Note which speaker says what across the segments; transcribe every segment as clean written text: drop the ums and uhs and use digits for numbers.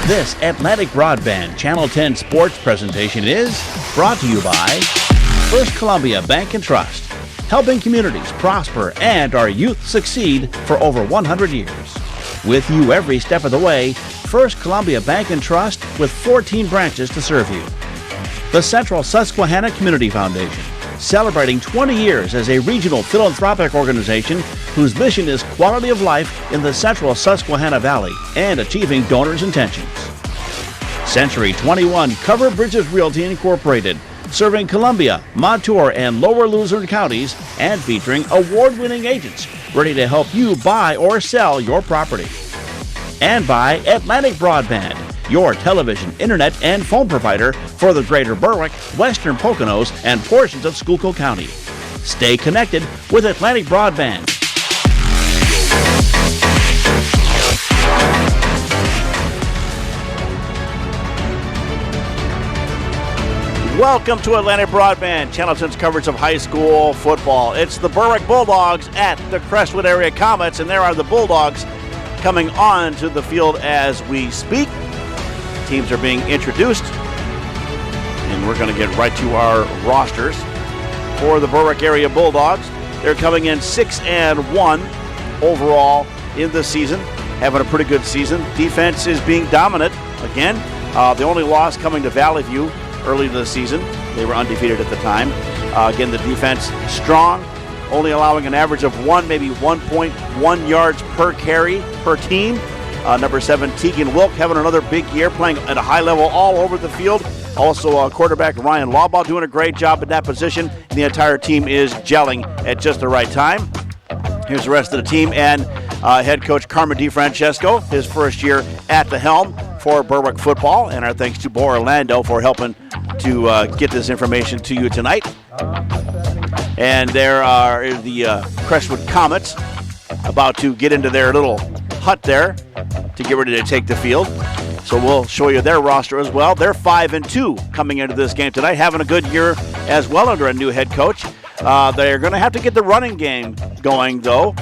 Speaker 1: This Atlantic Broadband Channel 10 sports presentation is brought to you by First Columbia Bank and Trust, helping communities prosper and our youth succeed for over 100 years. With you every step of the way, First Columbia Bank and Trust with 14 branches to serve you. The Central Susquehanna Community Foundation, celebrating 20 years as a regional philanthropic organization whose mission is quality of life in the Central Susquehanna Valley and achieving donors' intentions. Century 21 Covered Bridges Realty Incorporated, serving Columbia, Montour, and Lower Luzerne counties and featuring award-winning agents ready to help you buy or sell your property. And by Atlantic Broadband, your television, internet, and phone provider for the greater Berwick, western Poconos, and portions of Schuylkill County. Stay connected with Atlantic Broadband. Welcome to Atlantic Broadband, Channel 10's coverage of high school football. It's the Berwick Bulldogs at the Crestwood area Comets, and there are the Bulldogs coming on to the field as we speak. Teams are being introduced, and we're going to get right to our rosters for the Berwick area Bulldogs. They're coming in 6-1 overall in the season, having a pretty good season. Defense is being dominant again. The only loss coming to Valley View early in the season. They were undefeated at the time. Again, the defense strong, only allowing an average of maybe 1.1 yards per carry per team. Number 7, Tegan Wilk, having another big year, playing at a high level all over the field. Also, quarterback Ryan Lawbaugh doing a great job at that position. And the entire team is gelling at just the right time. Here's the rest of the team and head coach Carmen DiFrancesco, his first year at the helm for Berwick football. And our thanks to Bo Orlando for helping to get this information to you tonight. And there are the Crestwood Comets about to get into their little hut there to get ready to take the field. So we'll show you their roster as well. They're 5-2 coming into this game tonight, having a good year as well under a new head coach. They're going to have to get the running game going, though,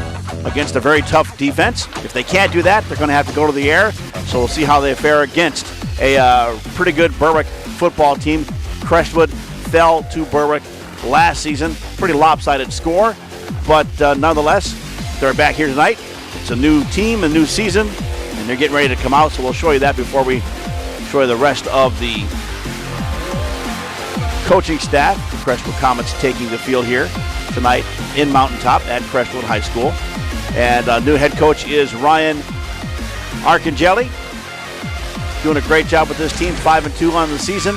Speaker 1: against a very tough defense. If they can't do that, they're going to have to go to the air. So we'll see how they fare against a pretty good Berwick football team. Crestwood fell to Berwick last season. Pretty lopsided score, but nonetheless, they're back here tonight. It's a new team, a new season, and they're getting ready to come out, so we'll show you that before we show you the rest of the coaching staff. The Crestwood Comets taking the field here tonight in Mountaintop at Crestwood High School. And new head coach is Ryan Arcangeli, doing a great job with this team, 5-2 on the season.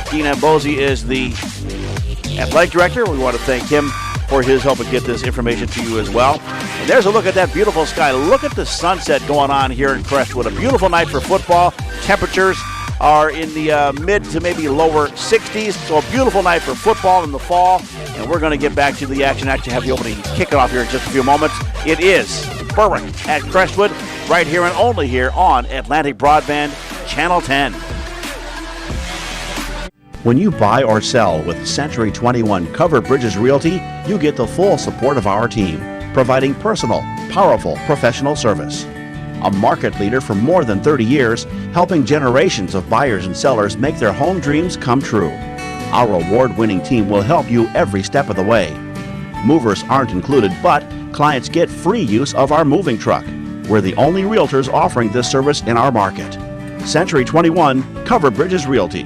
Speaker 1: Dean Ambosi is the athletic director. We want to thank him for his help and get this information to you as well. And there's a look at that beautiful sky. Look at the sunset going on here in Crestwood. A beautiful night for football. Temperatures are in the mid to maybe lower 60s. So a beautiful night for football in the fall. And we're going to get back to the action. Actually have the opening kickoff here in just a few moments. It is Berwick at Crestwood, right here and only here on Atlantic Broadband Channel 10. When you buy or sell with Century 21 Covered Bridges Realty, you get the full support of our team, providing personal, powerful, professional service. A market leader for more than 30 years, helping generations of buyers and sellers make their home dreams come true. Our award-winning team will help you every step of the way. Movers aren't included, but clients get free use of our moving truck. We're the only realtors offering this service in our market. Century 21 Covered Bridges Realty.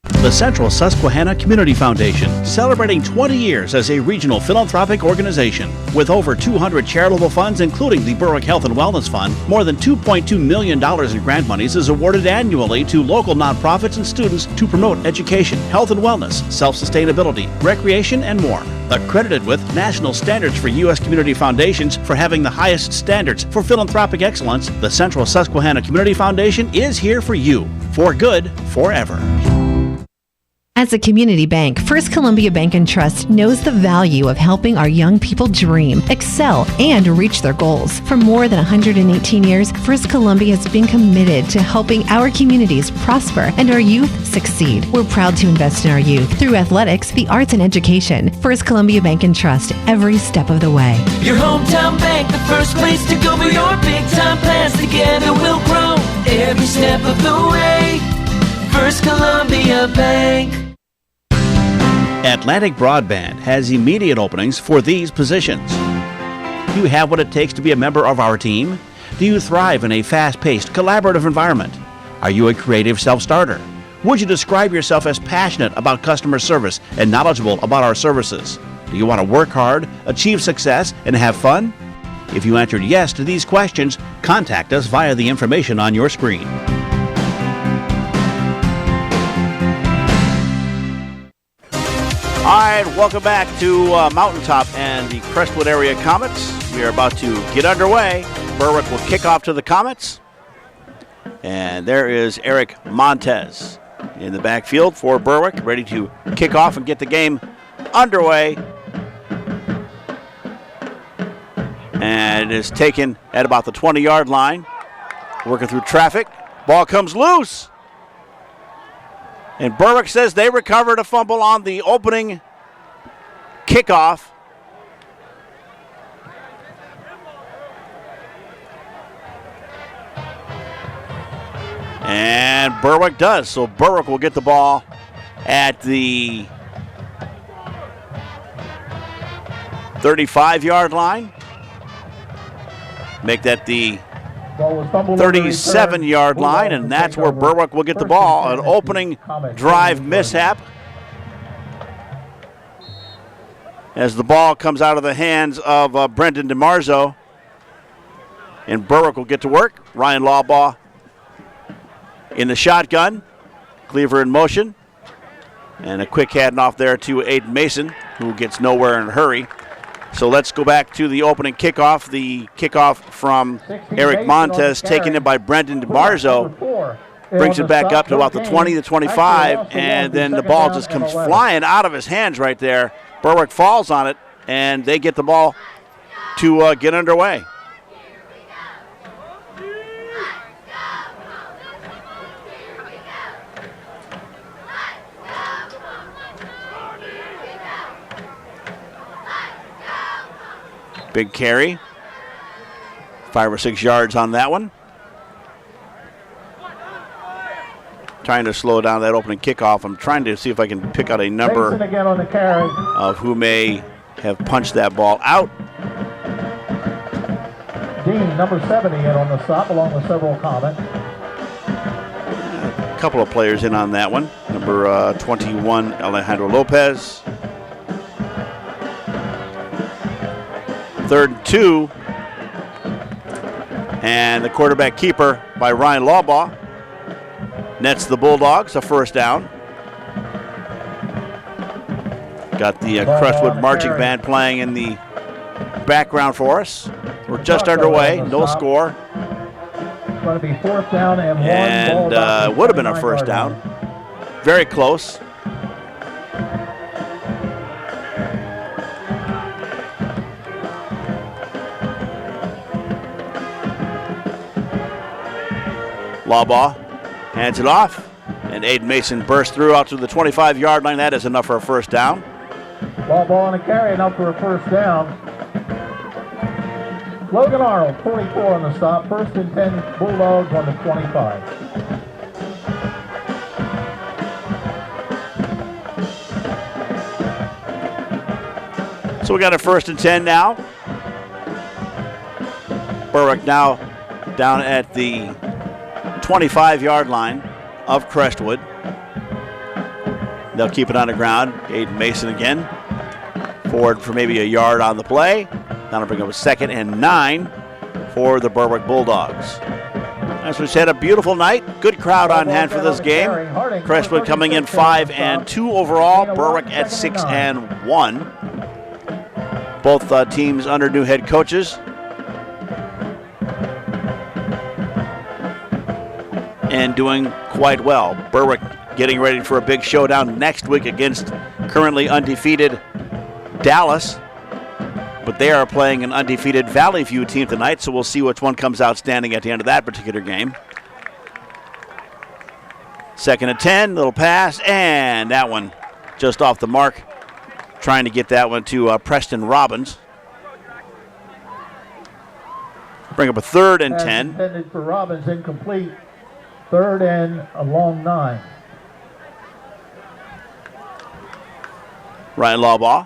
Speaker 1: The Central Susquehanna Community Foundation, celebrating 20 years as a regional philanthropic organization. With over 200 charitable funds, including the Berwick Health and Wellness Fund, more than $2.2 million in grant monies is awarded annually to local nonprofits and students to promote education, health and wellness, self-sustainability, recreation, and more. Accredited with national standards for U.S. community foundations for having the highest standards for philanthropic excellence, the Central Susquehanna Community Foundation is here for you, for good, forever.
Speaker 2: As a community bank, First Columbia Bank and Trust knows the value of helping our young people dream, excel, and reach their goals. For more than 118 years, First Columbia has been committed to helping our communities prosper and our youth succeed. We're proud to invest in our youth through athletics, the arts, and education. First Columbia Bank and Trust, every step of the way.
Speaker 3: Your hometown bank, the first place to go for your big time plans. Together we'll grow every First Columbia Bank.
Speaker 1: Atlantic Broadband has immediate openings for these positions. Do you have what it takes to be a member of our team? Do you thrive in a fast-paced, collaborative environment? Are you a creative self-starter? Would you describe yourself as passionate about customer service and knowledgeable about our services? Do you want to work hard, achieve success, and have fun? If you answered yes to these questions, contact us via the information on your screen. All right, welcome back to Mountaintop and the Crestwood area Comets. We are about to get underway. Berwick will kick off to the Comets. And there is Eric Montez in the backfield for Berwick, ready to kick off and get the game underway. And it is taken at about the 20-yard line. Working through traffic. Ball comes loose. And Berwick says they recovered a fumble on the opening kickoff. And Berwick does. So Berwick will get the ball at the 35-yard line. Make that the 37-yard line, and that's where Berwick will get the ball. An opening drive mishap as the ball comes out of the hands of Brendan DeMarzo. And Berwick will get to work. Ryan Lawbaugh in the shotgun. Cleaver in motion. And a quick handoff there to Aiden Mason, who gets nowhere in a hurry. So let's go back to the opening kickoff. The kickoff from Eric Montez, taken in by Brendan DeMarzo. Brings it back up to about the 20, the 25, and then the ball just comes flying out of his hands right there. Berwick falls on it, and they get the ball to get underway. Big carry. 5 or 6 yards on that one. Trying to slow down that opening kickoff. I'm trying to see if I can pick out a number of who may have punched that ball out.
Speaker 4: Dean, number 70, in on the stop along with several Comets.
Speaker 1: A couple of players in on that one. Number 21, Alejandro Lopez. 3rd and 2. And the quarterback keeper by Ryan Lawbaugh nets the Bulldogs a first down. Got the Crestwood marching band playing in the background for us. We're just underway, no score.
Speaker 4: Going to be 4th down and 1.
Speaker 1: And would have been a first down. Very close. Lawbaugh hands it off, and Aiden Mason bursts through out to the 25-yard line. That is enough for a first down.
Speaker 4: Ball on a carry, enough for a first down. Logan Arnold, 44 on the stop. 1st and 10, Bulldogs on the 25.
Speaker 1: So we got a 1st and 10 now. Berwick now down at the 25-yard line of Crestwood. They'll keep it on the ground. Aiden Mason again. Forward for maybe a yard on the play. Now to bring up a 2nd and 9 for the Berwick Bulldogs. As we said, a beautiful night. Good crowd on hand for this game. Crestwood coming in 5 and 2 overall. Berwick at 6 and 1. Both teams under new head coaches. And doing quite well. Berwick getting ready for a big showdown next week against currently undefeated Dallas. But they are playing an undefeated Valley View team tonight, so we'll see which one comes out standing at the end of that particular game. 2nd and 10, little pass, and that one just off the mark. Trying to get that one to Preston Robbins. Bring up a 3rd and 10.
Speaker 4: Intended for Robbins, incomplete. 3rd and a long 9.
Speaker 1: Ryan Lawbaugh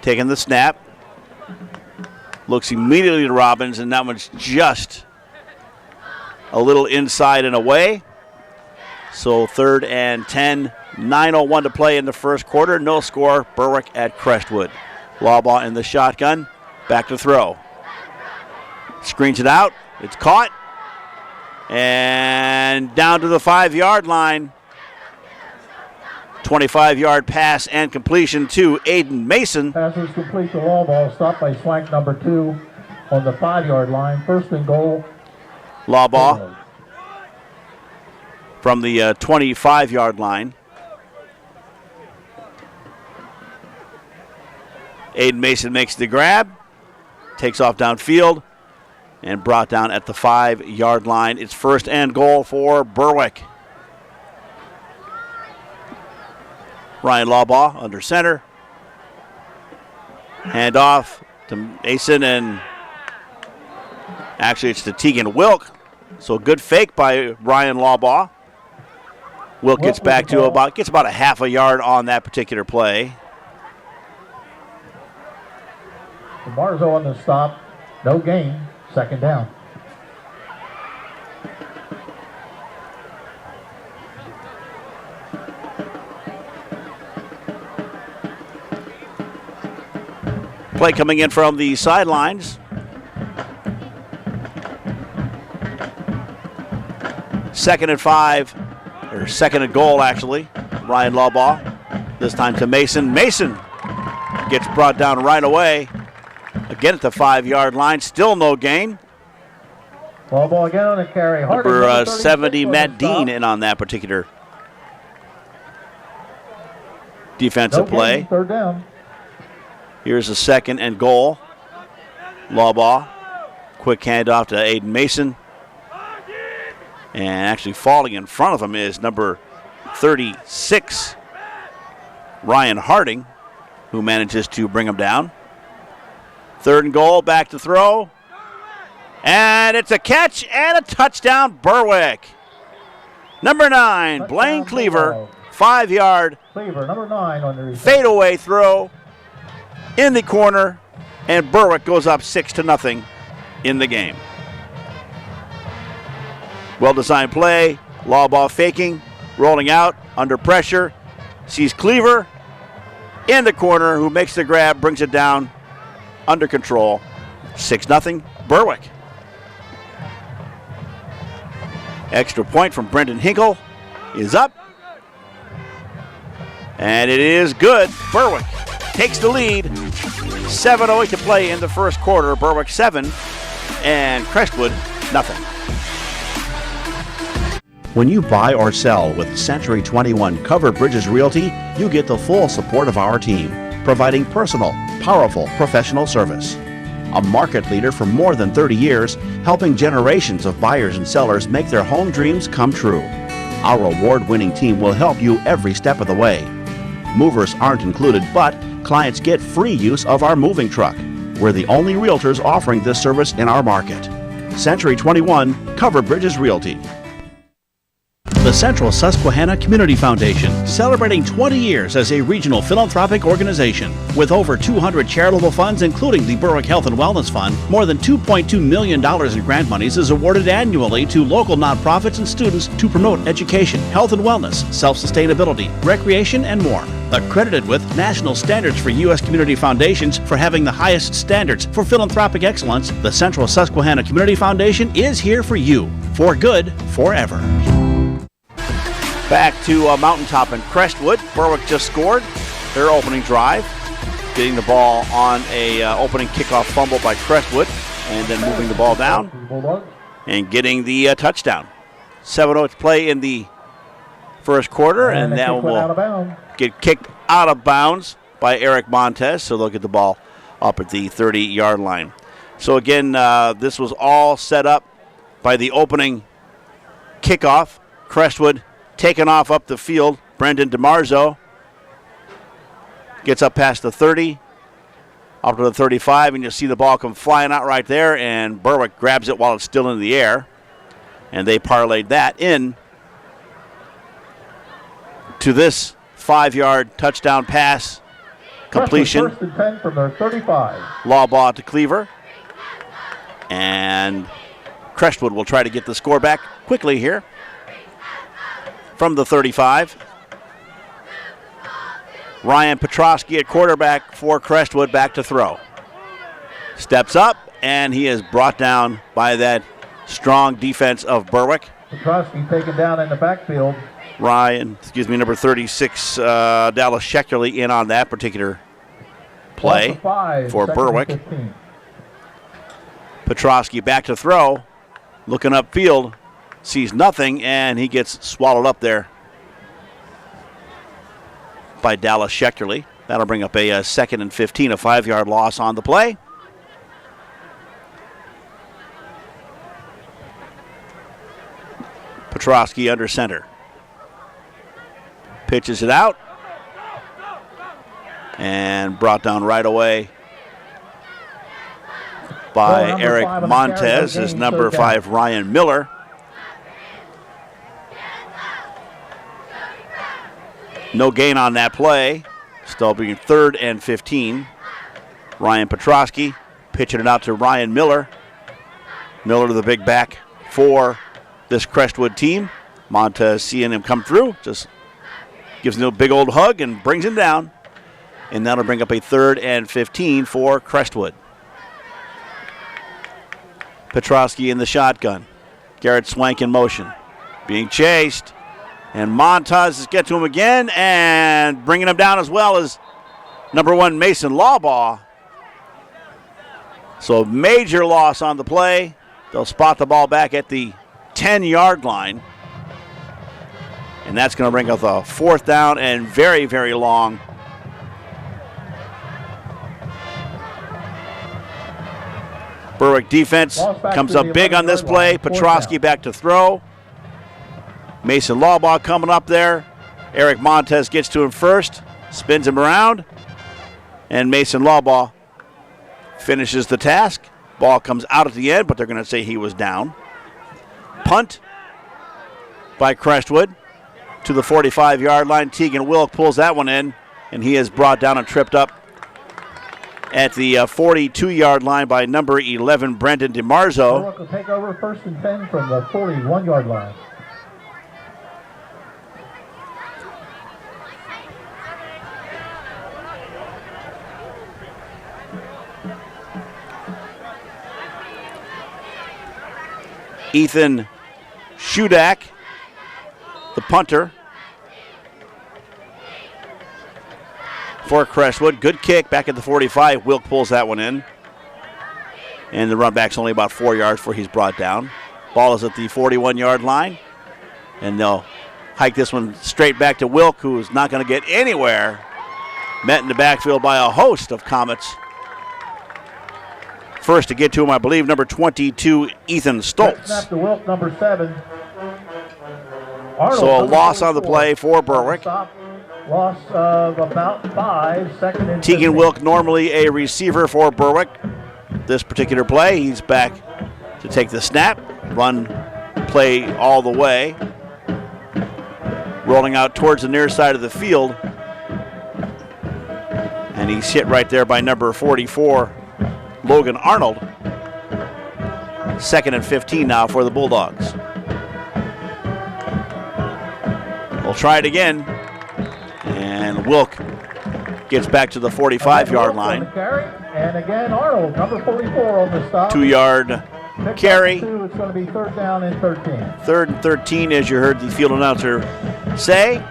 Speaker 1: taking the snap. Looks immediately to Robbins, and that one's just a little inside and away. So 3rd and 10, 9:01 to play in the first quarter. No score, Berwick at Crestwood. Lawbaugh in the shotgun, back to throw. Screens it out, it's caught, and down to the 5-yard line. 25-yard pass and completion to Aiden Mason.
Speaker 4: Pass is complete to Lawbaugh, stopped by Swank number 2 on the 5-yard line. 1st and goal.
Speaker 1: Lawbaugh from the 25-yard line. Aiden Mason makes the grab, takes off downfield, and brought down at the 5-yard line. It's 1st and goal for Berwick. Ryan Lawbaugh under center. Hand off to Mason, and actually it's to Tegan Wilk. So good fake by Ryan Lawbaugh. Wilk gets back to about a half a yard on that particular play.
Speaker 4: Marzo on the stop, no gain, 2nd down.
Speaker 1: Play coming in from the sidelines. 2nd and 5, or 2nd and goal actually. Ryan Lawbaugh, this time to Mason. Mason gets brought down right away. Again at the 5-yard line, still no gain.
Speaker 4: Lawbaugh again on the carry.
Speaker 1: Number 70, Matt Dean, in on that particular defensive play.
Speaker 4: 3rd down.
Speaker 1: Here's a 2nd and goal. Lawbaugh, quick handoff to Aiden Mason. And actually falling in front of him is number 36, Ryan Harding, who manages to bring him down. 3rd and goal, back to throw. And it's a catch and a touchdown, Berwick. Number 9, touchdown, Blaine Cleaver, 5-yard
Speaker 4: Cleaver, number 9 on the
Speaker 1: fadeaway throw in the corner, and Berwick goes up 6-0 in the game. Well-designed play. Lawbaugh faking, rolling out, under pressure. Sees Cleaver in the corner, who makes the grab, brings it down, under control. 6-0, Berwick. Extra point from Brendan Hinkle is up. And it is good. Berwick takes the lead. 7:08 to play in the first quarter. Berwick 7 and Crestwood nothing.
Speaker 5: When you buy or sell with Century 21 Covered Bridges Realty, you get the full support of our team, providing personal, powerful, professional service. A market leader for more than 30 years, helping generations of buyers and sellers make their home dreams come true. Our award-winning team will help you every step of the way. Movers aren't included, but clients get free use of our moving truck. We're the only realtors offering this service in our market. Century 21 Covered Bridges Realty. The Central Susquehanna Community Foundation, celebrating 20 years as a regional philanthropic organization. With over 200 charitable funds, including the Berwick Health and Wellness Fund, more than $2.2 million in grant monies is awarded annually to local nonprofits and students to promote education, health and wellness, self-sustainability, recreation, and more. Accredited with national standards for U.S. community foundations for having the highest standards for philanthropic excellence, the Central Susquehanna Community Foundation is here for you. For good, forever.
Speaker 1: Back to Mountaintop and Crestwood. Berwick just scored their opening drive, getting the ball on a opening kickoff fumble by Crestwood, and then moving the ball down and getting the touchdown. 7:08 to play in the first quarter, and that one will get kicked out of bounds by Eric Montez, so they'll get the ball up at the 30-yard line. So again, this was all set up by the opening kickoff. Crestwood taken off up the field. Brendan DeMarzo gets up past the 30, up to the 35, and you'll see the ball come flying out right there, and Berwick grabs it while it's still in the air, and they parlayed that in to this 5-yard touchdown pass completion.
Speaker 4: First and 10 from their 35.
Speaker 1: Lawbaugh to Cleaver. And Crestwood will try to get the score back quickly here from the 35. Ryan Petrosky at quarterback for Crestwood, back to throw. Steps up, and he is brought down by that strong defense of Berwick.
Speaker 4: Petrosky taken down in the backfield.
Speaker 1: Number 36, Dallas Schechterly in on that particular play for Berwick. Petrosky back to throw, looking upfield, sees nothing, and he gets swallowed up there by Dallas Schechterly. That'll bring up a 2nd and 15, a 5-yard loss on the play. Petrosky under center. Pitches it out. And brought down right away by Eric Montez, is number 5, Ryan Miller. No gain on that play. Still being 3rd and 15. Ryan Petrosky pitching it out to Ryan Miller. Miller, the big back for this Crestwood team. Montez seeing him come through, just gives him a big old hug and brings him down. And that'll bring up a 3rd and 15 for Crestwood. Petrosky in the shotgun. Garrett Swank in motion. Being chased. And Montez gets to him again and bringing him down as well as number 1, Mason Lawbaugh. So major loss on the play. They'll spot the ball back at the 10-yard line. And that's going to bring up a 4th down and very, very long. Berwick defense comes up big on this play. Petrosky back to throw. Mason Lawbaugh coming up there. Eric Montez gets to him first, spins him around, and Mason Lawbaugh finishes the task. Ball comes out at the end, but they're going to say he was down. Punt by Crestwood to the 45-yard line. Tegan Wilk pulls that one in, and he is brought down and tripped up at the 42-yard line by number 11, Brendan DeMarzo.
Speaker 4: Berwick will take over 1st and 10 from the 41-yard line.
Speaker 1: Ethan Shudak, the punter for Crestwood. Good kick back at the 45. Wilk pulls that one in. And the run back's only about 4 yards before he's brought down. Ball is at the 41-yard line. And they'll hike this one straight back to Wilk, who's not going to get anywhere. Met in the backfield by a host of Comets. First to get to him, I believe, number 22, Ethan Stoltz.
Speaker 4: Snap to Wilk, number 7.
Speaker 1: So a loss on the play for Berwick.
Speaker 4: Loss of about 5, 2nd and 15.
Speaker 1: Tegan Wilk, normally a receiver for Berwick. This particular play, he's back to take the snap, run play all the way. Rolling out towards the near side of the field. And he's hit right there by number 44, Logan Arnold. 2nd and 15 now for the Bulldogs. We'll try it again. And Wilk gets back to the 45-yard line.
Speaker 4: And again, Arnold, number 44 on the stop.
Speaker 1: 2-yard carry.
Speaker 4: It's going to be 3rd down and 13.
Speaker 1: 3rd and 13, as you heard the field announcer say.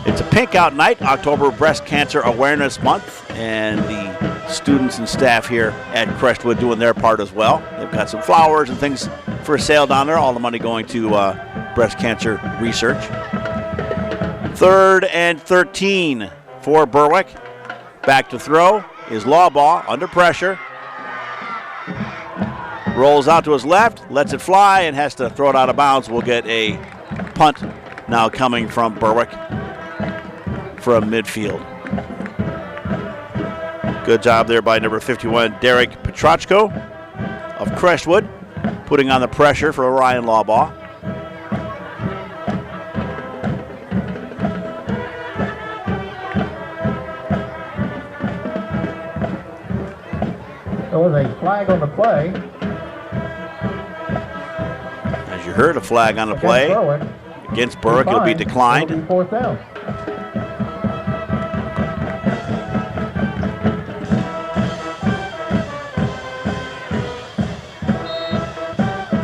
Speaker 1: It's a pink out night, October Breast Cancer Awareness Month, and the students and staff here at Crestwood doing their part as well. They've got some flowers and things for sale down there, all the money going to breast cancer research. 3rd and 13 for Berwick. Back to throw is Lawbaugh under pressure. Rolls out to his left, lets it fly, and has to throw it out of bounds. We'll get a punt now coming from Berwick from midfield. Good job there by number 51, Derek Petrachko of Crestwood, putting on the pressure for Ryan Lawbaugh.
Speaker 4: There was a flag on the play.
Speaker 1: As you heard, a flag on the play. Against Berwick, it'll be declined.
Speaker 4: It'll be 4th down.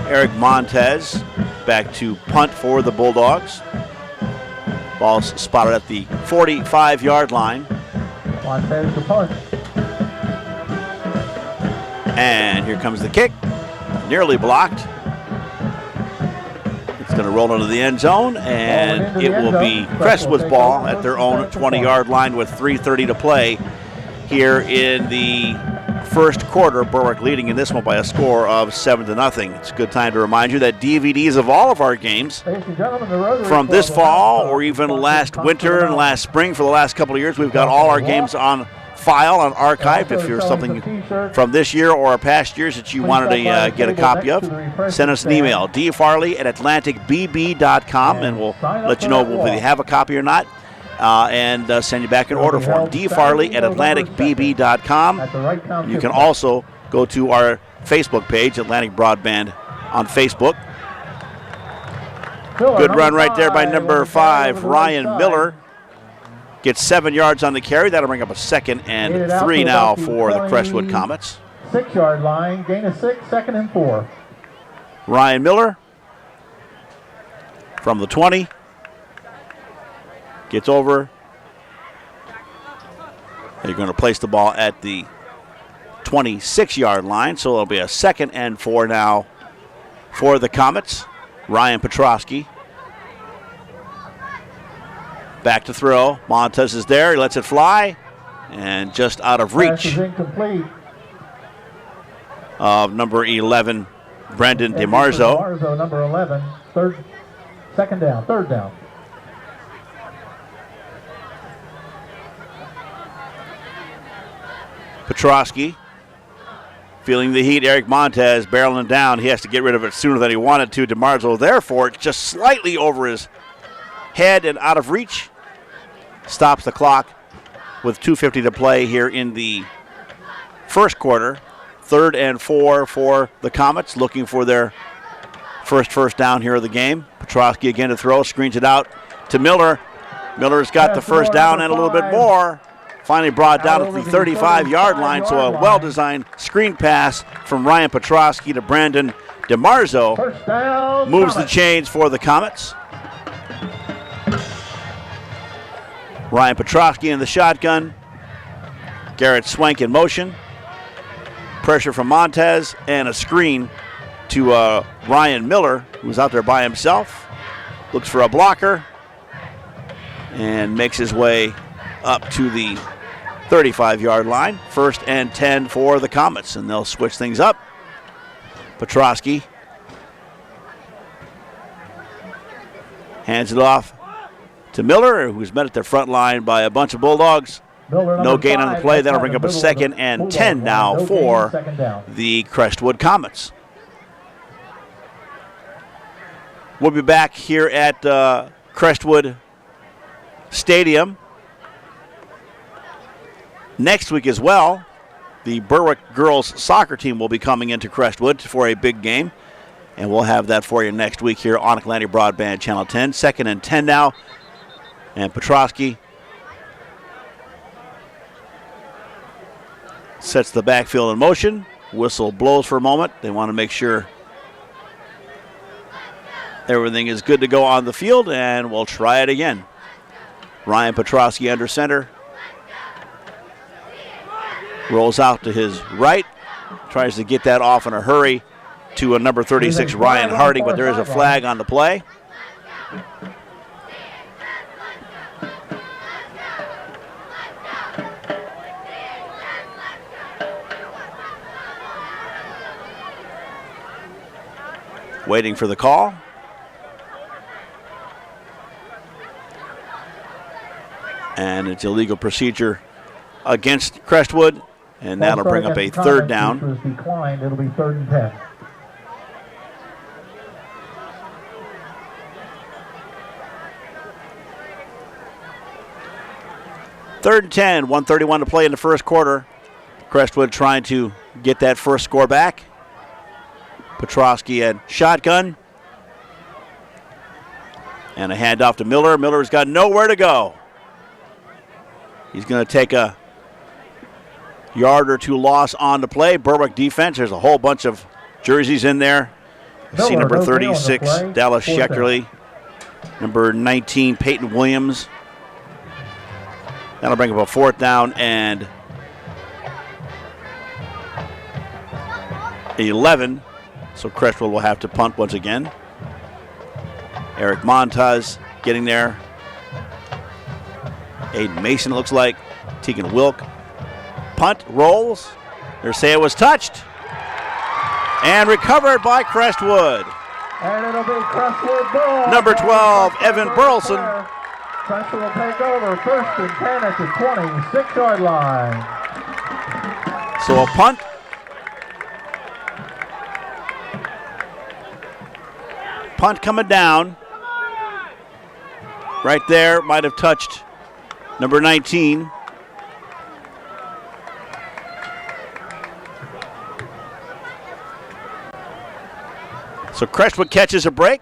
Speaker 1: Eric Montez back to punt for the Bulldogs. Ball's spotted at the 45-yard line.
Speaker 4: Montez to punt.
Speaker 1: And here comes the kick. Nearly blocked. It's going to roll into the end zone, and it will be Crestwood's ball at their own 20-yard line with 3:30 to play here in the first quarter. Berwick leading in this one by a score of 7-0. It's a good time to remind you that DVDs of all of our games from this fall or even last winter and last spring for the last couple of years, we've got all our games on file, on archived. If there's something from this year or past years that you wanted to get a copy of, send us an email, dfarley@atlanticbb.com, and we'll let you know whether you have a copy or not. And send you back an order form. dfarley@atlanticbb.com. You can also go to our Facebook page, Atlantic Broadband on Facebook. Good run right there by number 5, Ryan Miller. Gets 7 yards on the carry. That'll bring up a 2nd and 3 now for the Crestwood Comets.
Speaker 4: 6-yard line, gain of 6, 2nd and 4.
Speaker 1: Ryan Miller from the 20. Gets over. They're going to place the ball at the 26-yard line, so it'll be a 2nd and 4 now for the Comets. Ryan Petrosky back to throw. Montez is there. He lets it fly, and just out of reach of number 11, Brendan DeMarzo.
Speaker 4: DeMarzo, number 11, third down.
Speaker 1: Petrosky feeling the heat. Eric Montez barreling down. He has to get rid of it sooner than he wanted to. DeMarzo, therefore, it's just slightly over his head and out of reach. Stops the clock with 2:50 to play here in the first quarter. 3rd and 4 for the Comets, looking for their first down here of the game. Petrosky again to throw, screens it out to Miller. Miller's got the first down and a little bit more. Finally brought down at the 35-yard line, so a well-designed screen pass from Ryan Petrosky to Brandon DeMarzo moves the chains for the Comets. Ryan Petrosky in the shotgun. Garrett Swank in motion. Pressure from Montez and a screen to Ryan Miller, who's out there by himself. Looks for a blocker and makes his way up to the 35-yard line. 1st and 10 for the Comets, and they'll switch things up. Petrosky hands it off to Miller, who's met at the front line by a bunch of Bulldogs. No gain on the play. That'll bring up a 2nd and 10 now for the Crestwood Comets. We'll be back here at Crestwood Stadium next week as well. The Berwick girls soccer team will be coming into Crestwood for a big game, and we'll have that for you next week here on Atlantic Broadband Channel 10. 2nd and 10 now, and Petrosky sets the backfield in motion. Whistle blows for a moment. They want to make sure everything is good to go on the field, and we'll try it again. Ryan Petrosky under center. Rolls out to his right. Tries to get that off in a hurry to a number 36, Ryan Harding, but there is a flag on the play. Waiting for the call. And it's illegal procedure against Crestwood, and that'll bring up a 3rd down.
Speaker 4: It'll be 3rd and 10.
Speaker 1: Third and 10, 1:31 to play in the first quarter. Crestwood trying to get that first score back. Petrosky at shotgun. And a handoff to Miller. Miller's got nowhere to go. He's going to take a yard or two loss on the play. Berwick defense, there's a whole bunch of jerseys in there. See number 36, Dallas Schecterly. Number 19, Peyton Williams. That'll bring up a fourth down and 11. So Crestwood will have to punt once again. Eric Montaz getting there. Aiden Mason, looks like. Tegan Wilk. Punt rolls. They say it was touched. And recovered by Crestwood.
Speaker 4: And it'll be Crestwood ball.
Speaker 1: Number 12, Evan Burleson.
Speaker 4: Crestwood will take over. First and 10 at the 26-yard line.
Speaker 1: So a punt. Punt coming down. Right there, might have touched number 19. So Crestwood catches a break.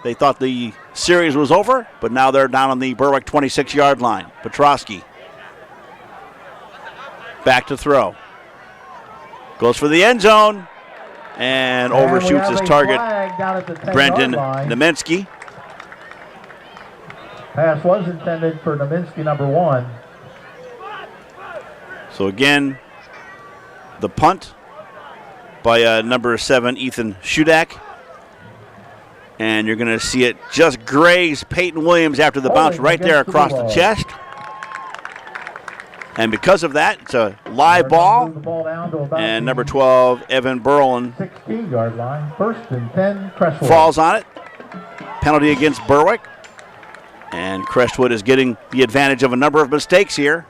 Speaker 1: They thought the series was over, but now they're down on the Berwick 26-yard line. Petrosky back to throw. Goes for the end zone and overshoots his target, Brendan Nemensky.
Speaker 4: Pass was intended for Nemensky, number 1.
Speaker 1: So again, the punt by number 7, Ethan Shudak. And you're going to see it just graze Peyton Williams after the bounce right there across the chest. And because of that, it's a live ball. And number 12, Evan Burlin,
Speaker 4: 16-yard line. First and 10, Crestwood.
Speaker 1: Falls on it. Penalty against Berwick. And Crestwood is getting the advantage of a number of mistakes here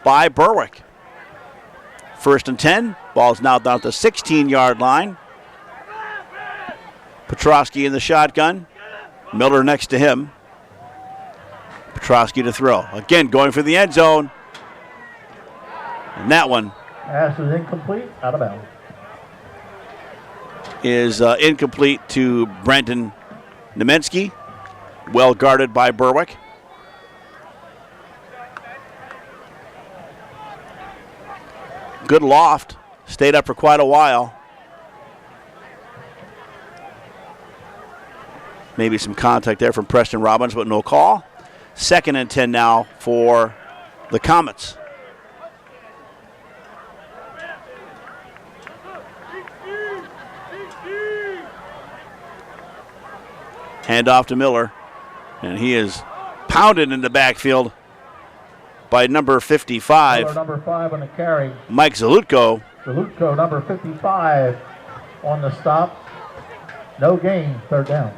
Speaker 1: by Berwick. First and 10. Ball's now down at the 16-yard line. Petrosky in the shotgun. Miller next to him. Petrosky to throw. Again, going for the end zone. And that one
Speaker 4: pass is incomplete, out of bounds.
Speaker 1: Is incomplete to Brendan Nemensky. Well guarded by Berwick. Good loft. Stayed up for quite a while. Maybe some contact there from Preston Robbins, but no call. Second and 10 now for the Comets. Handoff to Miller, and he is pounded in the backfield by number 55.
Speaker 4: Miller, number 5 on the carry.
Speaker 1: Mike Zalutko.
Speaker 4: Zalutko, number 55 on the stop. No gain, third down.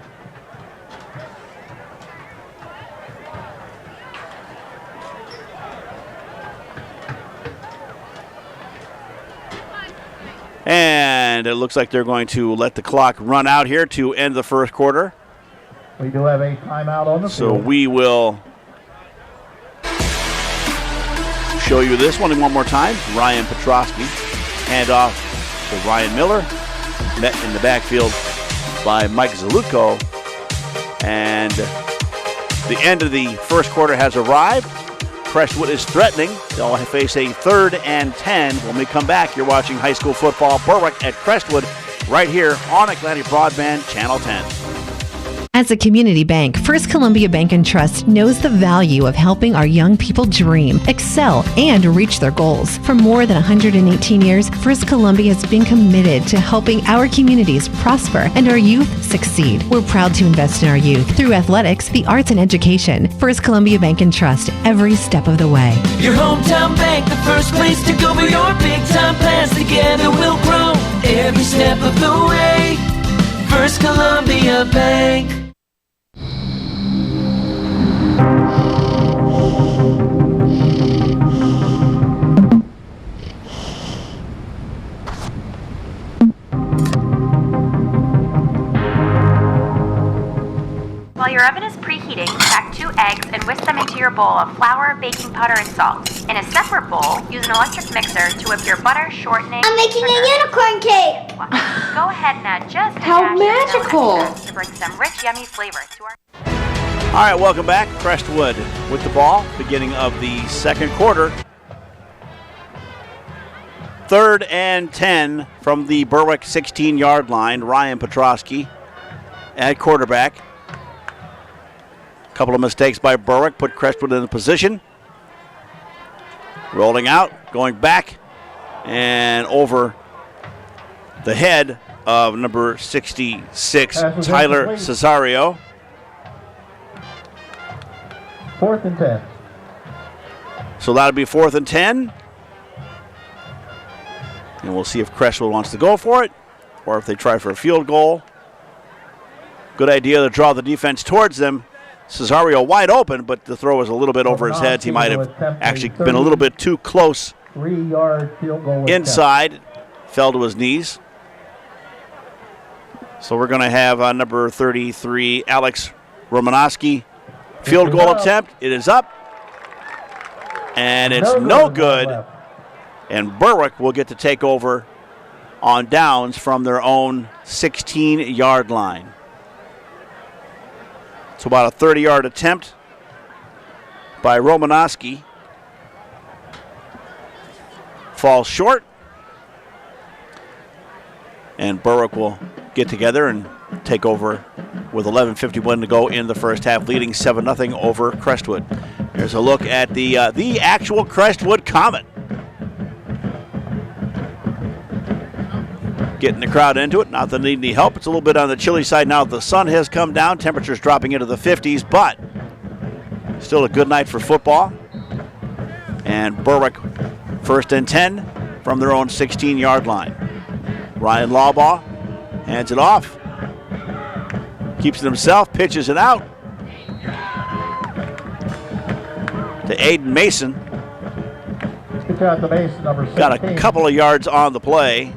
Speaker 1: And it looks like they're going to let the clock run out here to end the first quarter.
Speaker 4: We do have a timeout on the field.
Speaker 1: So we will show you this one more time. Ryan Petrosky, handoff to Ryan Miller. Met in the backfield by Mike Zalutko. And the end of the first quarter has arrived. Crestwood is threatening. They'll face a 3rd and 10. When we come back, you're watching high school football, Berwick at Crestwood, right here on Atlantic Broadband, Channel 10.
Speaker 2: As a community bank, First Columbia Bank and Trust knows the value of helping our young people dream, excel, and reach their goals. For more than 118 years, First Columbia has been committed to helping our communities prosper and our youth succeed. We're proud to invest in our youth through athletics, the arts, and education. First Columbia Bank and Trust, every step of the way.
Speaker 3: Your hometown bank, the first place to go for your big time plans. Together we'll grow every step of the way. First Columbia Bank.
Speaker 6: While your oven is preheating, crack 2 eggs and whisk them into your bowl of flour, baking powder, and salt. In a separate bowl, use an electric mixer to whip your butter, shortening,
Speaker 7: I'm making a unicorn cake!
Speaker 6: Go ahead and add just a
Speaker 8: How
Speaker 6: dash
Speaker 8: magical!
Speaker 6: of vanilla to bring some rich, yummy flavor to our...
Speaker 1: All right, welcome back. Crestwood with the ball, beginning of the second quarter. 3rd and 10 from the Berwick 16-yard line. Ryan Petrosky at quarterback. A couple of mistakes by Berwick put Crestwood in the position. Rolling out, going back, and over the head of number 66, Tyler Cesario.
Speaker 4: 4th and 10.
Speaker 1: So that'll be 4th and 10. And we'll see if Crestwood wants to go for it or if they try for a field goal. Good idea to draw the defense towards them. Cesario wide open, but the throw was a little bit over his head. He might have actually been a little bit too close
Speaker 4: 3-yard field goal
Speaker 1: inside. Fell to his knees. So we're going to have number 33, Alex Romanowski. Field goal attempt. It is up. And it's no good. And Berwick will get to take over on downs from their own 16-yard line. So about a 30-yard attempt by Romanowski. Falls short. And Berwick will get together and take over with 11:51 to go in the first half, leading 7-0 over Crestwood. There's a look at the actual Crestwood Comet. Getting the crowd into it, not that they need any help. It's a little bit on the chilly side now that the sun has come down. Temperatures dropping into the 50s, but still a good night for football. And Berwick 1st and 10 from their own 16-yard line. Ryan Lawbaugh hands it off. Keeps it himself, pitches it out to Aiden Mason.
Speaker 4: Good job to Mason, number 16.
Speaker 1: Got a couple of yards on the play.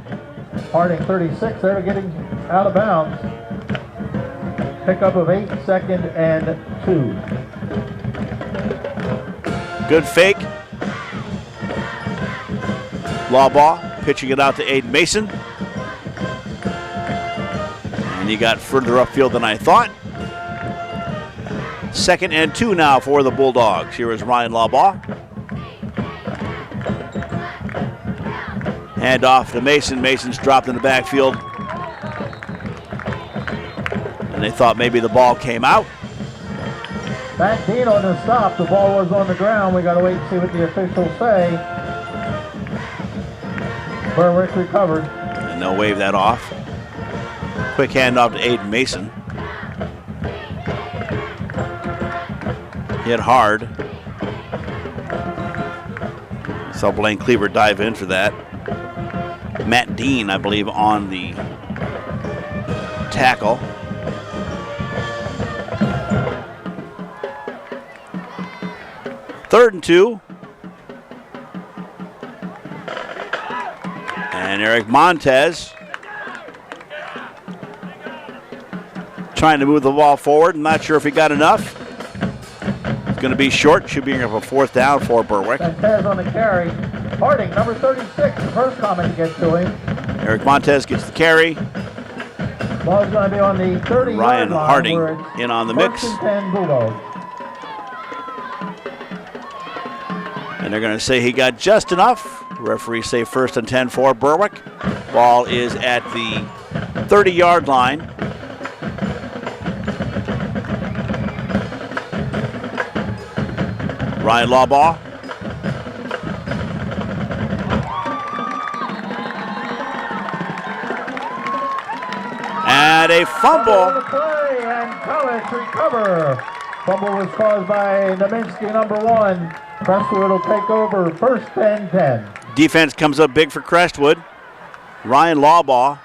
Speaker 4: Harding 36 there, getting out of bounds. Pickup of 8, 2nd and 2.
Speaker 1: Good fake. Lawbaugh pitching it out to Aiden Mason. And he got further upfield than I thought. 2nd and 2 now for the Bulldogs. Here is Ryan Lawbaugh. Hand off to Mason. Mason's dropped in the backfield. And they thought maybe the ball came out.
Speaker 4: Matt Dean on the stop. The ball was on the ground. We got to wait and see what the officials say. Berwick recovered.
Speaker 1: And they'll wave that off. Quick handoff to Aiden Mason. Hit hard. Saw Blaine Cleaver dive in for that. Matt Dean, I believe, on the tackle. Third and 2. And Eric Montez trying to move the ball forward. I'm not sure if he got enough. It's going to be short. Should be up a 4th down for Berwick.
Speaker 4: Montez on the carry. Harding, number 36, the first comment to get to him.
Speaker 1: Eric Montez gets the carry.
Speaker 4: Ball's going to be on the 30-yard
Speaker 1: Ryan
Speaker 4: line.
Speaker 1: Harding in on the mix.
Speaker 4: 1st and 10 Bulldogs.
Speaker 1: And they're going to say he got just enough. Referees say 1st and 10 for Berwick. Ball is at the 30-yard line. Ryan Lawbaugh. And a fumble.
Speaker 4: The play, and Comets recover. Fumble was caused by Naminsky, number 1. Crestwood will take over 1st and 10.
Speaker 1: Defense comes up big for Crestwood. Ryan Lawbaugh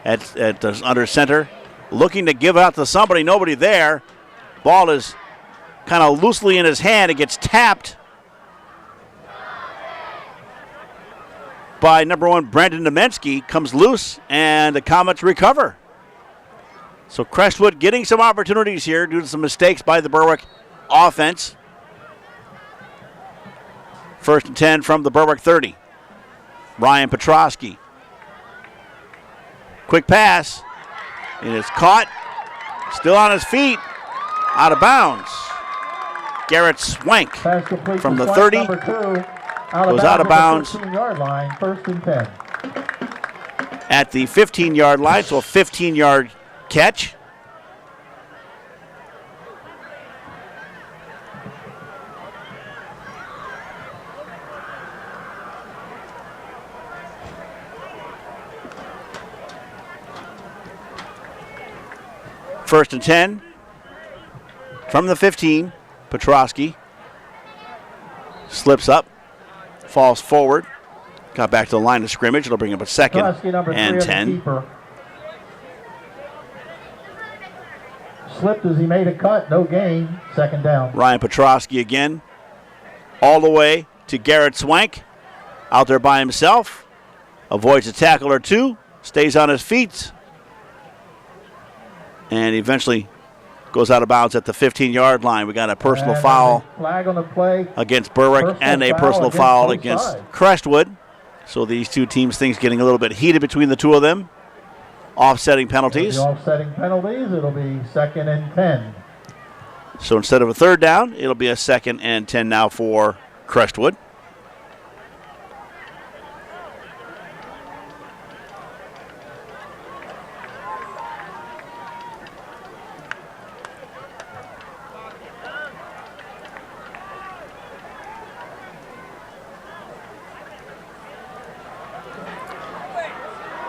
Speaker 1: at under center, looking to give out to somebody. Nobody there. Ball is kind of loosely in his hand. It gets tapped by number 1, Brandon Nemensky. Comes loose, and the Comets recover. So Crestwood getting some opportunities here due to some mistakes by the Berwick offense. 1st and 10 from the Berwick 30. Ryan Petrosky. Quick pass. And it's caught. Still on his feet. Out of bounds. Garrett Swank from the 30. Goes out of bounds.
Speaker 4: 15-yard line, 1st and 10.
Speaker 1: At the 15-yard line, so a 15-yard catch. First and 10 from the 15. Petrosky slips up, falls forward, got back to the line of scrimmage. It'll bring up a 2nd and 10.
Speaker 4: Slipped as he made a cut, no gain, 2nd down.
Speaker 1: Ryan Petrosky again, all the way to Garrett Swank, out there by himself, avoids a tackle or two, stays on his feet, and eventually goes out of bounds at the 15-yard line. We got a personal foul
Speaker 4: flag on the play
Speaker 1: against Berwick and a personal foul against Crestwood. So these two teams, things getting a little bit heated between the two of them. Offsetting penalties.
Speaker 4: Offsetting penalties, it'll be 2nd and 10.
Speaker 1: So instead of a 3rd down, it'll be a 2nd and 10 now for Crestwood.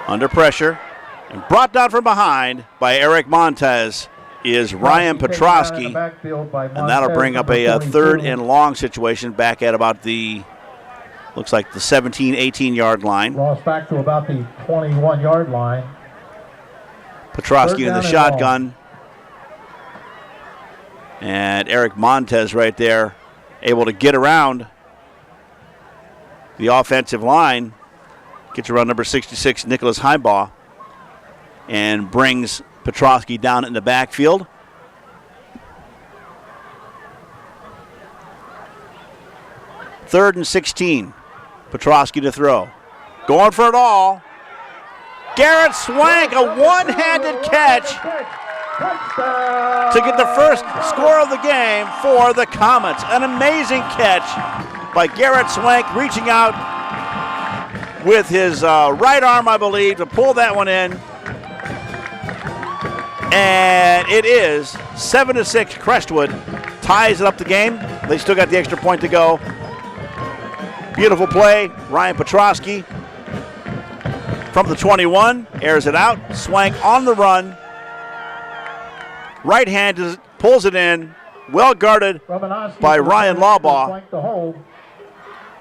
Speaker 1: Under pressure and brought down from behind by Eric Montez is Ryan Petrosky, and that'll bring up a 3rd and long situation back at about the, looks like the 17, 18-yard line.
Speaker 4: Lost back to about the 21-yard line.
Speaker 1: Petrosky in the shotgun, and Eric Montez right there able to get around the offensive line. Gets around number 66, Nicholas Highbaugh, and brings Petrosky down in the backfield. Third and 16. Petrosky to throw. Going for it all. Garrett Swank, a one-handed catch to get the first score of the game for the Comets. An amazing catch by Garrett Swank, reaching out with his right arm, I believe, to pull that one in. And it is 7-6. Crestwood ties it up the game. They still got the extra point to go. Beautiful play. Ryan Petrosky from the 21, airs it out. Swank on the run. Right hand pulls it in. Well guarded by Ryan Lawbaugh.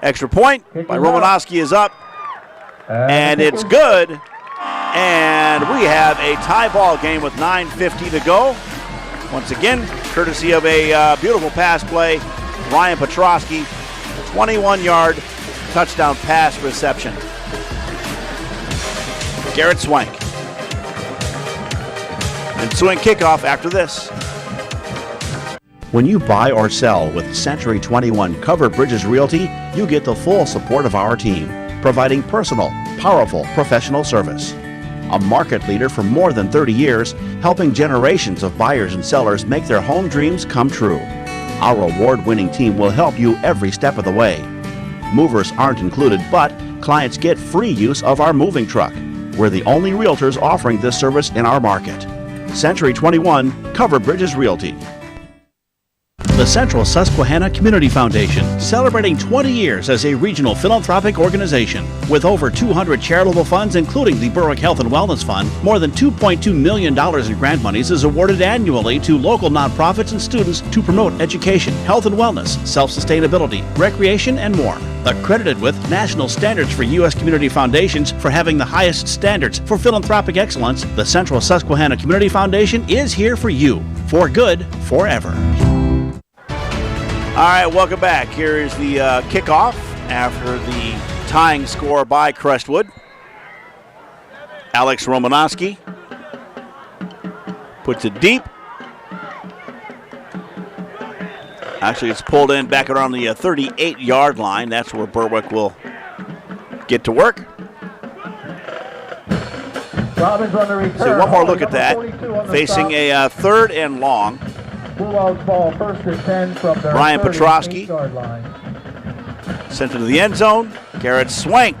Speaker 1: Extra point by Romanowski is up. And it's good. And we have a tie ball game with 9:50 to go. Once again, courtesy of a beautiful pass play, Ryan Petrosky, 21-yard touchdown pass reception. Garrett Swank. Ensuing kickoff after this.
Speaker 5: When you buy or sell with Century 21 Covered Bridges Realty, you get the full support of our team, providing personal, powerful, professional service. A market leader for more than 30 years, helping generations of buyers and sellers make their home dreams come true. Our award-winning team will help you every step of the way. Movers aren't included, but clients get free use of our moving truck. We're the only realtors offering this service in our market. Century 21 Covered Bridges Realty. The Central Susquehanna Community Foundation, celebrating 20 years as a regional philanthropic organization. With over 200 charitable funds, including the Berwick Health and Wellness Fund, more than $2.2 million in grant monies is awarded annually to local nonprofits and students to promote education, health and wellness, self-sustainability, recreation, and more. Accredited with national standards for U.S. community foundations for having the highest standards for philanthropic excellence, the Central Susquehanna Community Foundation is here for you, for good, forever.
Speaker 1: All right, welcome back. Here is the kickoff after the tying score by Crestwood. Alex Romanowski Puts it deep. Actually, it's pulled in back around the 38-yard line. That's where Berwick will get to work.
Speaker 4: Robbins on the return.
Speaker 1: So one more look at that. Facing a third and long.
Speaker 4: Bulldogs ball first and 10 from their
Speaker 1: Ryan Petrosky.
Speaker 4: 38-yard line.
Speaker 1: Sent into the end zone. Garrett Swank.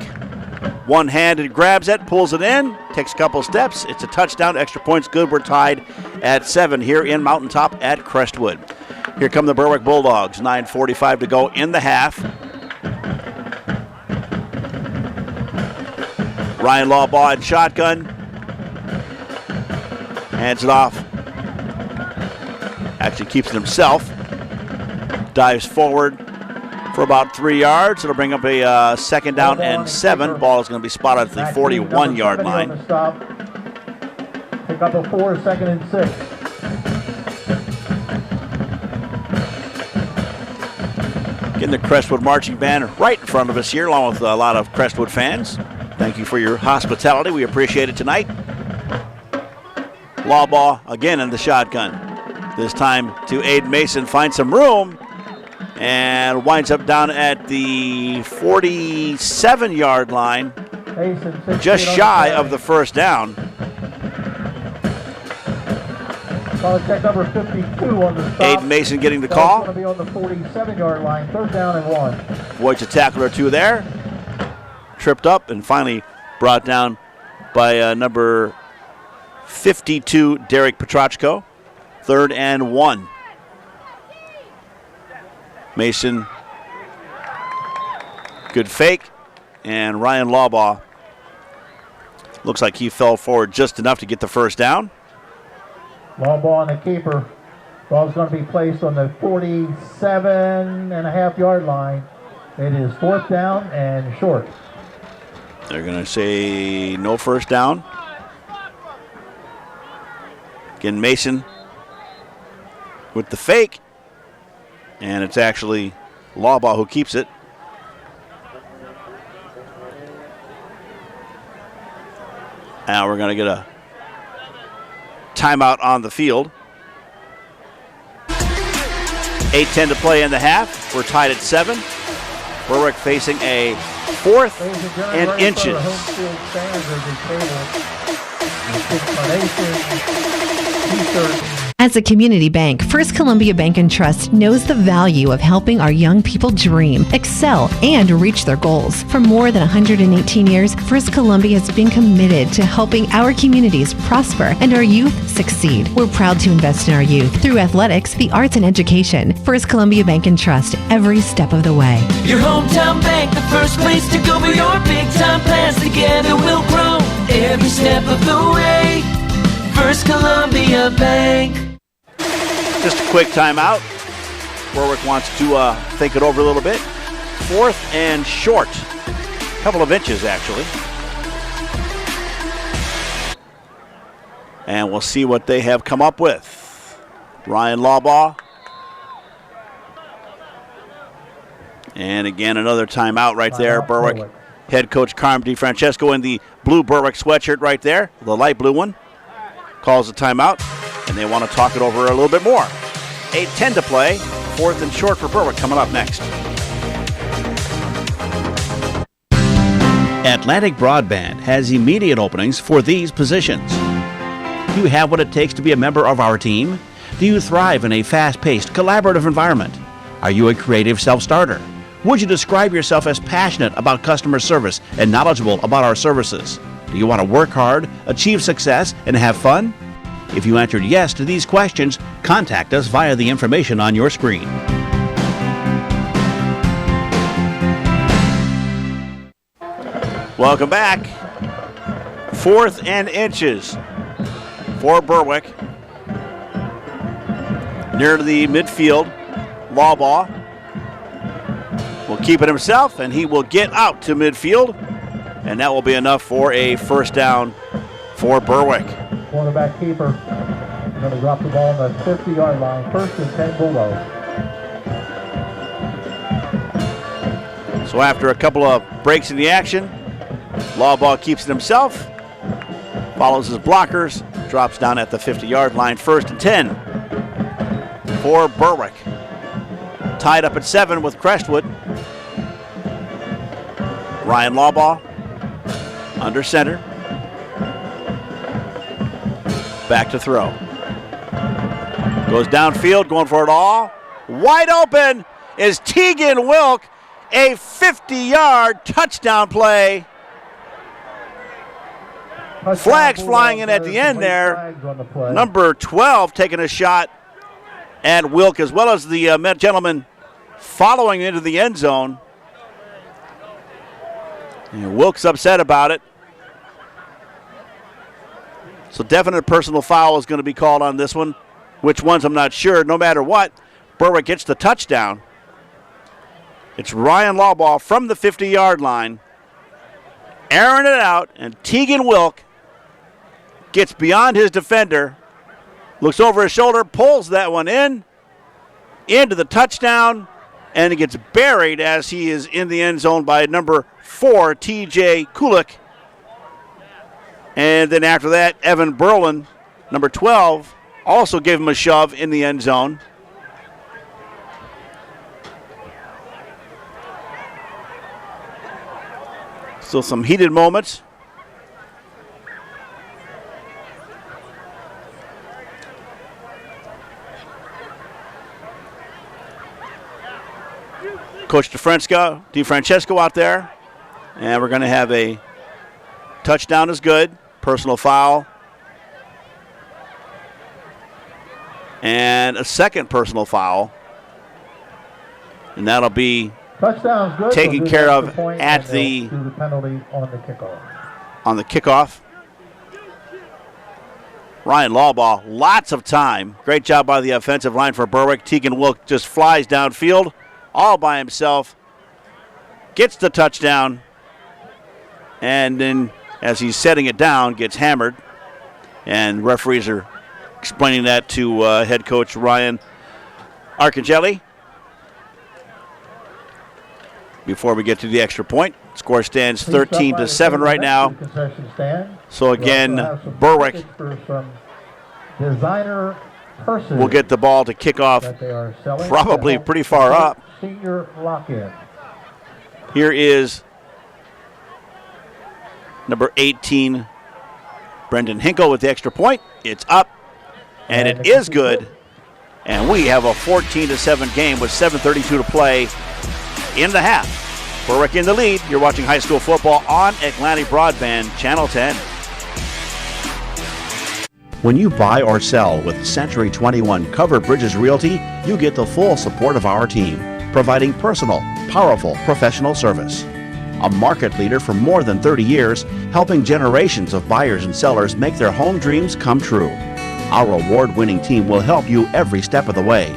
Speaker 1: One-handed grabs it, pulls it in, takes a couple steps. It's a touchdown. Extra points good. We're tied at 7 here in Mountaintop at Crestwood. Here come the Berwick Bulldogs. 9:45 to go in the half. Ryan Lawbaugh in shotgun. Hands it off. Actually keeps it himself. Dives forward for about 3 yards. It'll bring up a second down and 7. Ball is going to be spotted at the 41-yard line.
Speaker 4: Pick up a 4, second and 6.
Speaker 1: Getting the Crestwood Marching Band right in front of us here, along with a lot of Crestwood fans. Thank you for your hospitality. We appreciate it tonight. Lawbaugh again in the shotgun. This time to Aiden Mason, finds some room, and winds up down at the 47-yard line, just shy of the first down.
Speaker 4: Check number 52 on the stop.
Speaker 1: Aiden Mason getting the call.
Speaker 4: Going to be on the 47-yard line, third down and 1.
Speaker 1: Avoids a tackle or two there. Tripped up and finally brought down by number 52, Derek Petrachko. Third and 1. Mason, good fake, and Ryan Lawbaugh looks like he fell forward just enough to get the first down.
Speaker 4: Lawbaugh on the keeper. Ball's going to be placed on the 47.5-yard line. It is fourth down and short.
Speaker 1: They're going to say no first down. Again, Mason with the fake. And it's actually Lawbaugh who keeps it. Now we're going to get a timeout on the field. 8:10 to play in the half. We're tied at 7. Berwick facing a 4th and inches.
Speaker 2: As a community bank, First Columbia Bank and Trust knows the value of helping our young people dream, excel, and reach their goals. For more than 118 years, First Columbia has been committed to helping our communities prosper and our youth succeed. We're proud to invest in our youth through athletics, the arts, and education. First Columbia Bank and Trust, every step of the way.
Speaker 3: Your hometown bank, the first place to go for your big time plans. Together we'll grow every step of the way. First Columbia Bank.
Speaker 1: Just a quick timeout. Berwick wants to think it over a little bit. 4th and short. A couple of inches, actually. And we'll see what they have come up with. Ryan Lawbaugh. And again, another timeout right there. Berwick head coach Carm DiFrancesco in the blue Berwick sweatshirt right there, the light blue one, calls a timeout. And they want to talk it over a little bit more. 8:10 to play. 4th and short for Berwick coming up next.
Speaker 5: Atlantic Broadband has immediate openings for these positions. Do you have what it takes to be a member of our team? Do you thrive in a fast-paced, collaborative environment? Are you a creative self-starter? Would you describe yourself as passionate about customer service and knowledgeable about our services? Do you want to work hard, achieve success, and have fun? If you answered yes to these questions, contact us via the information on your screen.
Speaker 1: Welcome back. 4th and inches for Berwick. Near to the midfield, Lawbaugh will keep it himself, and he will get out to midfield, and that will be enough for a first down for Berwick.
Speaker 4: Quarterback keeper going to drop the ball on the 50-yard line. First and 10 Bulldogs.
Speaker 1: So after a couple of breaks in the action, Lawbaugh keeps it himself, follows his blockers, drops down at the 50-yard line. 1st and 10 for Berwick. Tied up at 7 with Crestwood. Ryan Lawbaugh under center. Back to throw. Goes downfield, going for it all. Wide open is Tegan Wilk. A 50-yard touchdown play. Flags flying in at the end there. Number 12 taking a shot at Wilk, as well as the gentleman following into the end zone. And Wilk's upset about it. So definite personal foul is going to be called on this one. Which ones, I'm not sure. No matter what, Berwick gets the touchdown. It's Ryan Lawbaugh from the 50-yard line, airing it out, and Tegan Wilk gets beyond his defender, looks over his shoulder, pulls that one into the touchdown, and it gets buried as he is in the end zone by number 4, TJ Kulik. And then after that, Evan Berlin, number 12, also gave him a shove in the end zone. Still some heated moments. Coach DeFrancesco out there. And we're going to have a touchdown is good. Personal foul. And a second personal foul. And that'll be
Speaker 4: touchdown's good.
Speaker 1: Taken care of at
Speaker 4: the penalty on the kickoff.
Speaker 1: On the kickoff. Ryan Lawbaugh, lots of time. Great job by the offensive line for Berwick. Tegan Wilk just flies downfield all by himself. Gets the touchdown. And then as he's setting it down, gets hammered. And referees are explaining that to head coach Ryan Arcangeli. Before we get to the extra point, score stands 13-7 right now. So again, Berwick will get the ball to kick off probably pretty far up. Here is number 18, Brendan Hinkle with the extra point. It's up, and it is good. And we have a 14-7 game with 7:32 to play in the half. Berwick in the lead. You're watching high school football on Atlantic Broadband, Channel 10.
Speaker 5: When you buy or sell with Century 21 Covered Bridges Realty, you get the full support of our team, providing personal, powerful, professional service. A market leader for more than 30 years, helping generations of buyers and sellers make their home dreams come true. Our award-winning team will help you every step of the way.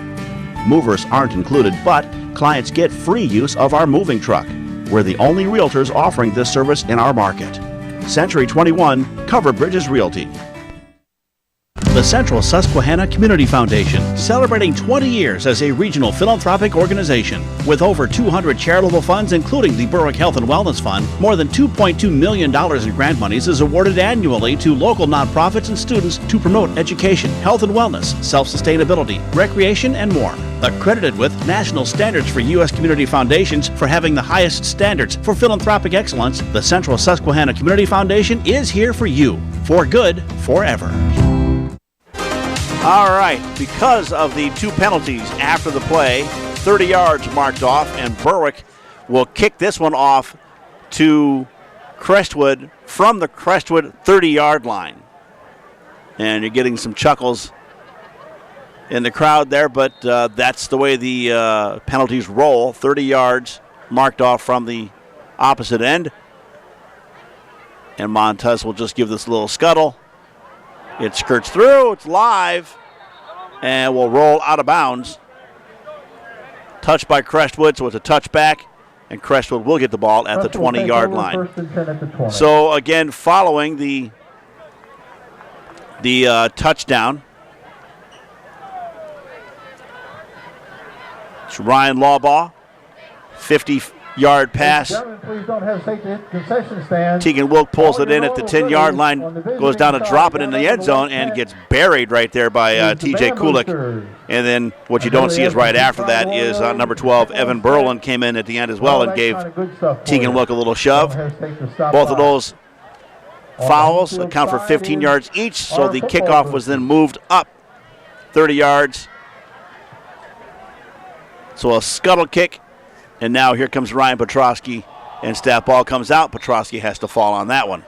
Speaker 5: Movers aren't included, but clients get free use of our moving truck. We're the only realtors offering this service in our market. Century 21 Covered Bridges Realty. The Central Susquehanna Community Foundation, celebrating 20 years as a regional philanthropic organization. With over 200 charitable funds, including the Berwick Health and Wellness Fund, more than $2.2 million in grant monies is awarded annually to local nonprofits and students to promote education, health and wellness, self-sustainability, recreation, and more. Accredited with national standards for U.S. community foundations for having the highest standards for philanthropic excellence, the Central Susquehanna Community Foundation is here for you, for good, forever.
Speaker 1: All right, because of the two penalties after the play, 30 yards marked off, and Berwick will kick this one off to Crestwood from the Crestwood 30-yard line. And you're getting some chuckles in the crowd there, but that's the way the penalties roll. 30 yards marked off from the opposite end. And Montez will just give this a little scuttle. It skirts through, it's live, and will roll out of bounds. Touched by Crestwood, so it's a touchback, and Crestwood will get the ball at the 20-yard line. So again, following the touchdown, it's Ryan Lawbaugh, 50 yard pass.
Speaker 4: Gentlemen, please don't hesitate to hit concession stand.
Speaker 1: Tegan Wilk pulls it in at the 10-yard line, goes down to drop it in the end zone, and gets buried right there by T.J. Kulik. And then what you don't see is right after that is number 12, Evan Berlin, came in at the end as well and gave Tegan Wilk a little shove. Both of those fouls account for 15 yards each, so the kickoff was then moved up 30 yards. So a scuttle kick, and now here comes Ryan Petrosky, and snap ball comes out. Petrosky has to fall on that one.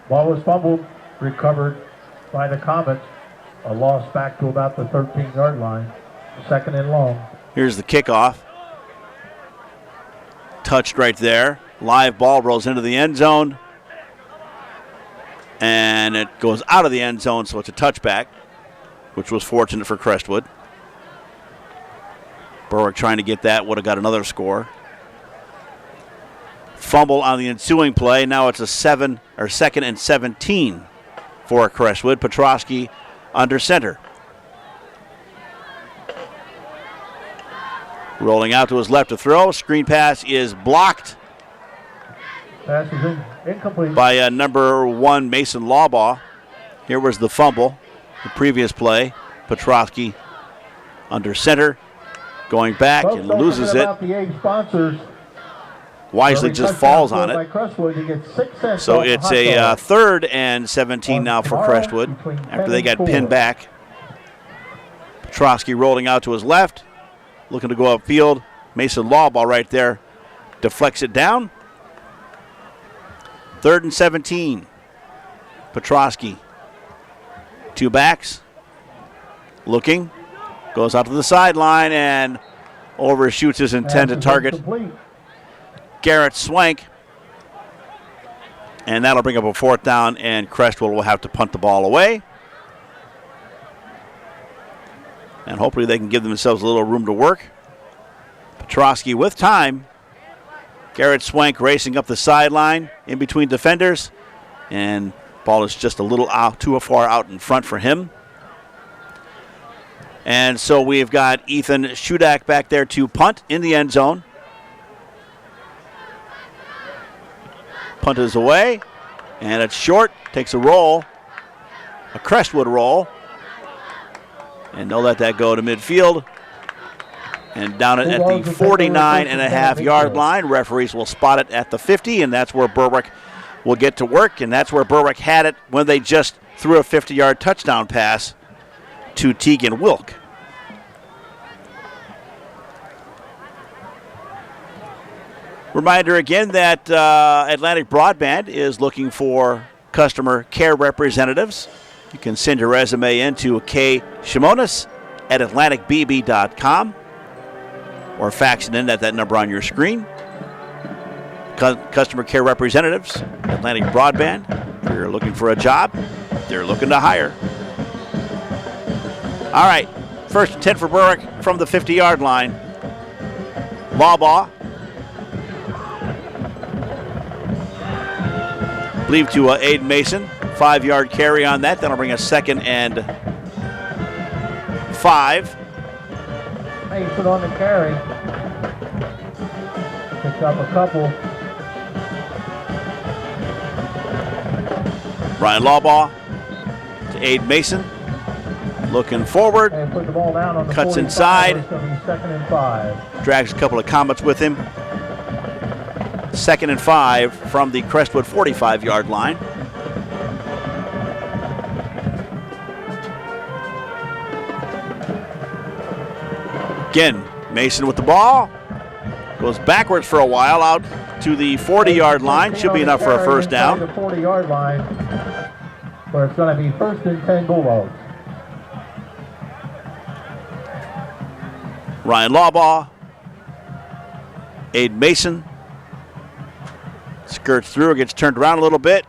Speaker 4: Ball was fumbled, recovered by the Comets. A loss back to about the 13-yard line. 2nd and long.
Speaker 1: Here's the kickoff. Touched right there. Live ball rolls into the end zone. And it goes out of the end zone, so it's a touchback, which was fortunate for Crestwood. Berwick trying to get that, would have got another score. Fumble on the ensuing play. Now it's a 2nd and 17 for Crestwood. Petrosky under center. Rolling out to his left to throw. Screen pass is blocked.
Speaker 4: Pass is incomplete
Speaker 1: by number 1, Mason Lawbaugh. Here was the fumble, the previous play. Petrosky under center, going back and loses it. Wisely just falls on it. So it's a 3rd and 17 now for Crestwood after they got pinned back. Petrosky rolling out to his left, looking to go upfield. Mason Lawbaugh right there deflects it down. 3rd and 17. Petrosky. 2 backs. Looking. Goes out to the sideline and overshoots his intended target. Garrett Swank. And that'll bring up a 4th down, and Crestwood will have to punt the ball away. And hopefully they can give themselves a little room to work. Petrosky with time. Garrett Swank racing up the sideline in between defenders. And ball is just a little out, too far out in front for him. And so we've got Ethan Shudak back there to punt in the end zone. Punt is away. And it's short. Takes a roll. A Crestwood roll. And they'll let that go to midfield. And down it at the 49.5-yard line. Referees will spot it at the 50, and that's where Berwick will get to work. And that's where Berwick had it when they just threw a 50-yard touchdown pass to Tegan Wilk. Reminder again that Atlantic Broadband is looking for customer care representatives. You can send your resume in to kshimonis@atlanticbb.com or fax it in at that number on your screen. Customer care representatives, Atlantic Broadband. If you're looking for a job, they're looking to hire. All right, 1st and 10 for Berwick from the 50-yard line. Lawbaugh. Leave to Aiden Mason. 5-yard carry on that. That'll bring a 2nd and 5.
Speaker 4: Mason on the carry. Picked up a couple.
Speaker 1: Ryan Lawbaugh to Aiden Mason. Looking forward.
Speaker 4: And put the ball down on the
Speaker 1: cuts
Speaker 4: 45.
Speaker 1: inside.
Speaker 4: It's going to be 2nd and 5.
Speaker 1: Drags a couple of Comets with him. 2nd and 5 from the Crestwood 45-yard line. Again, Mason with the ball. Goes backwards for a while out to the 40-yard line. Should be enough for a 1st down.
Speaker 4: The 40-yard line, where it's going to be 1st and 10 Bulldogs.
Speaker 1: Ryan Lawbaugh. Aiden Mason. Skirts through, gets turned around a little bit.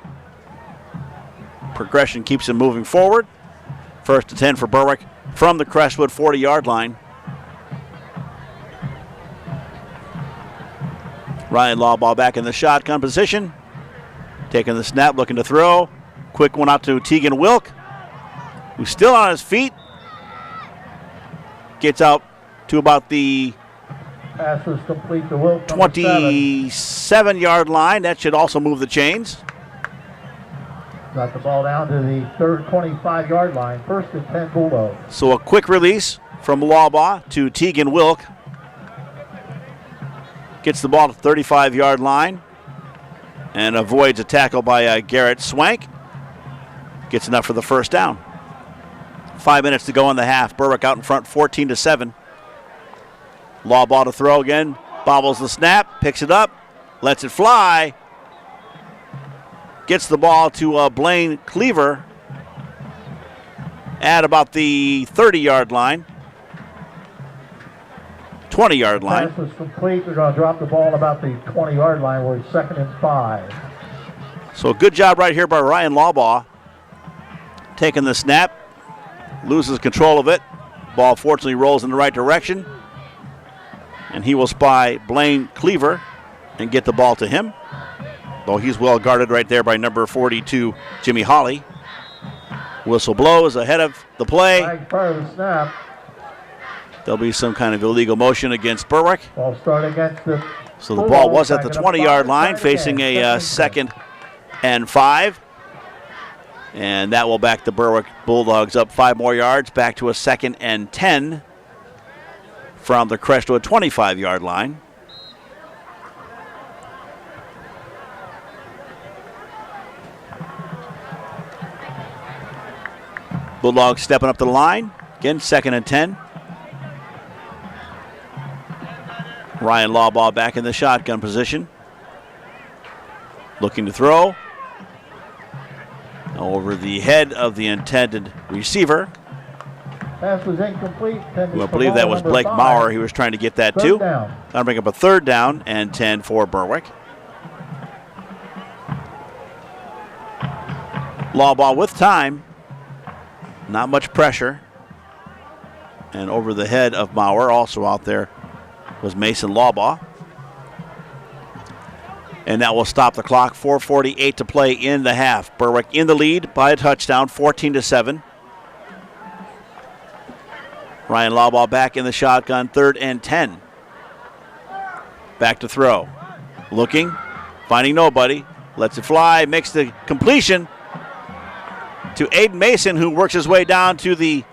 Speaker 1: Progression keeps him moving forward. 1st and 10 for Berwick from the Crestwood 40-yard line. Ryan Lawbaugh back in the shotgun position. Taking the snap, looking to throw. Quick one out to Tegan Wilk, who's still on his feet. Gets out to about the
Speaker 4: Pass was complete to Wilk.
Speaker 1: 27-yard line. That should also move the chains.
Speaker 4: Got the ball down to the third 25-yard line. First and 10 Bulldogs.
Speaker 1: So a quick release from Lawbaugh to Tegan Wilk. Gets the ball to the 35-yard line and avoids a tackle by Garrett Swank. Gets enough for the first down. 5 minutes to go in the half. Berwick out in front 14-7. Lawbaugh to throw again. Bobbles the snap. Picks it up. Lets it fly. Gets the ball to Blaine Cleaver at about the 30-yard line. 20-yard line.
Speaker 4: Pass was complete. They're going to drop the ball about the 20-yard line. We're 2nd and 5.
Speaker 1: So good job right here by Ryan Lawbaugh. Taking the snap. Loses control of it. Ball fortunately rolls in the right direction. And he will spy Blaine Cleaver and get the ball to him. Though he's well guarded right there by number 42, Jimmy Hawley. Whistle blows ahead of the play.
Speaker 4: Flag prior to the snap.
Speaker 1: There'll be some kind of illegal motion against Berwick.
Speaker 4: Ball start against the.
Speaker 1: So the ball was at the 20-yard line, facing a 2nd and 5. And that will back the Berwick Bulldogs up 5 more yards, back to a 2nd and 10 from the Crestwood 25-yard line. Bulldogs stepping up to the line. Again, 2nd and 10. Ryan Lawbaugh back in the shotgun position. Looking to throw. Over the head of the intended receiver.
Speaker 4: Pass was incomplete.
Speaker 1: I believe that was Blake Maurer. He was trying to get that too. That'll bring up a 3rd down and 10 for Berwick. Lawbaugh with time. Not much pressure. And over the head of Maurer, also out there, was Mason Lawbaugh. And that will stop the clock. 4:48 to play in the half. Berwick in the lead by a touchdown, 14-7. Ryan Lawbaugh back in the shotgun, 3rd and 10. Back to throw. Looking, finding nobody. Lets it fly, makes the completion to Aiden Mason, who works his way down to the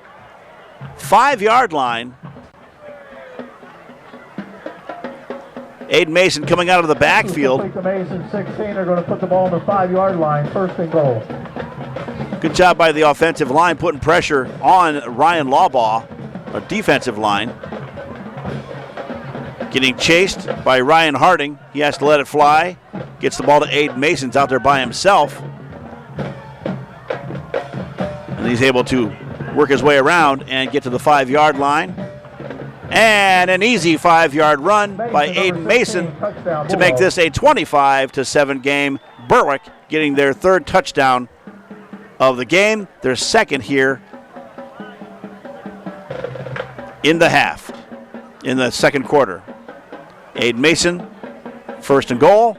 Speaker 1: 5-yard line. Aiden Mason coming out of the backfield.
Speaker 4: Mason 16 are going to put the ball on the 5-yard line, 1st and goal.
Speaker 1: Good job by the offensive line putting pressure on Ryan Lawbaugh, a defensive line. Getting chased by Ryan Harding. He has to let it fly. Gets the ball to Aiden Mason's out there by himself. And he's able to work his way around and get to the 5-yard line. And an easy 5-yard run by Aiden Mason to make this a 25-7 game. Berwick getting their 3rd touchdown of the game, their 2nd here in the half, in the 2nd quarter. Aiden Mason, 1st and goal.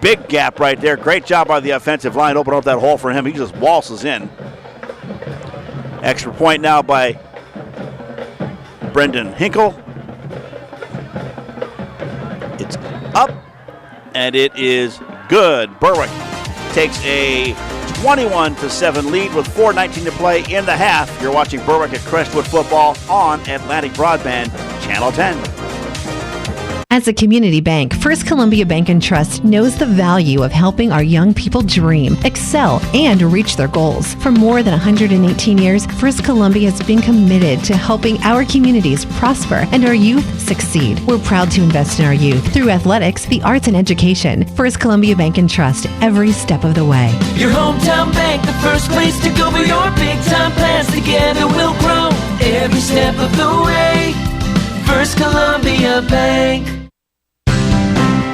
Speaker 1: Big gap right there. Great job by the offensive line. Open up that hole for him. He just waltzes in. Extra point now by Brendan Hinkle. It's up, and it is good. Berwick takes a 21-7 lead with 4:19 to play in the half. You're watching Berwick at Crestwood football on Atlantic Broadband, Channel 10.
Speaker 2: As a community bank, First Columbia Bank and Trust knows the value of helping our young people dream, excel, and reach their goals. For more than 118 years, First Columbia has been committed to helping our communities prosper and our youth succeed. We're proud to invest in our youth through athletics, the arts, and education. First Columbia Bank and Trust, every step of the way.
Speaker 3: Your hometown bank, the first place to go for your big time plans. Together we'll grow every step of the way. First Columbia Bank.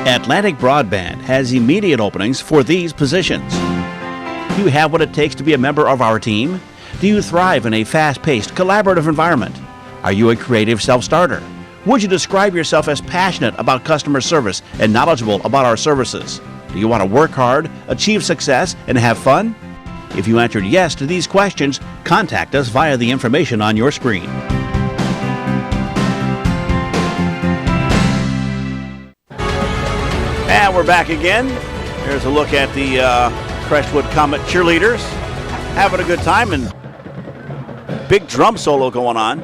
Speaker 5: Atlantic Broadband has immediate openings for these positions. Do you have what it takes to be a member of our team? Do you thrive in a fast-paced, collaborative environment? Are you a creative self-starter? Would you describe yourself as passionate about customer service and knowledgeable about our services? Do you want to work hard, achieve success, and have fun? If you answered yes to these questions, contact us via the information on your screen.
Speaker 1: we're back again. Here's a look at the Crestwood Comet cheerleaders. Having a good time, and big drum solo going on.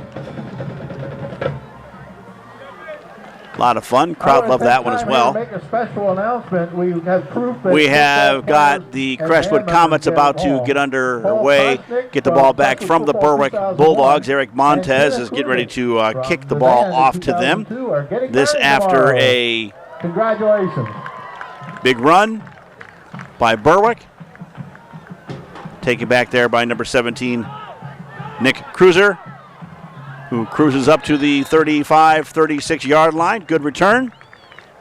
Speaker 1: A lot of fun. Crowd loved that one as well.
Speaker 4: Make a special announcement. We have proof that
Speaker 1: we have got the Crestwood Comets about to get underway, get the ball back from the Berwick Bulldogs. Eric Montez is getting ready to kick the ball off to them. This after a
Speaker 4: congratulations
Speaker 1: big run by Berwick. Taken back there by number 17, Nick Cruiser, who cruises up to the 35, 36-yard line. Good return.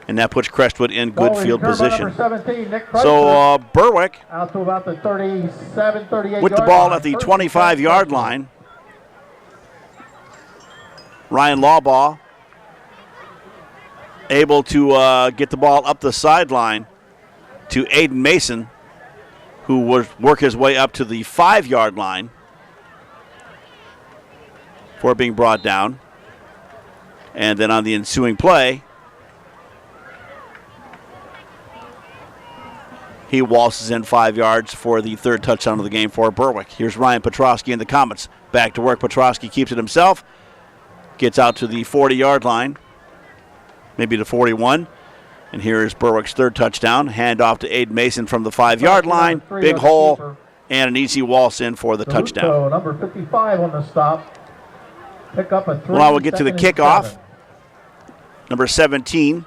Speaker 1: And that puts Crestwood in good field position.
Speaker 4: 17,
Speaker 1: so Berwick
Speaker 4: out to about the 37, 38
Speaker 1: with the ball at the 25-yard line. Ryan Lawbaugh able to get the ball up the sideline to Aiden Mason, who would work his way up to the 5-yard line for being brought down. And then on the ensuing play, he waltzes in 5 yards for the third touchdown of the game for Berwick. Here's Ryan Petrosky and the Comets. Back to work. Petrosky keeps it himself. Gets out to the 40-yard line, maybe the 41. And here is Berwick's third touchdown. Hand off to Aiden Mason from the 5-yard line. Big hole and an easy waltz in for the touchdown.
Speaker 4: Number 55 on the stop. Pick up a 3.
Speaker 1: Well, we'll get to the kickoff. Number 17,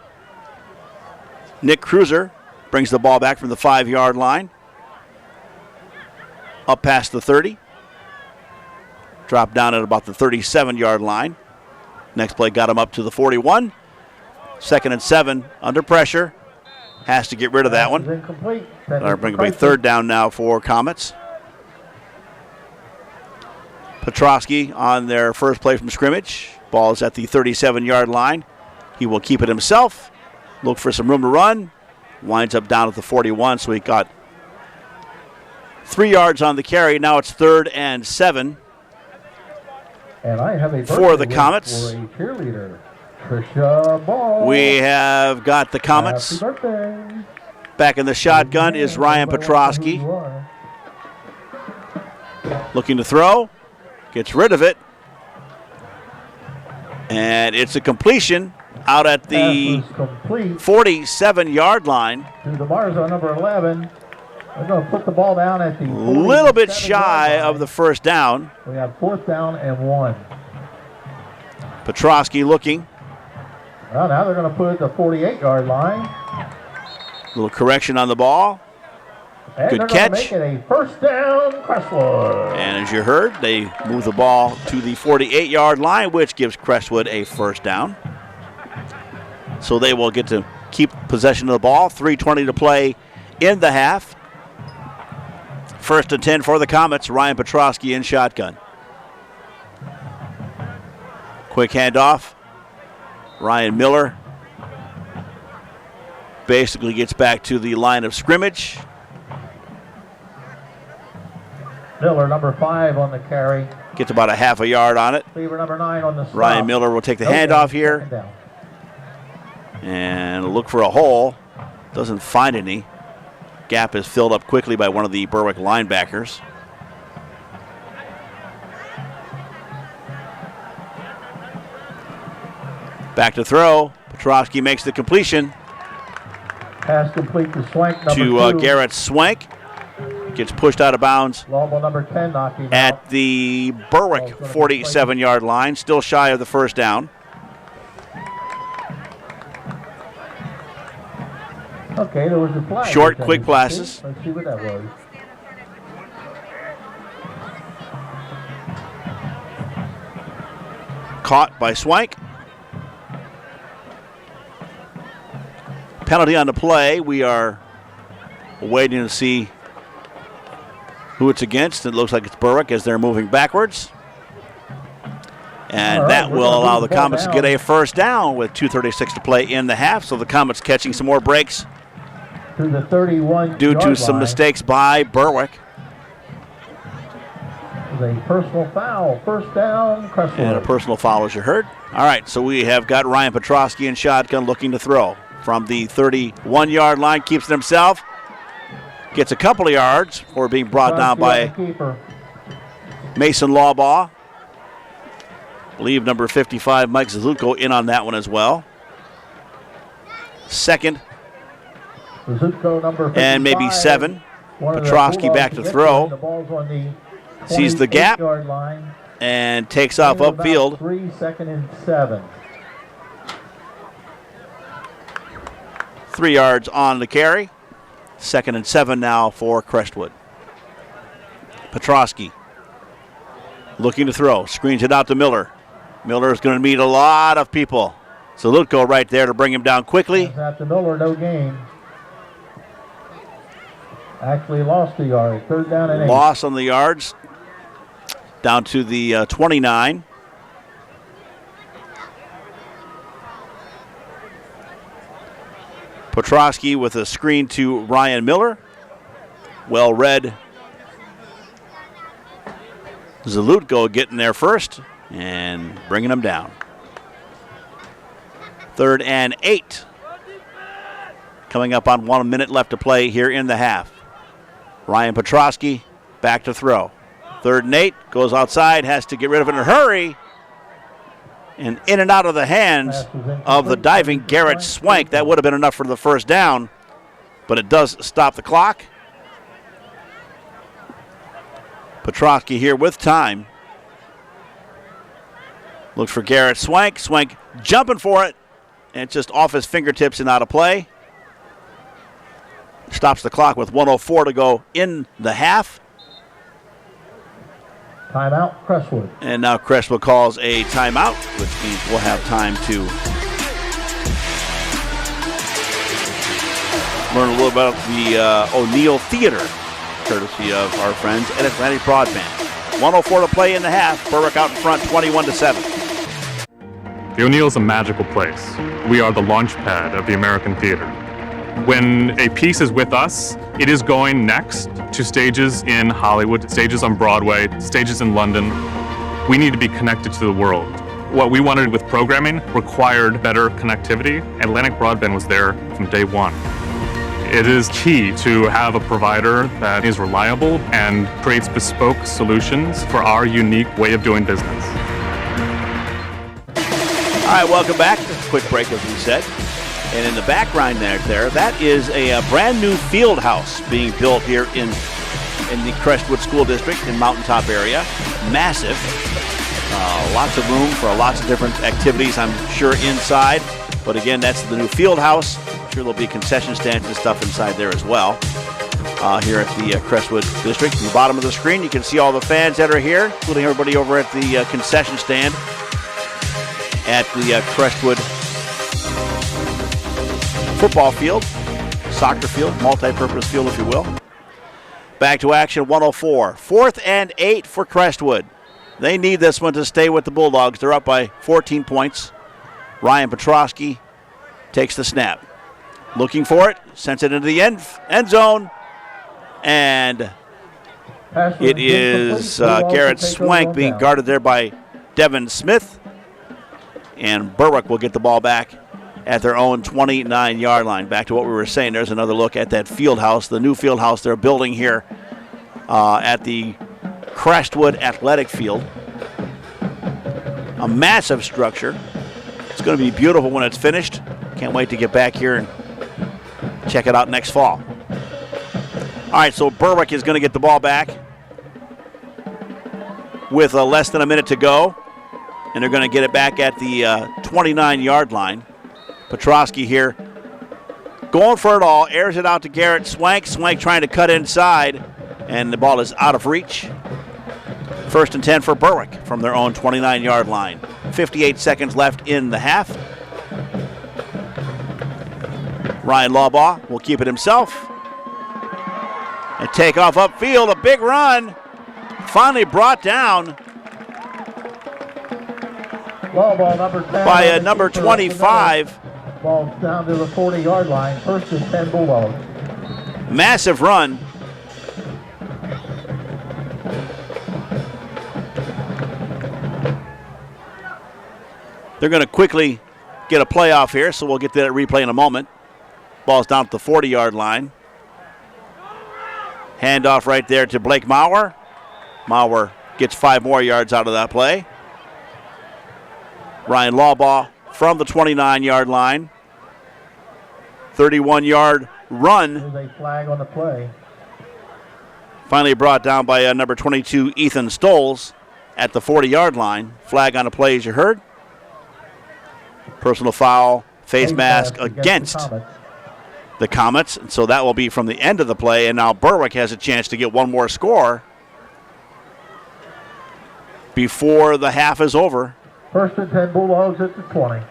Speaker 1: Nick Cruiser, brings the ball back from the 5-yard line. Up past the 30. Dropped down at about the 37-yard line. Next play got him up to the 41. 2nd and 7, under pressure. Has to get rid of that one. That'll bring up a third down now for Comets. Petrosky on their first play from scrimmage. Ball is at the 37-yard line. He will keep it himself. Look for some room to run. Winds up down at the 41, so he got 3 yards on the carry. Now it's 3rd and 7
Speaker 4: and I have a
Speaker 1: for the Comets.
Speaker 4: For a cheerleader, Trisha Ball.
Speaker 1: We have got the Comets. Back in the shotgun is Ryan Petrosky. Looking to throw. Gets rid of it. And it's a completion out at the 47-yard line.
Speaker 4: To the Marzo, number 11. They're going to put the ball down at the
Speaker 1: little bit shy of the first down.
Speaker 4: We have 4th down and 1.
Speaker 1: Petrosky looking.
Speaker 4: Well, now they're going to put it at the 48-yard line.
Speaker 1: Little correction on the ball.
Speaker 4: And
Speaker 1: good catch.
Speaker 4: Make it a 1st down, Crestwood.
Speaker 1: And as you heard, they move the ball to the 48-yard line, which gives Crestwood a 1st down. So they will get to keep possession of the ball. 3:20 to play in the half. 1st and 10 for the Comets. Ryan Petrosky in shotgun. Quick handoff. Ryan Miller basically gets back to the line of scrimmage.
Speaker 4: Miller, number 5 on the carry.
Speaker 1: Gets about a half a yard on it.
Speaker 4: Receiver number 9 on the stop.
Speaker 1: Ryan Miller will take the handoff here. And look for a hole. Doesn't find any. Gap is filled up quickly by one of the Berwick linebackers. Back to throw. Petrosky makes the completion.
Speaker 4: Pass complete to Swank, number 2.
Speaker 1: Garrett Swank. Gets pushed out of bounds
Speaker 4: number 10 knocking
Speaker 1: at
Speaker 4: out.
Speaker 1: the Berwick 47-yard line. Still shy of the 1st down.
Speaker 4: Okay, there was a flag.
Speaker 1: Short, quick passes.
Speaker 4: Let's see what that was.
Speaker 1: Caught by Swank. Penalty on the play. We are waiting to see who it's against. It looks like it's Berwick as they're moving backwards. And that will allow the Comets to get a 1st down with 2:36 to play in the half. So the Comets catching some more breaks
Speaker 4: to the 31
Speaker 1: due to some mistakes by Berwick.
Speaker 4: A personal foul. 1st down, Crestwood.
Speaker 1: And a personal foul, as you heard. All right, so we have got Ryan Petrosky in shotgun looking to throw. from the 31-yard line, keeps it himself. Gets a couple of yards for being brought down by Mason Lawbaugh. I believe number 55, Mike Zazutko, in on that one as well. Second and maybe 7. Petrosky back to throw. Sees the gap and takes off upfield.
Speaker 4: 3, 2nd and 7.
Speaker 1: 3 yards on the carry. 2nd and 7 now for Crestwood. Petrosky looking to throw. Screens it out to Miller. Miller is going to meet a lot of people. Zalutko right there to bring him down quickly.
Speaker 4: After Miller, no gain. Actually lost the yard. 3rd down and 8.
Speaker 1: Loss on the yards. Down to the 29. Petrosky with a screen to Ryan Miller. Well read. Zalutko getting there first and bringing him down. 3rd and 8. Coming up on 1 minute left to play here in the half. Ryan Petrosky back to throw. 3rd and 8, goes outside, has to get rid of it in a hurry. And in and out of the hands of the diving Garrett Swank. That would have been enough for the first down, but it does stop the clock. Petrosky here with time. Looks for Garrett Swank. Swank jumping for it, and it's just off his fingertips and out of play. Stops the clock with 1:04 to go in the half.
Speaker 4: Timeout, Crestwood.
Speaker 1: And now Crestwood calls a timeout, which means we'll have time to learn a little about the O'Neill Theater, courtesy of our friends at Atlantic Broadband. 1:04 to play in the half. Berwick out in front, 21-7.
Speaker 8: The O'Neill is a magical place. We are the launch pad of the American theater. When a piece is with us, it is going next to stages in Hollywood, stages on Broadway, stages in London. We need to be connected to the world. What we wanted with programming required better connectivity. Atlantic Broadband was there from day one. It is key to have a provider that is reliable and creates bespoke solutions for our unique way of doing business.
Speaker 1: All right, welcome back. Quick break, as we said. And in the background there, that is a brand new field house being built here in the Crestwood School District in Mountaintop area. Massive. Lots of room for lots of different activities, I'm sure, inside. But again, that's the new field house. I'm sure there'll be concession stands and stuff inside there as well. Here at the Crestwood District. In the bottom of the screen, you can see all the fans that are here, including everybody over at the concession stand at the Crestwood football field, soccer field, multi-purpose field, if you will. Back to action, 1:04. 4th and 8 for Crestwood. They need this one to stay with the Bulldogs. They're up by 14 points. Ryan Petrosky takes the snap. Looking for it, sends it into the end zone, and it is Garrett Swank being guarded there by Devin Smith, and Berwick will get the ball back at their own 29-yard line. Back to what we were saying, there's another look at that field house, the new field house they're building here at the Crestwood Athletic Field. A massive structure. It's going to be beautiful when it's finished. Can't wait to get back here and check it out next fall. All right, so Berwick is going to get the ball back with less than a minute to go, and they're going to get it back at the 29-yard line. Petrosky here going for it all, airs it out to Garrett Swank. Swank trying to cut inside, and the ball is out of reach. 1st and 10 for Berwick from their own 29-yard line. 58 seconds left in the half. Ryan Lawbaugh will keep it himself. And take off upfield, a big run. Finally brought down by number 25.
Speaker 4: Ball down to the 40-yard line. 1st and 10 Bulldogs.
Speaker 1: Massive run. They're going to quickly get a playoff here, so we'll get that replay in a moment. Ball's down at the 40-yard line. Handoff right there to Blake Maurer. Maurer gets 5 more yards out of that play. Ryan Lawbaugh from the 29-yard line. 31-yard run.
Speaker 4: There's a flag on the play.
Speaker 1: Finally brought down by number 22, Ethan Stoles, at the 40-yard line. Flag on the play, as you heard. Personal foul, face mask against the Comets. And so that will be from the end of the play. And now Berwick has a chance to get one more score before the half is over.
Speaker 4: 1st and 10 Bulldogs at the 20.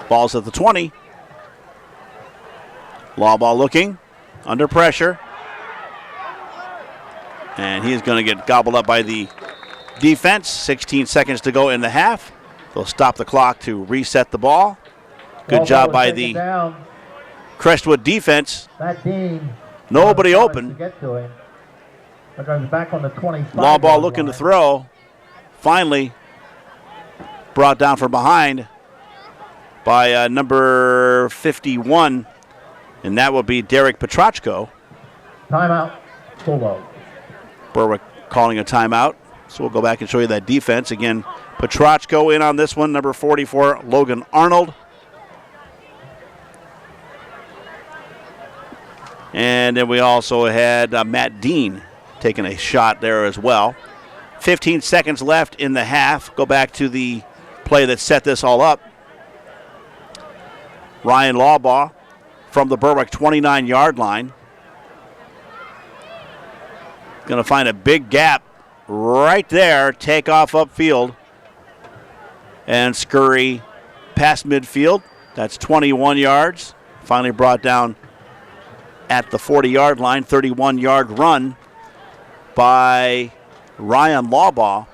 Speaker 1: Ball's at the 20. Lawbaugh looking, under pressure. And he's going to get gobbled up by the defense. 16 seconds to go in the half. They'll stop the clock to reset the ball. Good job by the Crestwood defense.
Speaker 4: That Dean.
Speaker 1: Nobody open.
Speaker 4: To get to him. Back on the 25.
Speaker 1: Lawbaugh looking to throw. Finally brought down from behind by number 51, and that will be Derek Petrachko.
Speaker 4: Timeout, Bulldogs.
Speaker 1: Berwick calling a timeout. So we'll go back and show you that defense. Again, Petrachko in on this one, number 44, Logan Arnold. And then we also had Matt Dean taking a shot there as well. 15 seconds left in the half. Go back to the play that set this all up. Ryan Lawbaugh from the Berwick 29-yard line. Going to find a big gap right there. Take off upfield and scurry past midfield. That's 21 yards. Finally brought down at the 40-yard line. 31-yard run by Ryan Lawbaugh.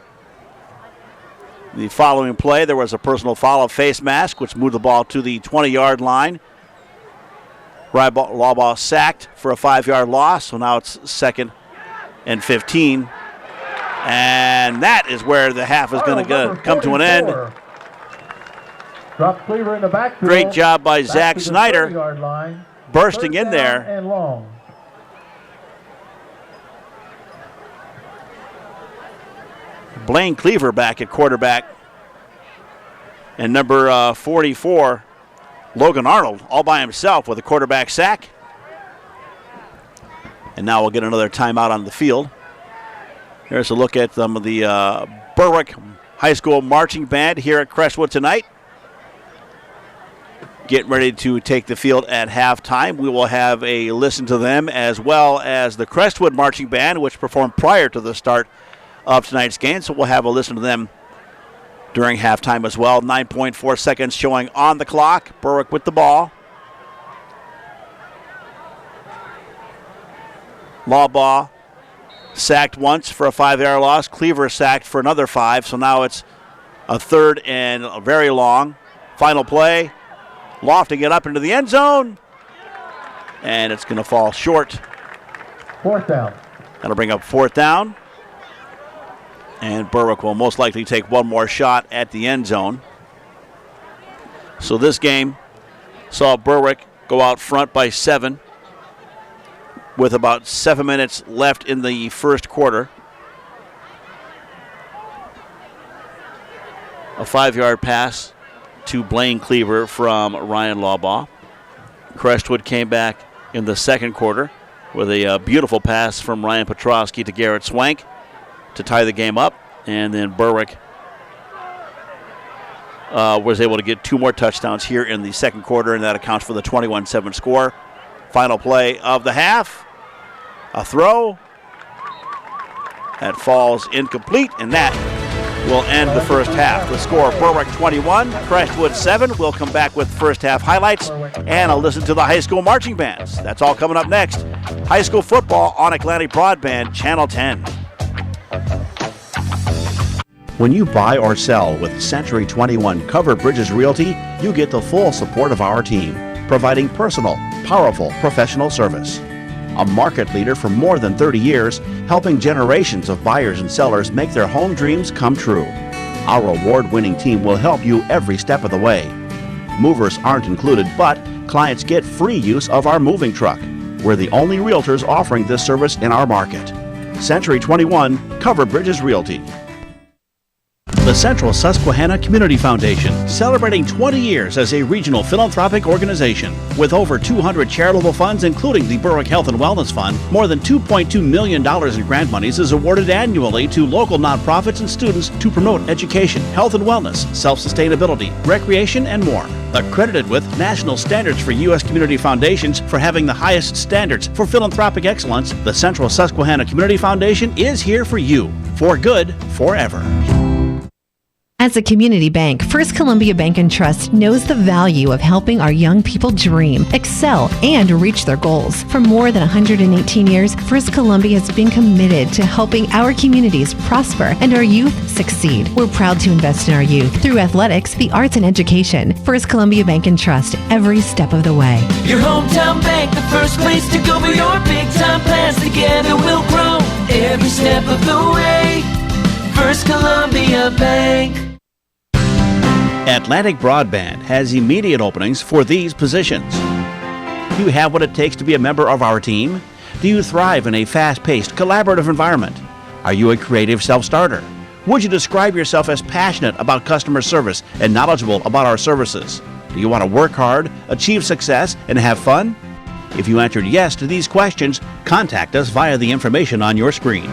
Speaker 1: The following play, there was a personal foul of face mask, which moved the ball to the 20-yard line. Lawbaugh sacked for a 5-yard loss, so now it's 2nd and 15. And that is where the half is going to come to an end.
Speaker 4: Drop Cleaver in the backfield.
Speaker 1: Great job by Zach Snyder bursting in there.
Speaker 4: And long.
Speaker 1: Blaine Cleaver back at quarterback. And number 44, Logan Arnold, all by himself with a quarterback sack. And now we'll get another timeout on the field. Here's a look at some of the Berwick High School marching band here at Crestwood tonight. Getting ready to take the field at halftime. We will have a listen to them as well as the Crestwood marching band, which performed prior to the start of tonight's game. So we'll have a listen to them during halftime as well. 9.4 seconds showing on the clock. Berwick with the ball. Lawbaugh sacked once for a 5-yard loss. Cleaver sacked for another 5. So now it's a 3rd and very long. Final play. Lofting it up into the end zone. And it's going to fall short.
Speaker 4: 4th down.
Speaker 1: That'll bring up 4th down. And Berwick will most likely take one more shot at the end zone. So this game saw Berwick go out front by 7 with about 7 minutes left in the first quarter. A 5-yard pass to Blaine Cleaver from Ryan Lawbaugh. Crestwood came back in the second quarter with a beautiful pass from Ryan Petrowski to Garrett Swank to tie the game up. And then Berwick was able to get 2 more touchdowns here in the second quarter, and that accounts for the 21-7 score. Final play of the half. A throw. That falls incomplete, and that will end the first half. The score, Berwick 21, Crestwood 7. We'll come back with first half highlights and I'll listen to the high school marching bands. That's all coming up next. High school football on Atlantic Broadband, Channel 10.
Speaker 5: When you buy or sell with Century 21 Covered Bridges Realty, you get the full support of our team, providing personal, powerful, professional service. A market leader for more than 30 years, helping generations of buyers and sellers make their home dreams come true. Our award-winning team will help you every step of the way. Movers aren't included, but clients get free use of our moving truck. We're the only realtors offering this service in our market. Century 21 Covered Bridges Realty. The Central Susquehanna Community Foundation, celebrating 20 years as a regional philanthropic organization. With over 200 charitable funds, including the Berwick Health and Wellness Fund, more than $2.2 million in grant monies is awarded annually to local nonprofits and students to promote education, health and wellness, self-sustainability, recreation, and more. Accredited with national standards for U.S. community foundations for having the highest standards for philanthropic excellence, the Central Susquehanna Community Foundation is here for you. For good, forever.
Speaker 2: As a community bank, First Columbia Bank and Trust knows the value of helping our young people dream, excel, and reach their goals. For more than 118 years, First Columbia has been committed to helping our communities prosper and our youth succeed. We're proud to invest in our youth through athletics, the arts, and education. First Columbia Bank and Trust, every step of the way.
Speaker 3: Your hometown bank, the first place to go for your big time plans. Together we'll grow every step of the way. First Columbia Bank.
Speaker 5: Atlantic Broadband has immediate openings for these positions. Do you have what it takes to be a member of our team? Do you thrive in a fast-paced, collaborative environment? Are you a creative self-starter? Would you describe yourself as passionate about customer service and knowledgeable about our services? Do you want to work hard, achieve success, and have fun? If you answered yes to these questions, contact us via the information on your screen.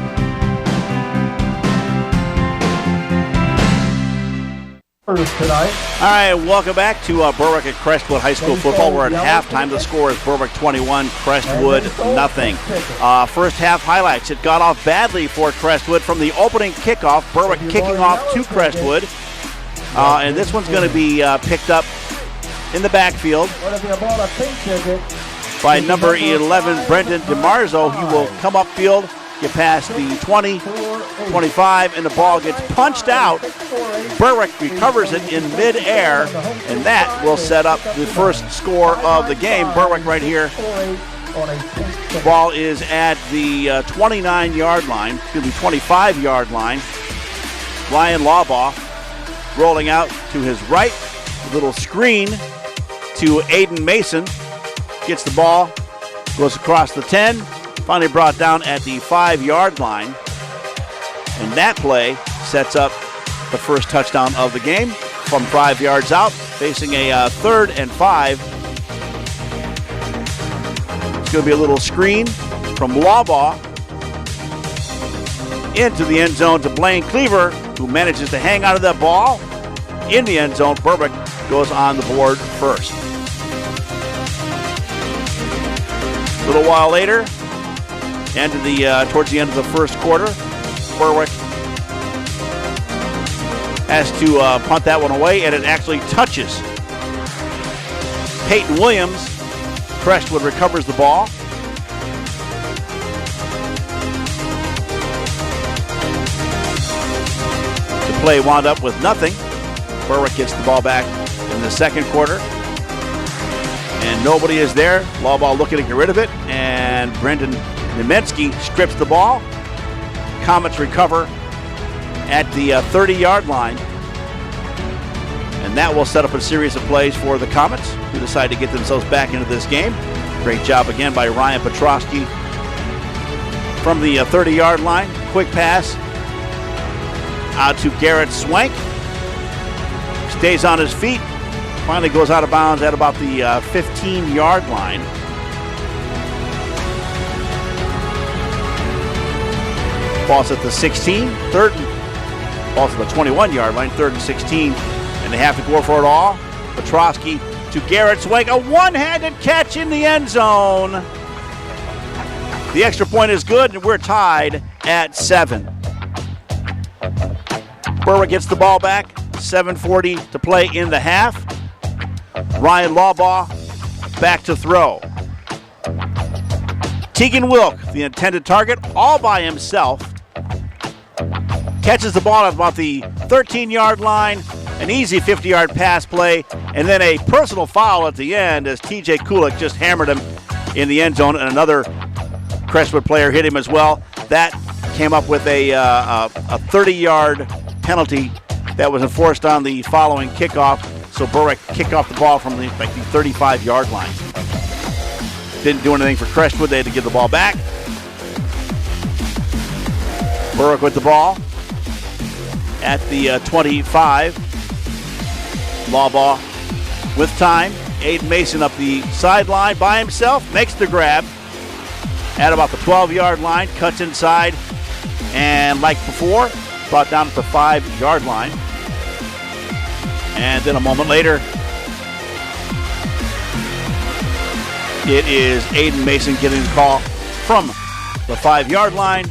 Speaker 4: Tonight.
Speaker 1: All right, welcome back to Berwick at Crestwood High School football. We're at halftime. The score is Berwick 21, Crestwood nothing. First half highlights. It got off badly for Crestwood from the opening kickoff. Berwick kicking off to Crestwood. And this one's going to be picked up in the backfield by number 11, Brendan DeMarzo. He will come upfield, get past the 20, 25, and the ball gets punched out. Berwick recovers it in midair, and that will set up the first score of the game. Berwick right here. The ball is at the 29-yard line, excuse me, 25-yard line. Ryan Lawbaugh rolling out to his right. A little screen to Aiden Mason. Gets the ball, goes across the 10, finally brought down at the 5-yard line. And that play sets up the first touchdown of the game from 5 yards out, facing a 3rd and 5. It's going to be a little screen from Lawbaugh into the end zone to Blaine Cleaver, who manages to hang out of that ball in the end zone. Berwick goes on the board first. A little while later, towards the end of the first quarter, Berwick has to punt that one away, and it actually touches Peyton Williams. Crestwood recovers the ball. The play wound up with nothing. Berwick gets the ball back in the second quarter, and nobody is there. Lawbaugh looking to get rid of it, and Brendan Nemetsky strips the ball. Comets recover at the 30-yard line, and that will set up a series of plays for the Comets, who decide to get themselves back into this game. Great job again by Ryan Petrosky from the 30-yard line. Quick pass out to Garrett Swank. Stays on his feet, finally goes out of bounds at about the 15-yard line. Ball's at the 16, ball's at the 21-yard line, 3rd and 16, and they have to go for it all. Petrosky to Garrett Swank, a one-handed catch in the end zone. The extra point is good, and we're tied at 7. Berwick gets the ball back, 7:40 to play in the half. Ryan Lawbaugh back to throw. Tegan Wilk, the intended target, all by himself. catches the ball at about the 13-yard line, an easy 50-yard pass play, and then a personal foul at the end as TJ Kulik just hammered him in the end zone, and another Crestwood player hit him as well. That came up with a 30-yard penalty that was enforced on the following kickoff, so Berwick kicked off the ball from the 35-yard line. Didn't do anything for Crestwood. They had to give the ball back. Berwick with the ball at the 25. Law ball with time. Aiden Mason up the sideline by himself, makes the grab at about the 12-yard line, cuts inside, and like before, brought down at the 5-yard line. And then a moment later, it is Aiden Mason getting the call from the 5-yard line,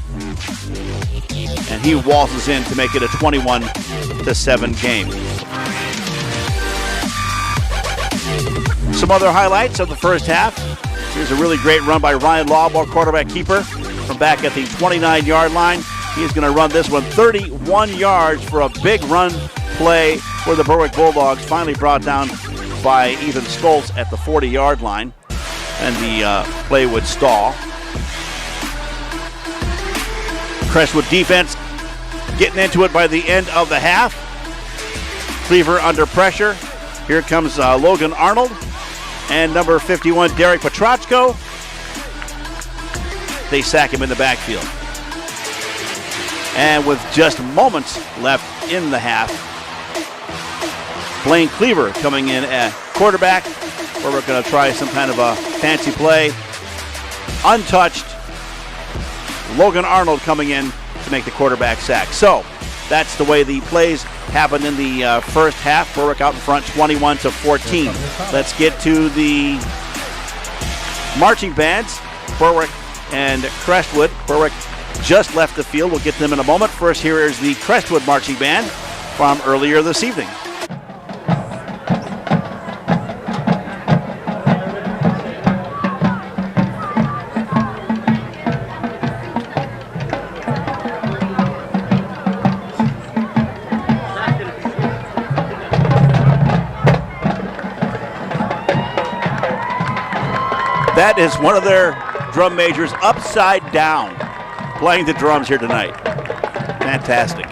Speaker 1: and he waltzes in to make it a 21-7 game. Some other highlights of the first half. Here's a really great run by Ryan Lawball, quarterback keeper, from back at the 29-yard line. He's going to run this one 31 yards for a big run play for the Berwick Bulldogs, finally brought down by Ethan Stoltz at the 40-yard line, and the play would stall. Crestwood defense getting into it by the end of the half. Cleaver under pressure. Here comes Logan Arnold and number 51, Derek Petrachko. They sack him in the backfield. And with just moments left in the half, Blaine Cleaver coming in at quarterback, where we're going to try some kind of a fancy play. Untouched. Logan Arnold coming in to make the quarterback sack. So that's the way the plays happened in the first half. Berwick out in front 21-14. Let's get to the marching bands. Berwick and Crestwood. Berwick just left the field. We'll get them in a moment. First, here is the Crestwood marching band from earlier this evening. That is one of their drum majors upside down, playing the drums here tonight. Fantastic.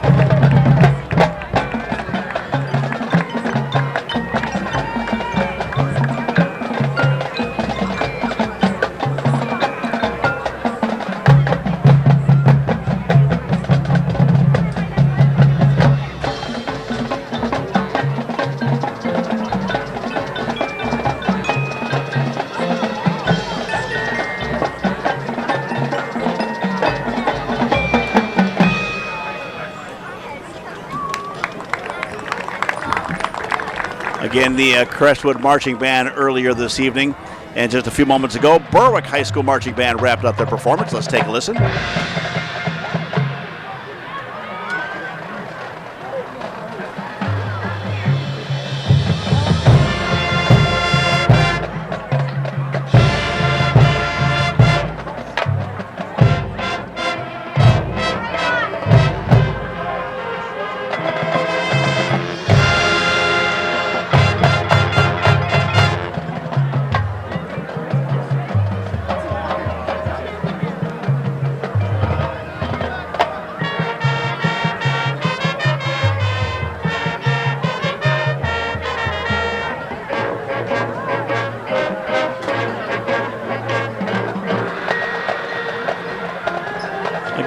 Speaker 1: Again, the Crestwood Marching Band earlier this evening. And just a few moments ago, Berwick High School Marching Band wrapped up their performance. Let's take a listen.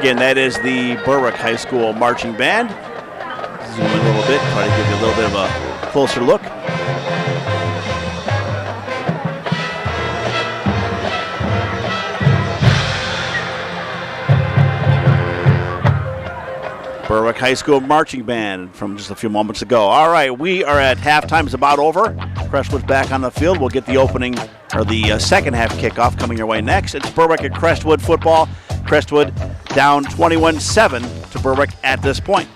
Speaker 1: Again, that is the Berwick High School Marching Band. Zoom in a little bit, try to give you a little bit of a closer look. Berwick High School Marching Band from just a few moments ago. All right, we are at halftime. It's about over. Crestwood's back on the field. We'll get the opening, or the second half kickoff coming your way next. It's Berwick at Crestwood football. Crestwood down 21-7 to Berwick at this point.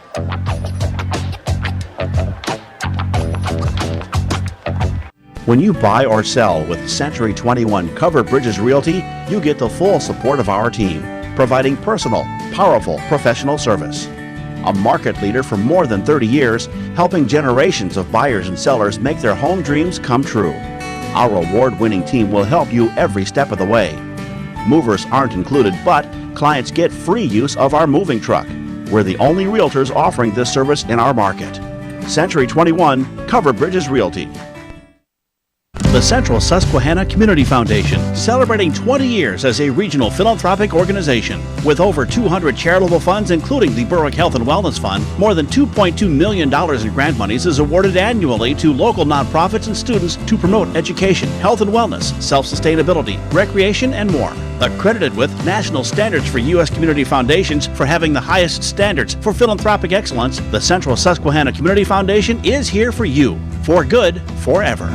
Speaker 5: When you buy or sell with Century 21 Covered Bridges Realty, you get the full support of our team, providing personal, powerful, professional service. A market leader for more than 30 years, helping generations of buyers and sellers make their home dreams come true. Our award-winning team will help you every step of the way. Movers aren't included, but clients get free use of our moving truck. We're the only realtors offering this service in our market. Century 21, Covered Bridges Realty. The Central Susquehanna Community Foundation, celebrating 20 years as a regional philanthropic organization. With over 200 charitable funds, including the Berwick Health and Wellness Fund, more than $2.2 million in grant monies is awarded annually to local nonprofits and students to promote education, health and wellness, self-sustainability, recreation, and more. Accredited with national standards for U.S. community foundations for having the highest standards for philanthropic excellence, the Central Susquehanna Community Foundation is here for you, for good, forever.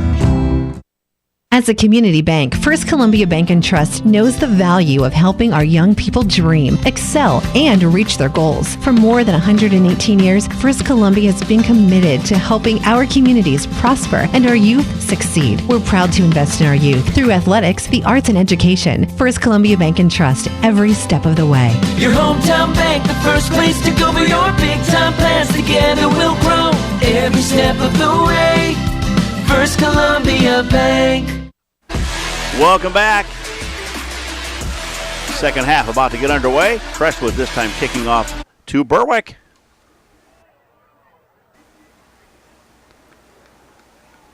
Speaker 2: As a community bank, First Columbia Bank and Trust knows the value of helping our young people dream, excel, and reach their goals. For more than 118 years, First Columbia has been committed to helping our communities prosper and our youth succeed. We're proud to invest in our youth through athletics, the arts, and education. First Columbia Bank and Trust, every step of the way.
Speaker 3: Your hometown bank, the first place to go for your big time plans. Together we'll grow every step of the way. First Columbia Bank.
Speaker 1: Welcome back. Second half about to get underway. Crestwood this time kicking off to Berwick.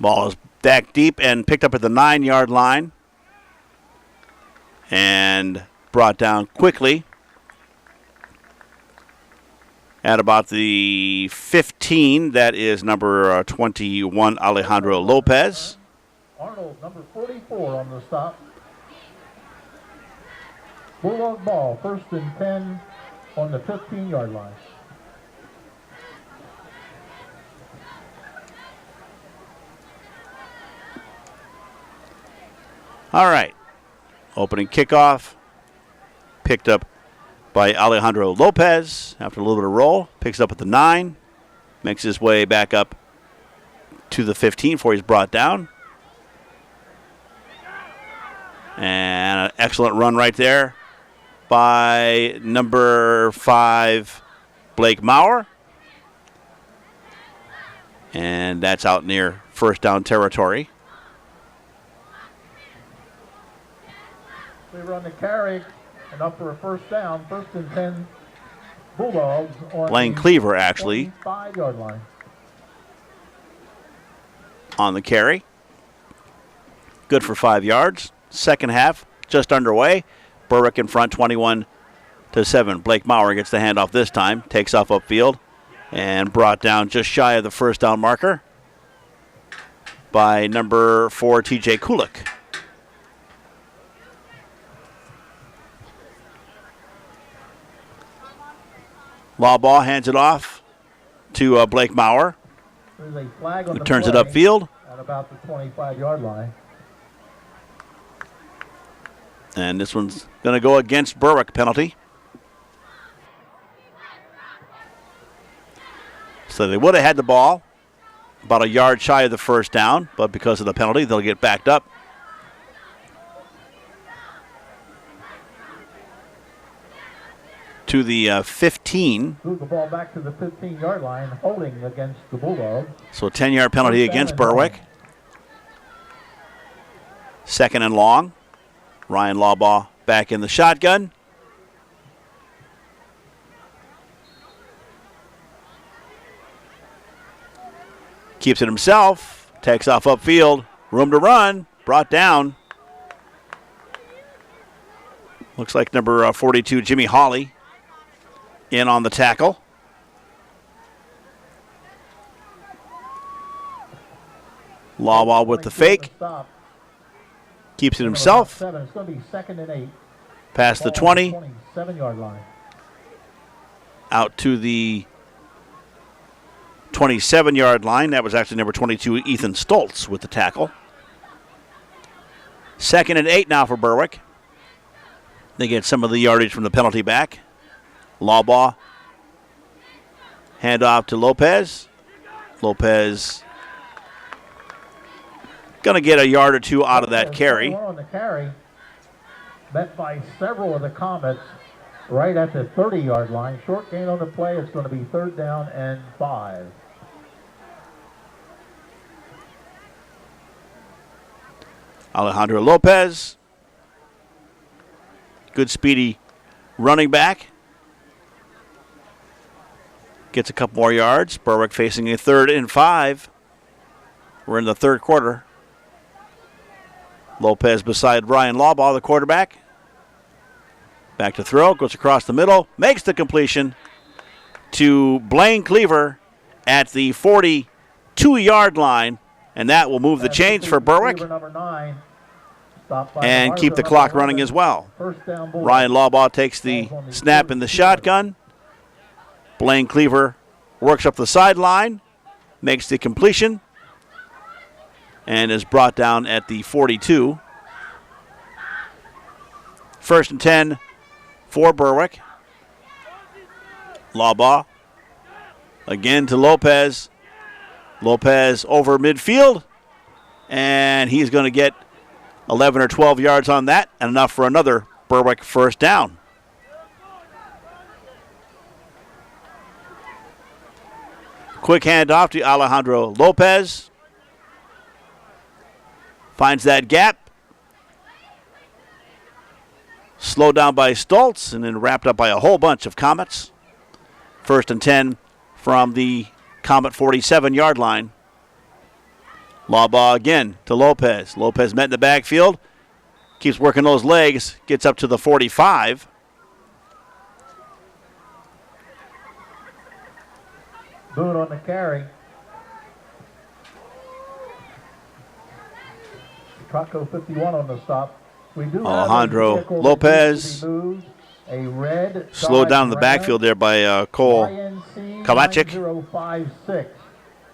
Speaker 1: Ball is back deep and picked up at the 9-yard line. And brought down quickly at about the 15. That is number 21, Alejandro Lopez.
Speaker 4: Arnold, number 44 on the stop. Bulldog ball, 1st and 10 on the 15-yard line.
Speaker 1: All right. Opening kickoff. Picked up by Alejandro Lopez after a little bit of roll. Picks up at the 9. Makes his way back up to the 15 before he's brought down. And an excellent run right there by number 5, Blake Maurer. And that's out near first down territory.
Speaker 4: They run the carry and up for a first down. 1st and 10 Bulldogs on
Speaker 1: Blaine Cleaver actually
Speaker 4: 5-yard line.
Speaker 1: On the carry. Good for 5 yards. Second half just underway. Berwick in front 21-7. Blake Maurer gets the handoff this time. Takes off upfield and brought down just shy of the first down marker by number 4, TJ Kulik. Lawbaugh hands it off to Blake Maurer,
Speaker 4: There's a flag on
Speaker 1: who
Speaker 4: the
Speaker 1: turns it
Speaker 4: play
Speaker 1: upfield.
Speaker 4: at about the 25-yard line.
Speaker 1: And this one's going to go against Berwick, penalty. So they would have had the ball about a yard shy of the first down, but because of the penalty, they'll get backed up. To the 15.
Speaker 4: Move the ball back to the 15-yard line, holding against the Bulldogs.
Speaker 1: So a 10-yard penalty against Berwick. Second and long. Ryan Lawbaugh back in the shotgun. Keeps it himself. Takes off upfield. Room to run. Brought down. Looks like number 42, Jimmy Hawley, in on the tackle. Lawbaugh with the fake. Keeps it himself.
Speaker 4: It's going to be 2nd and 8.
Speaker 1: Past the 20.
Speaker 4: 27-yard line.
Speaker 1: Out to the 27-yard line. That was actually number 22, Ethan Stoltz, with the tackle. 2nd and 8 now for Berwick. They get some of the yardage from the penalty back. Lawbaugh. Hand off to Lopez. Lopez going to get a yard or two out of that carry.
Speaker 4: On the carry, met by several of the Comets right at the 30-yard line. Short gain on the play. It's going to be 3rd down and 5.
Speaker 1: Alejandro Lopez. Good speedy running back. Gets a couple more yards. Berwick facing a 3rd and 5. We're in the 3rd quarter. Lopez beside Ryan Lawbaugh, the quarterback. Back to throw, goes across the middle, makes the completion to Blaine Cleaver at the 42-yard line, and that will move the chains for Berwick and keep the clock running as well. Ryan Lawbaugh takes the snap in the shotgun. Blaine Cleaver works up the sideline, makes the completion, and is brought down at the 42. 1st and 10 for Berwick. Lawbaugh again to Lopez. Lopez over midfield, and he's going to get 11 or 12 yards on that, and enough for another Berwick 1st down. Quick handoff to Alejandro Lopez. Finds that gap. Slowed down by Stoltz and then wrapped up by a whole bunch of Comets. 1st and 10 from the Comet 47-yard line. Lawbaugh again to Lopez. Lopez met in the backfield. Keeps working those legs. Gets up to the 45.
Speaker 4: Boone on the carry. Traco 51 on the stop. We do
Speaker 1: Alejandro Lopez slowed down in the backfield there by Cole Kalachik.
Speaker 4: 9056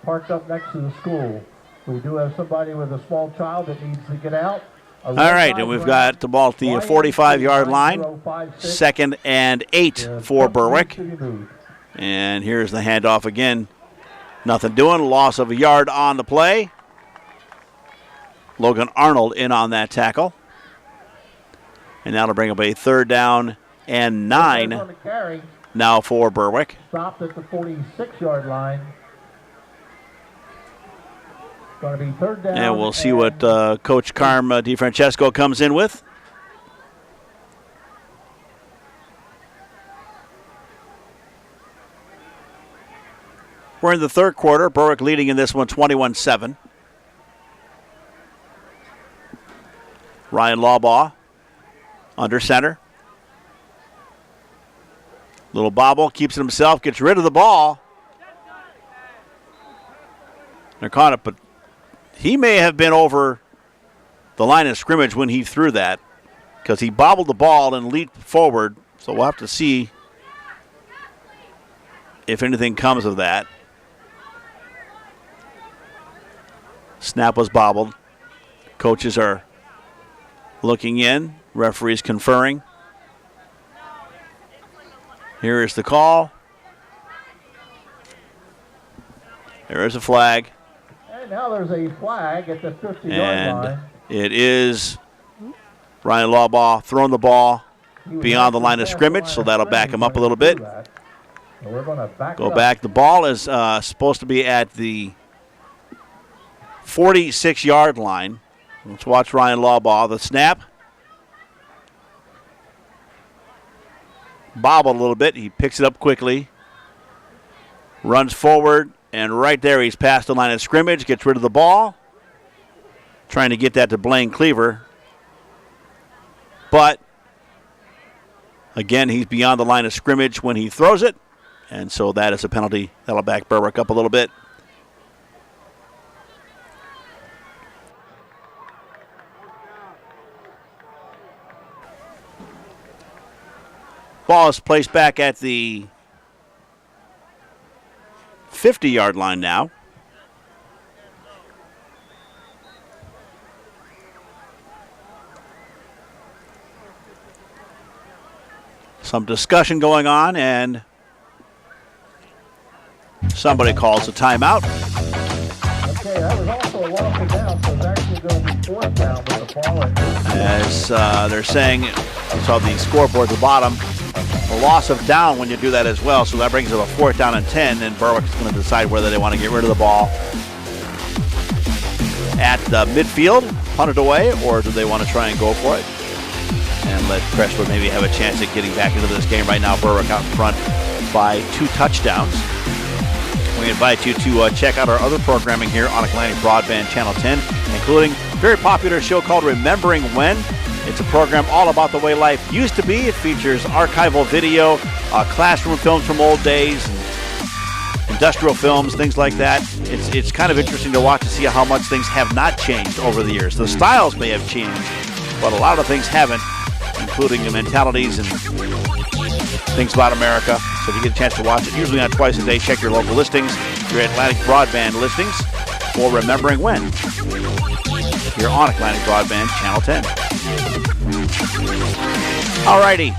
Speaker 4: parked up next to the school. We do have somebody with a small child that needs to get out.
Speaker 1: All right, and we've got the ball at the 45-yard line. 2nd and 8 for Berwick. And here's the handoff again. Nothing doing. Loss of a yard on the play. Logan Arnold in on that tackle. And that'll bring up a 3rd down and 9 now for Berwick.
Speaker 4: Stopped at the 46-yard line. Going to be 3rd down.
Speaker 1: And we'll see what Coach Carm DiFrancesco comes in with. We're in the 3rd quarter. Berwick leading in this one 21-7. Ryan Lawbaugh under center. Little bobble, keeps it himself, gets rid of the ball. They're caught up, but he may have been over the line of scrimmage when he threw that because he bobbled the ball and leaped forward. So we'll have to see if anything comes of that. Snap was bobbled. Coaches are looking in. Referees conferring. Here is the call. There is a flag.
Speaker 4: And now there's a flag at the 50-yard line.
Speaker 1: And it is Ryan Lawbaugh throwing the ball beyond the line of scrimmage, so that'll back him up a little bit. Go back. The ball is supposed to be at the 46-yard line. Let's watch Ryan Lawbaugh. The snap. Bobbled a little bit. He picks it up quickly. Runs forward, and right there he's past the line of scrimmage. Gets rid of the ball. Trying to get that to Blaine Cleaver. But, again, he's beyond the line of scrimmage when he throws it. And so that is a penalty. That'll back Berwick up a little bit. Ball is placed back at the 50-yard line now. Some discussion going on, and somebody calls a timeout.
Speaker 4: Okay, that was also a loss of down, so it's actually going to be 4th down with the ball.
Speaker 1: As they're saying, I saw the scoreboard at the bottom. a loss of down when you do that as well, so that brings up a 4th down and 10, and Berwick's going to decide whether they want to get rid of the ball at midfield, punt it away, or do they want to try and go for it and let Crestwood maybe have a chance at getting back into this game. Right now, Berwick out in front by 2 touchdowns. We invite you to check out our other programming here on Atlantic Broadband Channel 10, including a very popular show called Remembering When. It's a program all about the way life used to be. It features archival video, classroom films from old days, industrial films, things like that. It's kind of interesting to watch to see how much things have not changed over the years. The styles may have changed, but a lot of things haven't, including the mentalities and things about America. So if you get a chance to watch it, usually on twice a day, check your local listings, your Atlantic Broadband listings, for Remembering When. Here on Atlantic Broadband Channel 10. Alrighty.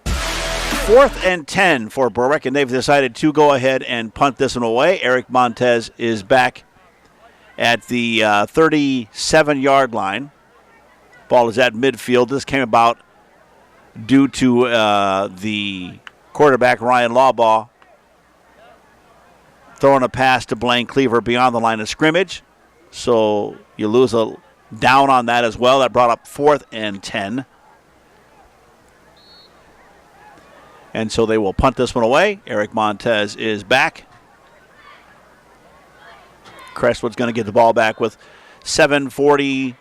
Speaker 1: 4th and 10 for Berwick, and they've decided to go ahead and punt this one away. Eric Montez is back at the 37-yard line. Ball is at midfield. This came about due to the quarterback, Ryan Lawbaugh, throwing a pass to Blaine Cleaver beyond the line of scrimmage. So you lose a down on that as well. That brought up 4th and 10. And so they will punt this one away. Eric Montez is back. Crestwood's going to get the ball back with 7:40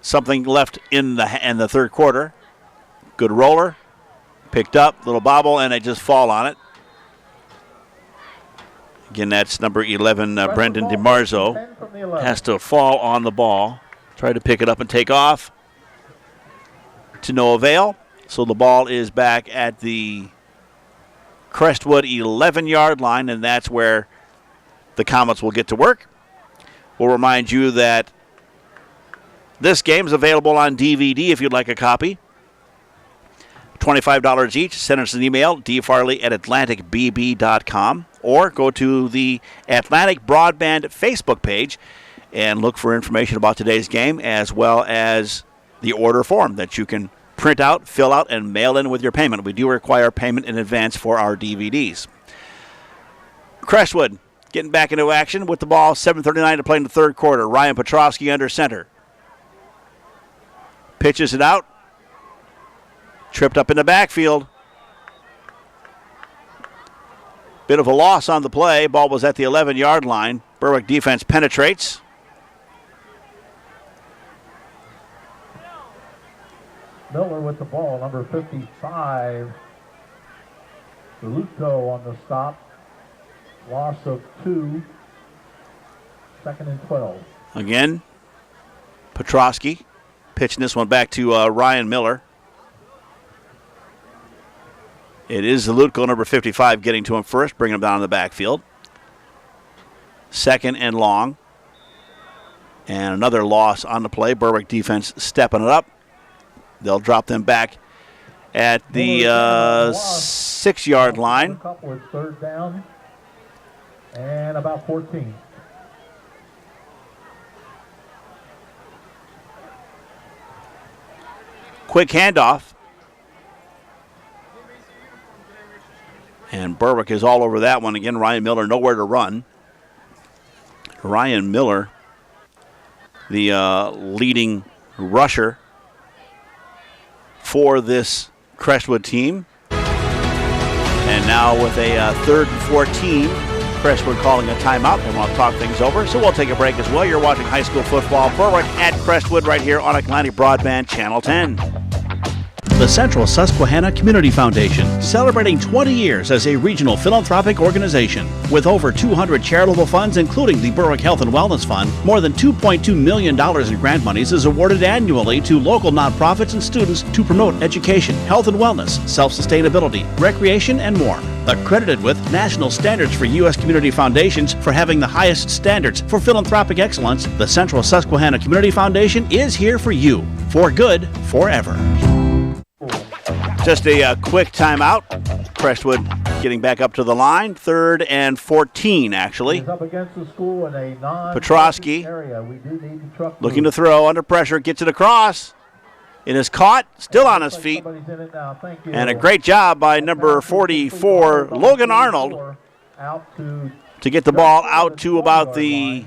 Speaker 1: something left in the third quarter. Good roller. Picked up, little bobble, and they just fall on it. Again, that's number 11, Brendan DiMarzo. Has to fall on the ball. Try to pick it up and take off. To no avail. So the ball is back at the Crestwood 11-yard line, and that's where the Comets will get to work. We'll remind you that this game is available on DVD if you'd like a copy. $25 each. Send us an email, dfarley@atlanticbb.com, or go to the Atlantic Broadband Facebook page and look for information about today's game, as well as the order form that you can print out, fill out, and mail in with your payment. We do require payment in advance for our DVDs. Crestwood getting back into action with the ball. 7:39 to play in the third quarter. Ryan Petrowski under center. Pitches it out. Tripped up in the backfield. Bit of a loss on the play. Ball was at the 11-yard line. Berwick defense penetrates.
Speaker 4: Miller with the ball, number 55. Luto on the stop. Loss of 2. 2nd and 12.
Speaker 1: Again, Petrowski pitching this one back to Ryan Miller. It is Zalutko, number 55, getting to him first, bringing him down in the backfield. 2nd and long. And another loss on the play. Berwick defense stepping it up. They'll drop them back at the 6-yard line.
Speaker 4: A couple is 3rd down and about 14.
Speaker 1: Quick handoff. And Berwick is all over that one. Again, Ryan Miller nowhere to run. Ryan Miller, the leading rusher for this Crestwood team. And now with a 3rd and 14, Crestwood calling a timeout. They want to talk things over, so we'll take a break as well. You're watching high school football. Berwick at Crestwood right here on Atlantic Broadband Channel 10.
Speaker 5: The Central Susquehanna Community Foundation, celebrating 20 years as a regional philanthropic organization. With over 200 charitable funds, including the Berwick Health and Wellness Fund, more than $2.2 million in grant monies is awarded annually to local nonprofits and students to promote education, health and wellness, self-sustainability, recreation, and more. Accredited with national standards for U.S. community foundations for having the highest standards for philanthropic excellence, the Central Susquehanna Community Foundation is here for you. For good, forever.
Speaker 1: Just a quick timeout. Crestwood getting back up to the line. 3rd and 14, actually.
Speaker 4: He's up against the school in a
Speaker 1: Petrowski
Speaker 4: area. We do need the truck
Speaker 1: looking to throw under pressure. Gets it across. It is caught, still on his feet,
Speaker 4: Somebody's in it now. Thank you.
Speaker 1: and a great job by number 44, Logan Arnold,
Speaker 4: Out to
Speaker 1: get the ball out to about the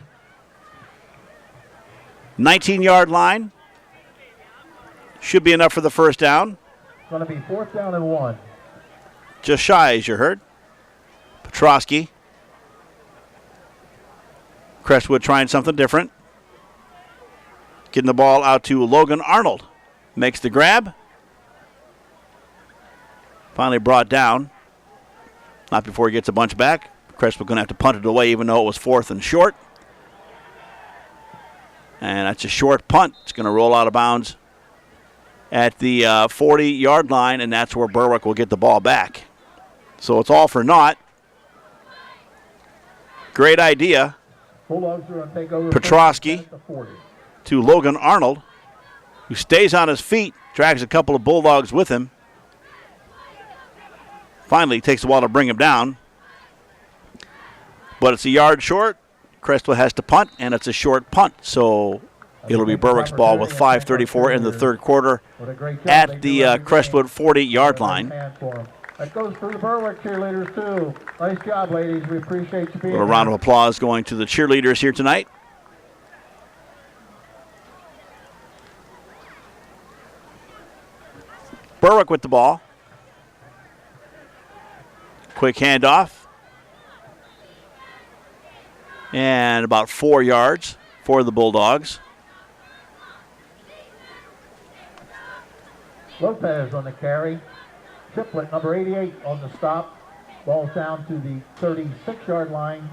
Speaker 1: 19-yard line. Should be enough for the first down.
Speaker 4: going to be 4th down and 1.
Speaker 1: Just shy, as you heard. Petrosky. Crestwood trying something different. Getting the ball out to Logan Arnold. Makes the grab. Finally brought down. Not before he gets a bunch back. Crestwood going to have to punt it away even though it was 4th and short. And that's a short punt. It's going to roll out of bounds at the 40-yard line, and that's where Berwick will get the ball back. So it's all for naught. Great idea.
Speaker 4: Bulldogs are going to take over
Speaker 1: Petrosky
Speaker 4: at the 40.
Speaker 1: to Logan Arnold, who stays on his feet, drags a couple of Bulldogs with him. Finally takes a while to bring him down. But it's a yard short. Crestwood has to punt, and it's a short punt. So it'll be Berwick's ball with 5:34 in the third quarter at the Crestwood 40-yard line.
Speaker 4: That goes for the Berwick cheerleaders, too. Nice job, ladies. We appreciate you being
Speaker 1: A round of applause going to the cheerleaders here tonight. Berwick with the ball. Quick handoff. And about 4 yards for the Bulldogs.
Speaker 4: Lopez on the carry. Triplett, number 88, on the stop. Ball's down to the 36-yard line.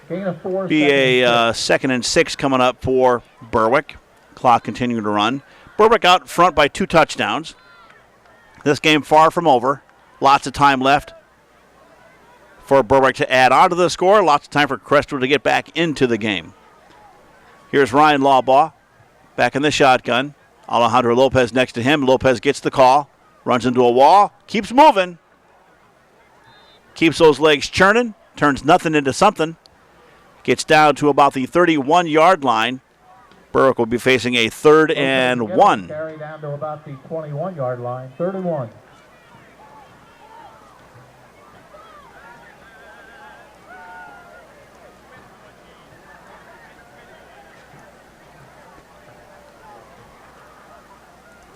Speaker 4: Gain of 4.
Speaker 1: Be a second and 6 coming up for Berwick. Clock continuing to run. Berwick out front by 2 touchdowns. This game far from over. Lots of time left for Berwick to add on to the score. Lots of time for Crestwood to get back into the game. Here's Ryan Lawbaugh back in the shotgun. Alejandro Lopez next to him. Lopez gets the call. Runs into a wall. Keeps moving. Keeps those legs churning. Turns nothing into something. Gets down to about the 31-yard line. Berwick will be facing a 3rd and 1.
Speaker 4: Carry down to about the 21-yard line. 3rd and 1.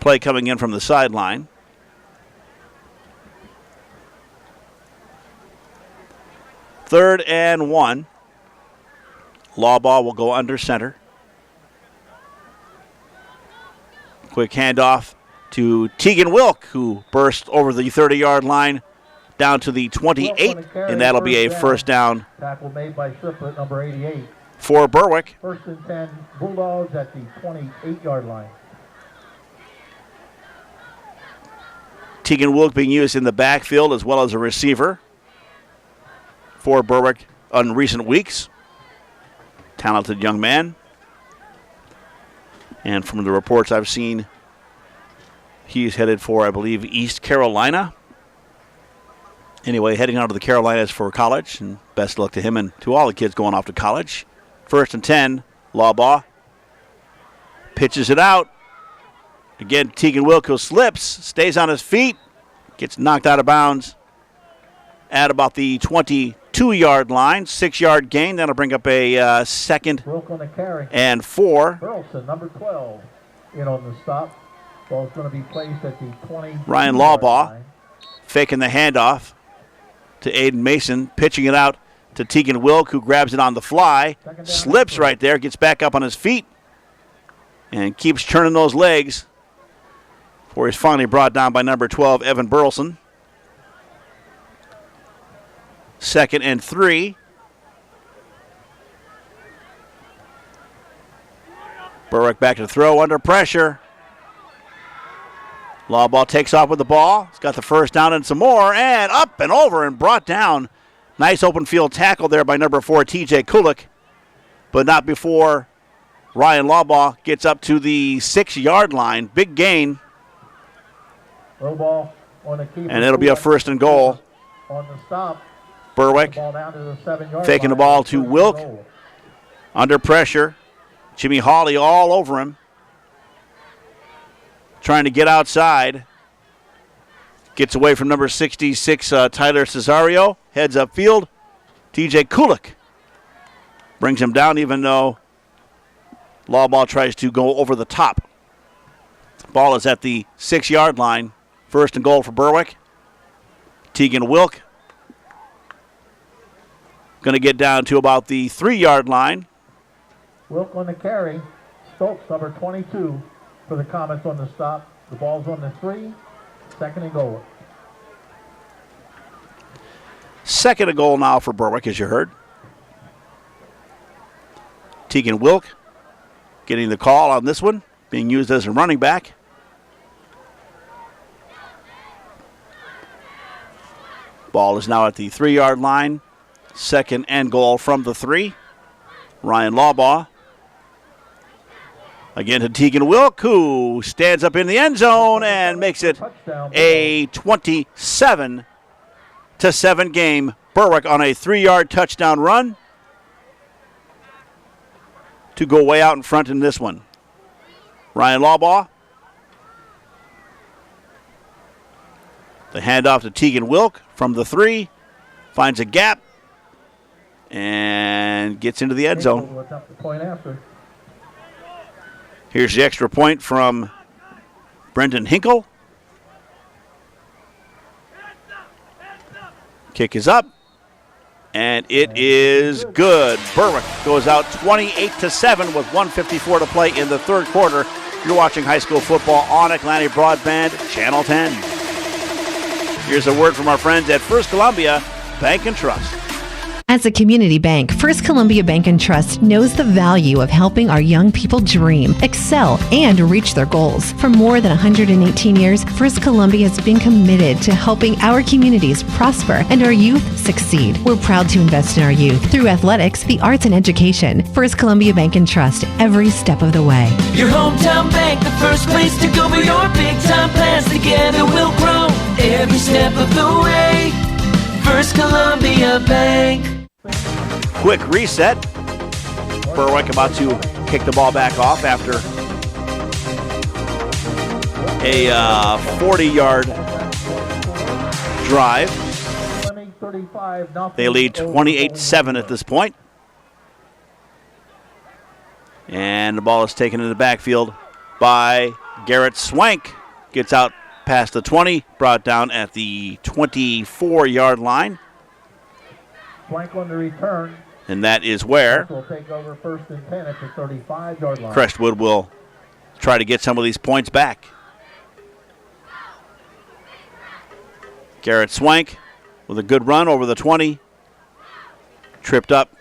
Speaker 1: Play coming in from the sideline. Third and 1. Lawbaugh will go under center. Quick handoff to Tegan Wilk, who burst over the 30-yard line down to the 28, and that'll be a first down.
Speaker 4: Tackle made by Triplett, number 88.
Speaker 1: For Berwick.
Speaker 4: 1st and 10, Bulldogs at the 28-yard line.
Speaker 1: Tegan Wilk being used in the backfield as well as a receiver for Berwick in recent weeks. Talented young man. And from the reports I've seen, he's headed for, I believe, East Carolina. Anyway, heading out to the Carolinas for college, and best luck to him and to all the kids going off to college. 1st and 10, Lawbaugh pitches it out. Again, Tegan Wilco slips, stays on his feet, gets knocked out of bounds at about the 22-yard line. 6-yard gain. That'll bring up a 2nd and 4.
Speaker 4: Burleson, number 12, in on the stop. Ball's going to be placed at the 20.
Speaker 1: Ryan Lawbaugh faking the handoff to Aiden Mason, pitching it out to Tegan Wilk, who grabs it on the fly, slips right there, gets back up on his feet, and keeps turning those legs before he's finally brought down by number 12, Evan Burleson. 2nd and 3. Berwick back to throw under pressure. Lawbaugh takes off with the ball. He's got the first down and some more, and up and over and brought down. Nice open field tackle there by number 4, TJ Kulik, but not before Ryan Lawbaugh gets up to the 6-yard line. Big gain.
Speaker 4: Low ball on the keeper.
Speaker 1: And it'll be a 1st and goal.
Speaker 4: On the stop.
Speaker 1: Berwick
Speaker 4: Ball down to the 7-yard
Speaker 1: faking the
Speaker 4: line.
Speaker 1: ball to Wilk. Under pressure. Jimmy Hawley all over him. trying to get outside. Gets away from number 66, Tyler Cesario. Heads upfield. TJ Kulik brings him down, even though Lawball tries to go over the top. Ball is at the 6-yard line. First and goal for Berwick. Tegan Wilk going to get down to about the 3-yard line.
Speaker 4: Wilk on the carry. Stoltz, number 22, for the Comets on the stop. The ball's on the 3. Second and goal.
Speaker 1: Second and goal now for Berwick, as you heard. Tegan Wilk getting the call on this one, being used as a running back. Ball is now at the 3-yard line. Second and goal from the 3. Ryan Lawbaugh. Again to Tegan Wilk, who stands up in the end zone and makes it a 27-7 game. Berwick on a 3-yard touchdown run to go way out in front in this one. Ryan Lawbaugh. The handoff to Tegan Wilk from the 3. Finds a gap and gets into the end zone. Here's the extra point from Brendan Hinkle. Kick is up, and it is good. Berwick goes out 28-7 with 1:54 to play in the third quarter. You're watching high school football on Atlantic Broadband, Channel 10. Here's a word from our friends at First Columbia Bank and Trust.
Speaker 2: As a community bank, First Columbia Bank and Trust knows the value of helping our young people dream, excel, and reach their goals. For more than 118 years, First Columbia has been committed to helping our communities prosper and our youth succeed. We're proud to invest in our youth through athletics, the arts, and education. First Columbia Bank and Trust, every step of the way.
Speaker 3: Your hometown bank, the first place to go for your big time plans. Together we'll grow every step of the way. First Columbia Bank.
Speaker 1: Quick reset. Berwick about to kick the ball back off after a 40-yard drive. They lead 28-7 at this point. And the ball is taken in the backfield by Garrett Swank. Gets out past the 20, brought down at the 24-yard line.
Speaker 4: Swank on the return.
Speaker 1: And that is where
Speaker 4: Will take over first and 10 at the 35-yard line.
Speaker 1: Crestwood will try to get some of these points back. Garrett Swank with a good run over the 20. Tripped up.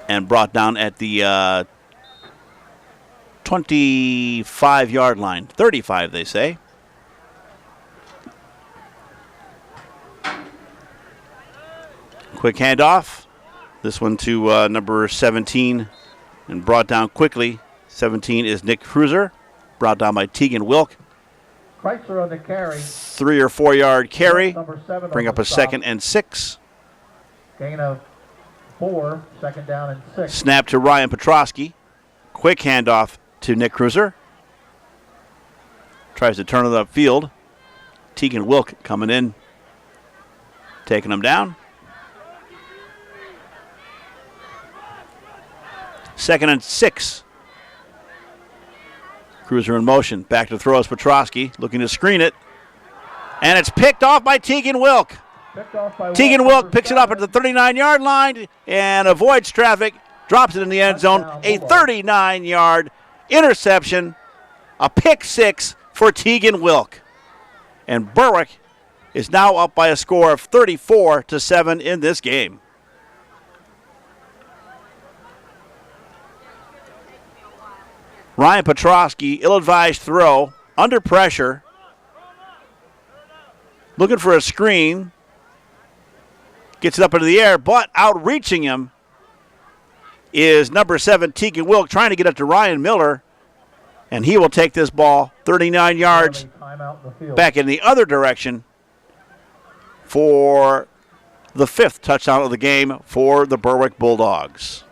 Speaker 1: And brought down at the 25-yard line. 35, they say. Quick handoff. This one to number 17 and brought down quickly. 17 is Nick Cruiser, brought down by Tegan Wilk.
Speaker 4: Kreitzer on the carry.
Speaker 1: 3 or 4 yard carry.
Speaker 4: Number 7
Speaker 1: Bring up a second and 6.
Speaker 4: Gain of 4, second down and 6.
Speaker 1: Snap to Ryan Petrosky. Quick handoff to Nick Cruiser. Tries to turn it upfield. Tegan Wilk coming in, taking him down. Second and 6. Cruiser in motion. Back to throw is Petrosky, looking to screen it. And it's picked off by Tegan Wilk. Tegan Wilk picks it up at the 39-yard line and avoids traffic, drops it in the end zone. A 39-yard interception, a pick 6 for Tegan Wilk. And Berwick is now up by a score of 34-7 in this game. Ryan Petrosky, ill-advised throw, under pressure, looking for a screen, gets it up into the air, but outreaching him is number 7, Tegan Wilk, trying to get up to Ryan Miller, and he will take this ball 39 yards back in the other direction for the 5th touchdown of the game for the Berwick Bulldogs.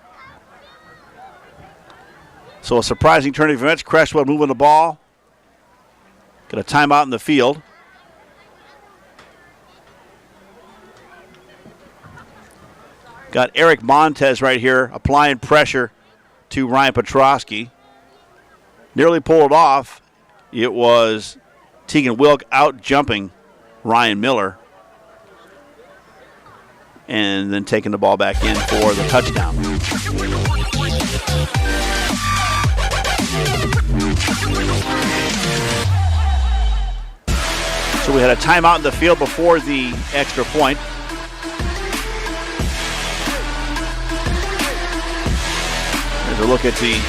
Speaker 1: So a surprising turn of events. Crestwood moving the ball. Got a timeout in the field. Got Eric Montez right here applying pressure to Ryan Petrosky. Nearly pulled it off. It was Tegan Wilk out jumping Ryan Miller. And then taking the ball back in for the touchdown. So we had a timeout in the field before the extra point. There's a look at the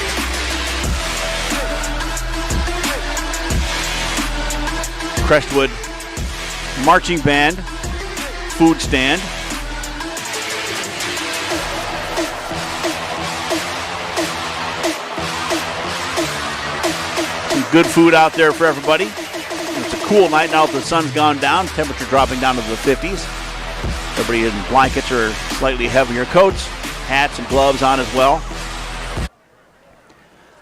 Speaker 1: Crestwood marching band food stand. Some good food out there for everybody. It's a cool night now that the sun's gone down. Temperature dropping down to the 50s. Everybody in blankets or slightly heavier coats. Hats and gloves on as well.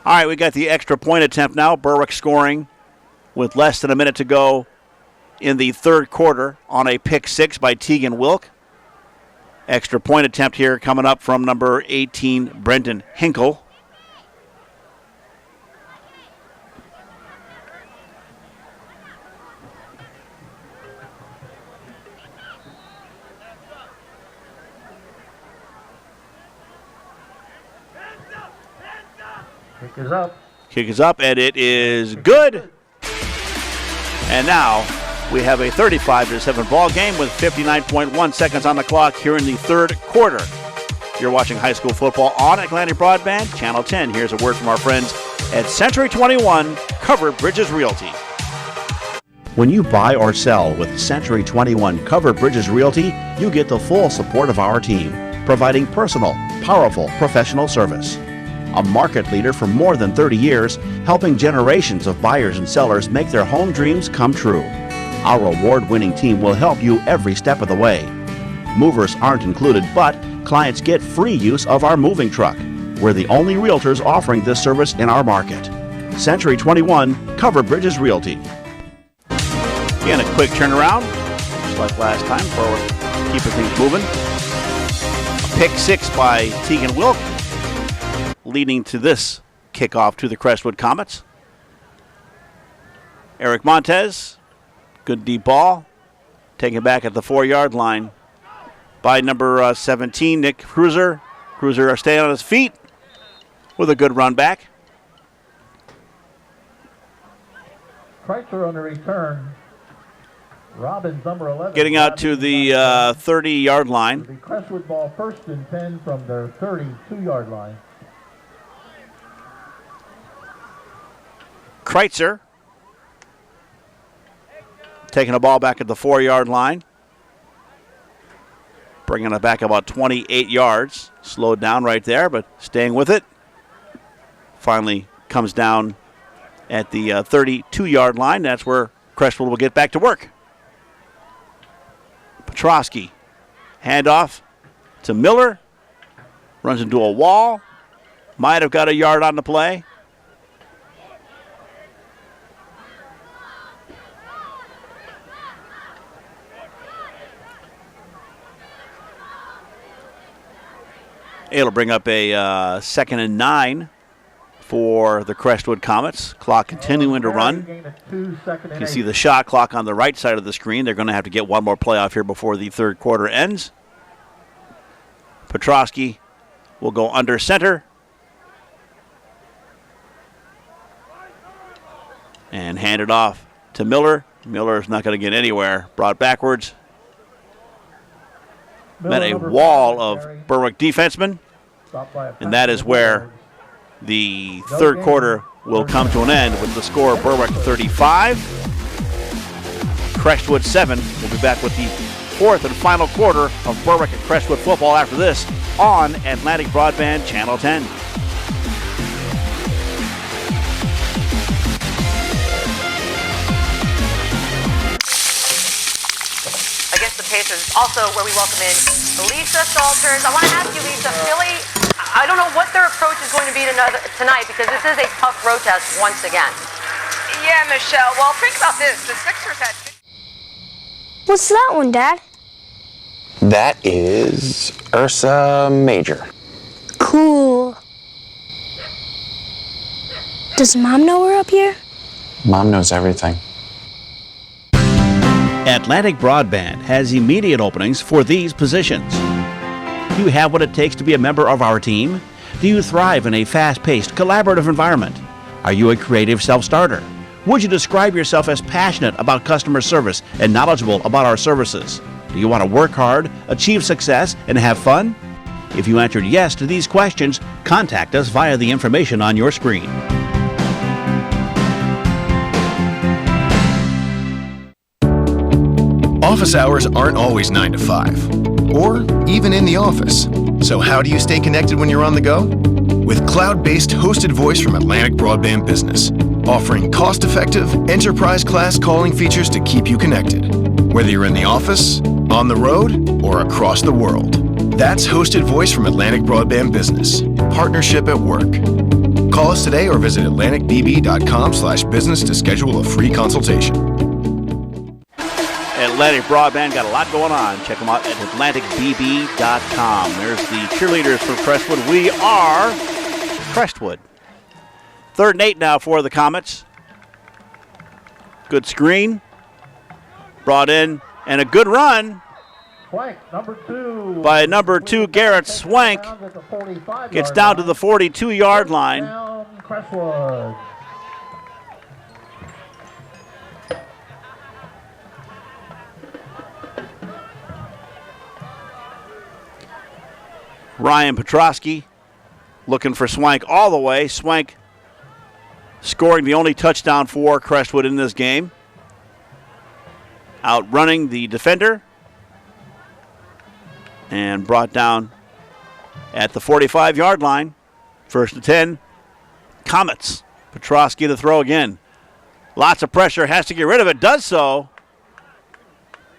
Speaker 1: All right, we got the extra point attempt now. Berwick scoring with less than a minute to go in the third quarter on a pick six by Tegan Wilk. Extra point attempt here coming up from number 18, Brendan Hinkle.
Speaker 4: Kick is up.
Speaker 1: Kick is up, and it is good. And now we have a 35-7 ball game with 59.1 seconds on the clock here in the third quarter. You're watching high school football on Atlantic Broadband, Channel 10. Here's a word from our friends at Century 21 Covered Bridges Realty.
Speaker 5: When you buy or sell with Century 21 Covered Bridges Realty, you get the full support of our team, providing personal, powerful, professional service. A market leader for more than 30 years, helping generations of buyers and sellers make their home dreams come true. Our award-winning team will help you every step of the way. Movers aren't included, but clients get free use of our moving truck. We're the only realtors offering this service in our market. Century 21 Covered Bridges Realty.
Speaker 1: Again, a quick turnaround, just like last time, for keeping things moving. A pick six by Tegan Wilk, leading to this kickoff to the Crestwood Comets. Eric Montez, good deep ball, taken back at the 4-yard line by number 17, Nick Cruiser. Cruiser staying on his feet with a good run back.
Speaker 4: Kreitzer on the return. Robbins, number 11.
Speaker 1: Getting out to the 30-yard line.
Speaker 4: The Crestwood ball first and 10 from their 32-yard line.
Speaker 1: Kreitzer taking a ball back at the 4-yard line. Bringing it back about 28 yards. Slowed down right there, but staying with it. Finally comes down at the 32-yard line. That's where Crestwood will get back to work. Petrosky, handoff to Miller. Runs into a wall. Might have got a yard on the play. It'll bring up a 2nd and 9 for the Crestwood Comets. Clock continuing to run. You can see the shot clock on the right side of the screen. They're going to have to get one more play off here before the third quarter ends. Petrosky will go under center. And hand it off to Miller. Miller is not going to get anywhere. Brought backwards. Met a wall of Berwick defensemen. And that is where the third quarter will come to an end with the score of Berwick 35. Crestwood 7. We'll be back with the fourth and final quarter of Berwick and Crestwood football after this on Atlantic Broadband Channel 10.
Speaker 9: Against the Pacers, also where we welcome in Lisa Salters. I want to ask you, Lisa, Philly, I don't know what their approach is going to be tonight because this is a tough road test once again.
Speaker 10: Yeah, Michelle. Well, think about this. The Sixers had...
Speaker 7: What's that one, Dad?
Speaker 11: That is Ursa Major.
Speaker 7: Cool. Does Mom know we're up here?
Speaker 11: Mom knows everything.
Speaker 5: Atlantic Broadband has immediate openings for these positions. Do you have what it takes to be a member of our team? Do you thrive in a fast-paced, collaborative environment? Are you a creative self-starter? Would you describe yourself as passionate about customer service and knowledgeable about our services? Do you want to work hard, achieve success, and have fun? If you answered yes to these questions, contact us via the information on your screen.
Speaker 12: Office hours aren't always 9 to 5, or even in the office. So how do you stay connected when you're on the go? With cloud-based hosted voice from Atlantic Broadband Business, offering cost-effective, enterprise-class calling features to keep you connected, whether you're in the office, on the road, or across the world. That's hosted voice from Atlantic Broadband Business. Partnership at work. Call us today or visit atlanticbb.com/business to schedule a free consultation.
Speaker 1: Atlantic Broadband got a lot going on. Check them out at atlanticbb.com. There's the cheerleaders for Crestwood. We are Crestwood. 3rd and 8 now for the Comets. Good screen. Brought in, and a good run by number 2, Garrett Swank. Gets down to the 42-yard line.
Speaker 4: Crestwood.
Speaker 1: Ryan Petrosky looking for Swank all the way. Swank scoring the only touchdown for Crestwood in this game. Outrunning the defender. And brought down at the 45-yard line. 1st and 10. Comets. Petrosky to throw again. Lots of pressure. Has to get rid of it. Does so.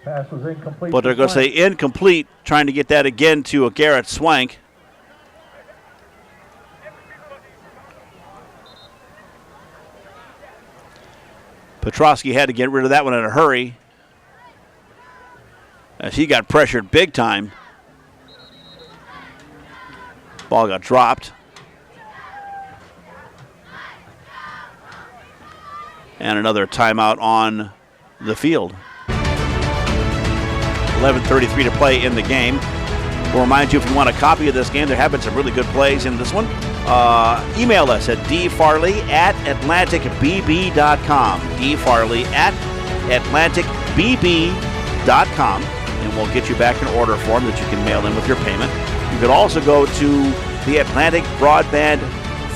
Speaker 4: Pass was incomplete.
Speaker 1: But they're going to say incomplete, trying to get that again to a Garrett Swank. Petrosky had to get rid of that one in a hurry, as he got pressured big time. Ball got dropped. And another timeout on the field. 11:33 to play in the game. We'll remind you, if you want a copy of this game, there have been some really good plays in this one. Email us at dfarley@atlanticbb.com. dfarley@atlanticbb.com. And we'll get you back an order form that you can mail in with your payment. You can also go to the Atlantic Broadband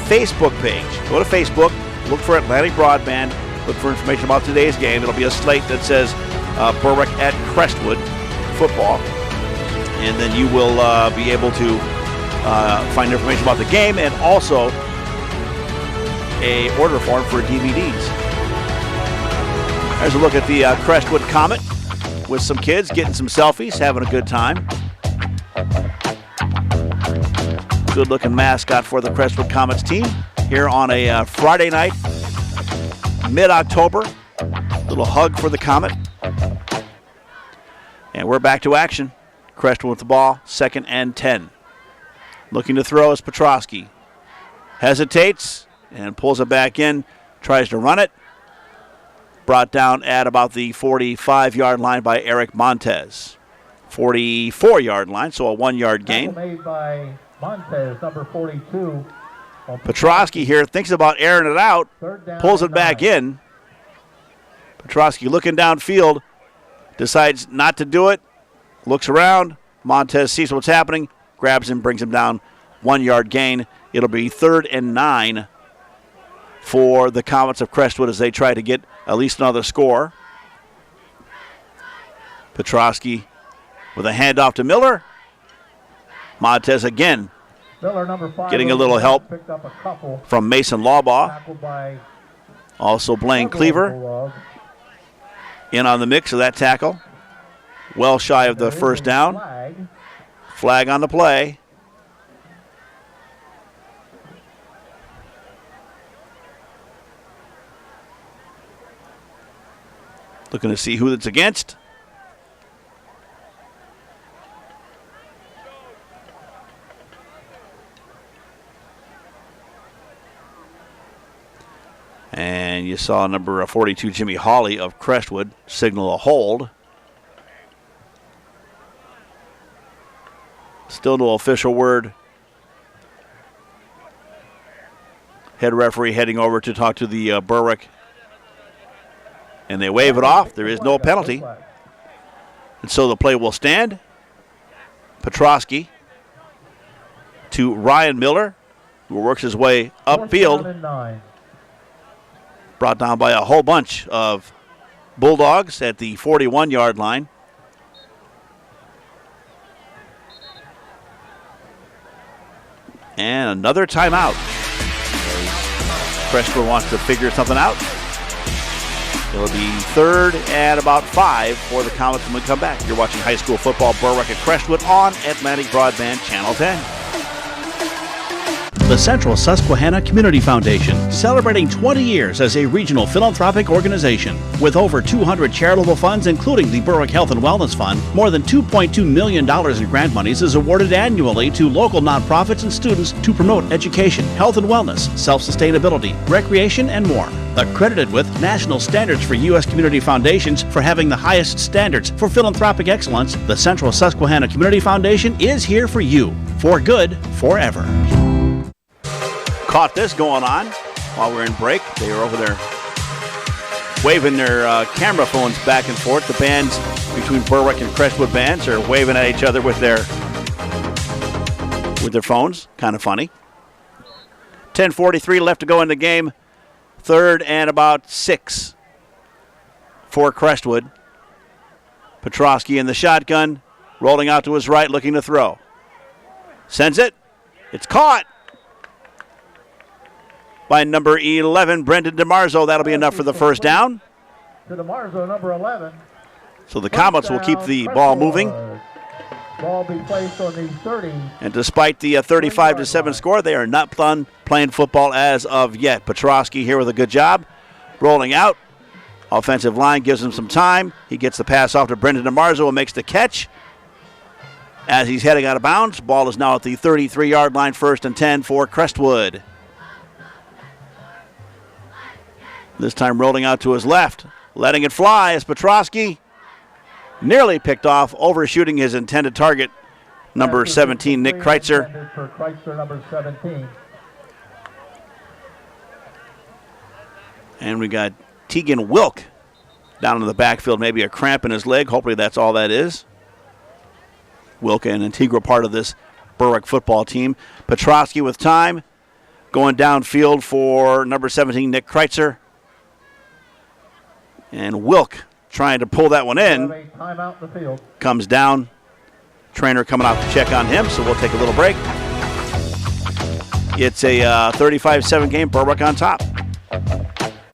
Speaker 1: Facebook page. Go to Facebook, look for Atlantic Broadband, look for information about today's game. It'll be a slate that says Berwick at Crestwood football, and then you will be able to find information about the game and also a order form for DVDs. There's a look at the Crestwood Comet with some kids getting some selfies, having a good time. Good looking mascot for the Crestwood Comets team here on a Friday night, mid-October. Little hug for the Comet. And we're back to action. Crestwood with the ball, 2nd and 10. Looking to throw is Petrosky. Hesitates and pulls it back in. Tries to run it. Brought down at about the 45-yard line by Eric Montez. 44-yard line, so a 1-yard gain.
Speaker 4: Made by Montez, number 42.
Speaker 1: Petrosky here thinks about airing it out. Pulls it back in. Petrosky looking downfield. Decides not to do it. Looks around. Montez sees what's happening. Grabs him, brings him down. 1-yard gain. It'll be 3rd and 9 for the Comets of Crestwood as they try to get at least another score. Petrosky with a handoff to Miller. Montez again.
Speaker 4: Miller, number 5,
Speaker 1: getting a little help from Mason Lawbaugh. Also Blaine Cleaver in on the mix of that tackle. Well shy of the first down. Flag on the play. Looking to see who it's against. And you saw number 42, Jimmy Hawley of Crestwood, signal a hold. Still no official word. Head referee heading over to talk to the Berwick. And they wave it off. There is no penalty. And so the play will stand. Petrosky to Ryan Miller, who works his way upfield. Brought down by a whole bunch of Bulldogs at the 41-yard line. And another timeout. Crestwood wants to figure something out. It'll be 3rd and about 5 for the Comets when we come back. You're watching high school football, Berwick at Crestwood on Atlantic Broadband Channel 10.
Speaker 5: The Central Susquehanna Community Foundation, celebrating 20 years as a regional philanthropic organization. With over 200 charitable funds, including the Berwick Health and Wellness Fund, more than $2.2 million in grant monies is awarded annually to local nonprofits and students to promote education, health and wellness, self-sustainability, recreation, and more. Accredited with national standards for U.S. community foundations for having the highest standards for philanthropic excellence, the Central Susquehanna Community Foundation is here for you. For good, forever.
Speaker 1: Caught this going on while we're in break. They were over there waving their camera phones back and forth. The bands between Berwick and Crestwood bands are waving at each other with their phones. Kind of funny. 10:43 left to go in the game. 3rd and about 6 for Crestwood. Petrosky in the shotgun, rolling out to his right, looking to throw. Sends it. It's caught by number 11, Brendan DeMarzo. That'll be enough for the first down.
Speaker 4: To DeMarzo, number 11.
Speaker 1: So the Comets will keep the ball moving.
Speaker 4: Ball be placed on the 30.
Speaker 1: And despite the 35-7 score, they are not done playing football as of yet. Petrosky here with a good job. Rolling out. Offensive line gives him some time. He gets the pass off to Brendan DeMarzo and makes the catch. As he's heading out of bounds, ball is now at the 33-yard line, 1st and 10 for Crestwood. This time rolling out to his left, letting it fly as Petrosky nearly picked off, overshooting his intended target, number 17, Nick Kreitzer.
Speaker 4: For Kreitzer, number 17.
Speaker 1: And we got Tegan Wilk down in the backfield, maybe a cramp in his leg. Hopefully that's all that is. Wilk, an integral part of this Berwick football team. Petrosky with time, going downfield for number 17, Nick Kreitzer. And Wilk trying to pull that one in.
Speaker 4: Timeout in the field.
Speaker 1: Comes down. Trainer coming out to check on him, so we'll take a little break. It's a 35-7 game, Berwick on top.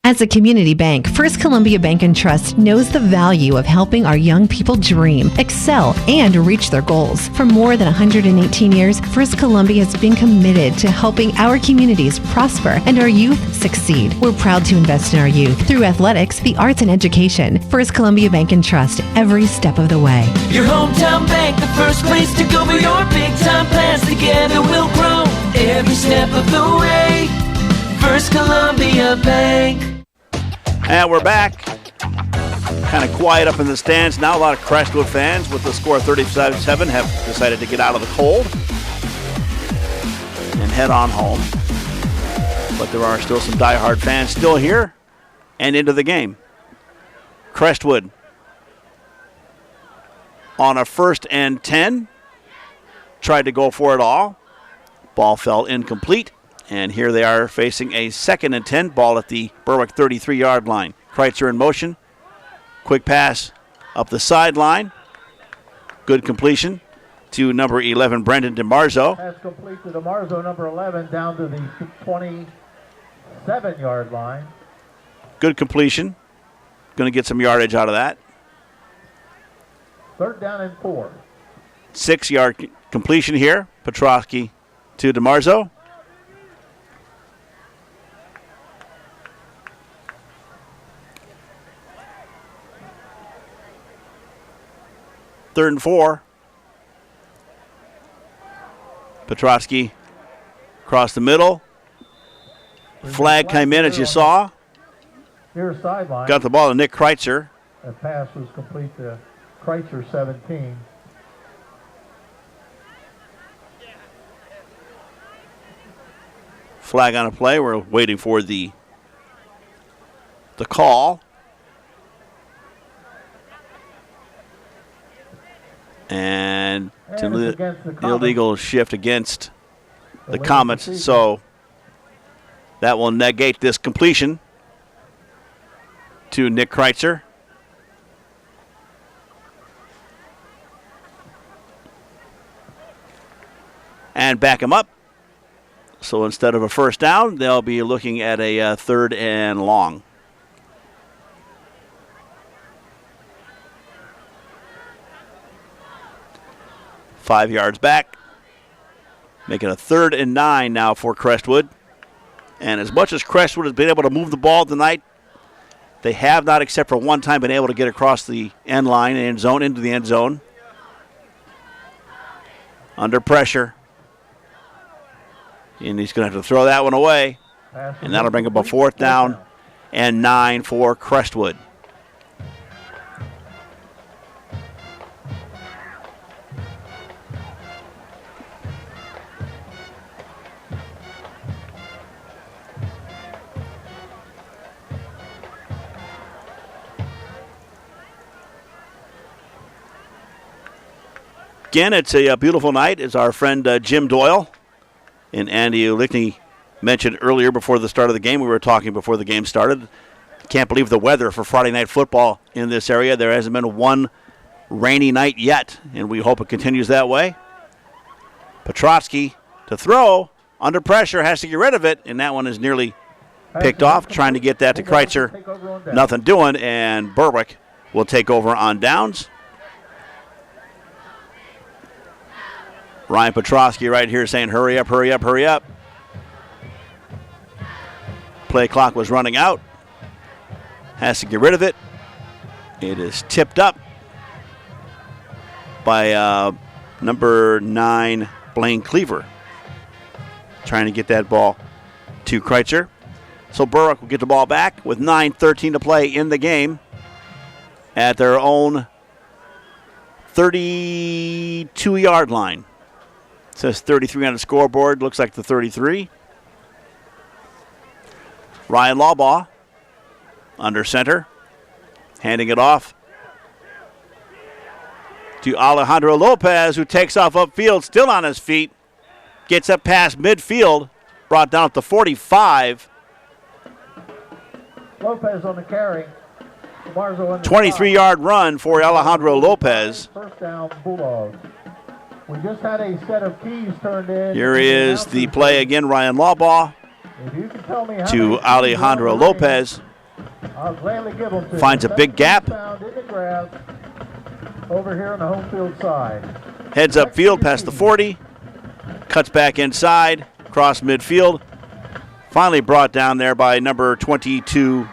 Speaker 2: As a community bank, First Columbia Bank and Trust knows the value of helping our young people dream, excel, and reach their goals. For more than 118 years, First Columbia has been committed to helping our communities prosper and our youth succeed. We're proud to invest in our youth through athletics, the arts, and education. First Columbia Bank and Trust, every step of the way.
Speaker 3: Your hometown bank, the first place to go for your big time plans. Together we'll grow every step of the way. First Columbia Bank.
Speaker 1: And we're back. Kind of quiet up in the stands. Now a lot of Crestwood fans with the score 35-7 have decided to get out of the cold and head on home. But there are still some diehard fans still here and into the game. Crestwood on a 1st and 10. Tried to go for it all. Ball fell incomplete. And here they are facing a 2nd and 10, ball at the Berwick 33-yard line. Kreitzer in motion. Quick pass up the sideline. Good completion to number 11, Brendan DeMarzo.
Speaker 4: Pass complete to DeMarzo, number 11, down to the 27-yard line.
Speaker 1: Good completion. Going to get some yardage out of that.
Speaker 4: 3rd down and 4.
Speaker 1: 6-yard completion here. Petrosky to DeMarzo. 3rd and 4. Petrotsky across the middle. Flag came in, as you saw.
Speaker 4: Near sideline.
Speaker 1: Got the ball to Nick Kreitzer.
Speaker 4: That pass was complete to Kreitzer, 17.
Speaker 1: Flag on a play. We're waiting for the call. And illegal shift against the Comets. So that will negate this completion to Nick Kreitzer. And back him up. So instead of a first down, they'll be looking at a 3rd and long. Five yards back. Making a 3rd and 9 now for Crestwood. And as much as Crestwood has been able to move the ball tonight, they have not, except for one time, been able to get across the end line and end zone into the end zone. Under pressure. And he's going to have to throw that one away. And that'll bring up a 4th down and 9 for Crestwood. Again, it's a beautiful night, as our friend Jim Doyle and Andy Ulickney mentioned earlier before the start of the game. We were talking before the game started. Can't believe the weather for Friday night football in this area. There hasn't been one rainy night yet, and we hope it continues that way. Petrotsky to throw, under pressure, has to get rid of it, and that one is nearly picked off, trying to get that to Kreitzer. Nothing doing, and Berwick will take over on downs. Ryan Petrotsky right here saying, hurry up, hurry up, hurry up. Play clock was running out. Has to get rid of it. It is tipped up by number 9, Blaine Cleaver. Trying to get that ball to Kreitzer. So Berwick will get the ball back with 9:13 to play in the game at their own 32-yard line. It says 33 on the scoreboard. Looks like the 33. Ryan Lawbaugh under center. Handing it off to Alejandro Lopez, who takes off upfield, still on his feet. Gets up past midfield. Brought down at the 45.
Speaker 4: Lopez on the carry.
Speaker 1: 23-yard run for Alejandro Lopez.
Speaker 4: First down, Bulldogs. We just had a set of keys turned in.
Speaker 1: Here is the play again, Ryan Lawbaugh to Alejandro Lopez.
Speaker 4: I'll gladly give them to
Speaker 1: finds a big gap.
Speaker 4: Over here on the home field side.
Speaker 1: Heads up field past the 40. Cuts back inside, across midfield. Finally brought down there by number 22,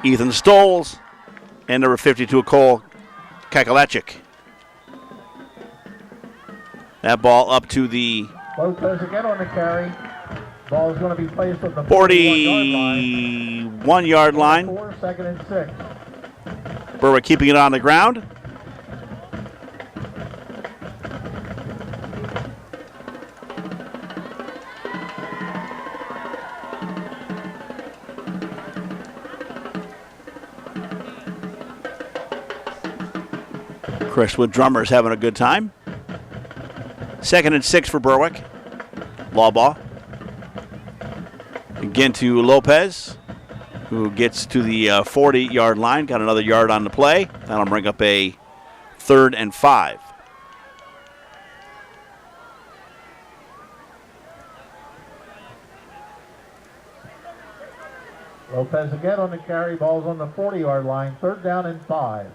Speaker 1: Ethan Stoles, and number 52, Cole Kakalachik. That ball up to the
Speaker 4: Lopez again on the carry. Ball is going to be placed at the
Speaker 1: 41-yard line.
Speaker 4: 2nd and 6.
Speaker 1: Berwick keeping it on the ground. Crestwood Drummers having a good time. 2nd and 6 for Berwick. Lawbaugh. Again to Lopez, who gets to the 40-yard line. Got another yard on the play. That'll bring up a 3rd and 5.
Speaker 4: Lopez again on the carry. Ball's on the 40-yard line. 3rd down and 5.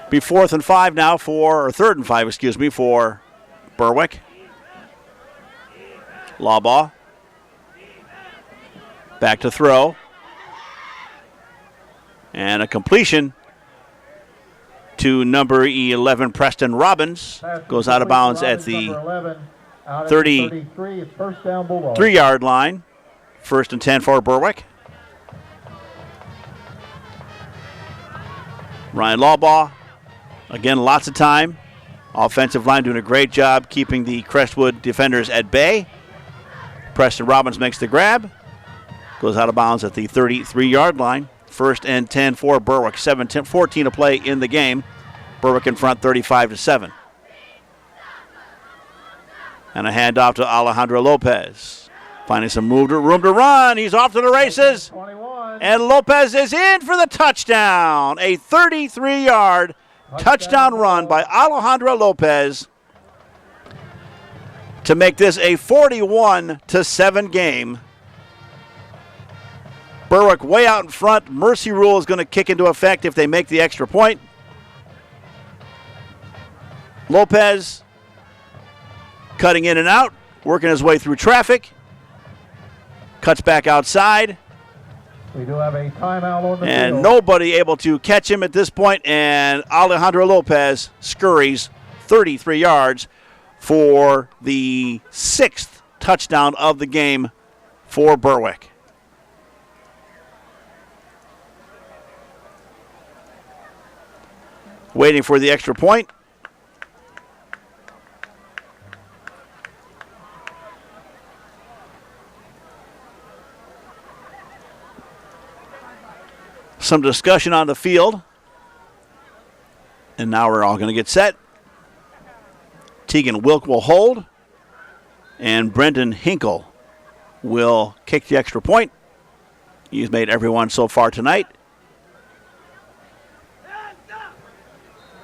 Speaker 1: Be 4th and 5 now or 3rd and 5, excuse me, for Berwick. Lawbaugh. Back to throw. And a completion to number 11, Preston Robbins. Goes out of bounds at the 33-yard line. 1st and 10 for Berwick. Ryan Lawbaugh, again, lots of time. Offensive line doing a great job keeping the Crestwood defenders at bay. Preston Robbins makes the grab. Goes out of bounds at the 33-yard line. 1st and 10 for Berwick. 14 to play in the game. Berwick in front 35-7. And a handoff to Alejandro Lopez. Finding some room to run. He's off to the races. And Lopez is in for the touchdown. A 33-yard touchdown run by Alejandro Lopez to make this a 41-7 game. Berwick way out in front. Mercy rule is going to kick into effect if they make the extra point. Lopez cutting in and out, working his way through traffic. Cuts back outside.
Speaker 4: We do have a timeout on the
Speaker 1: and
Speaker 4: field.
Speaker 1: Nobody able to catch him at this point, and Alejandro Lopez scurries 33 yards for the 6th touchdown of the game for Berwick. Waiting for the extra point. Some discussion on the field. And now we're all going to get set. Tegan Wilk will hold. And Brendan Hinkle will kick the extra point. He's made everyone so far tonight.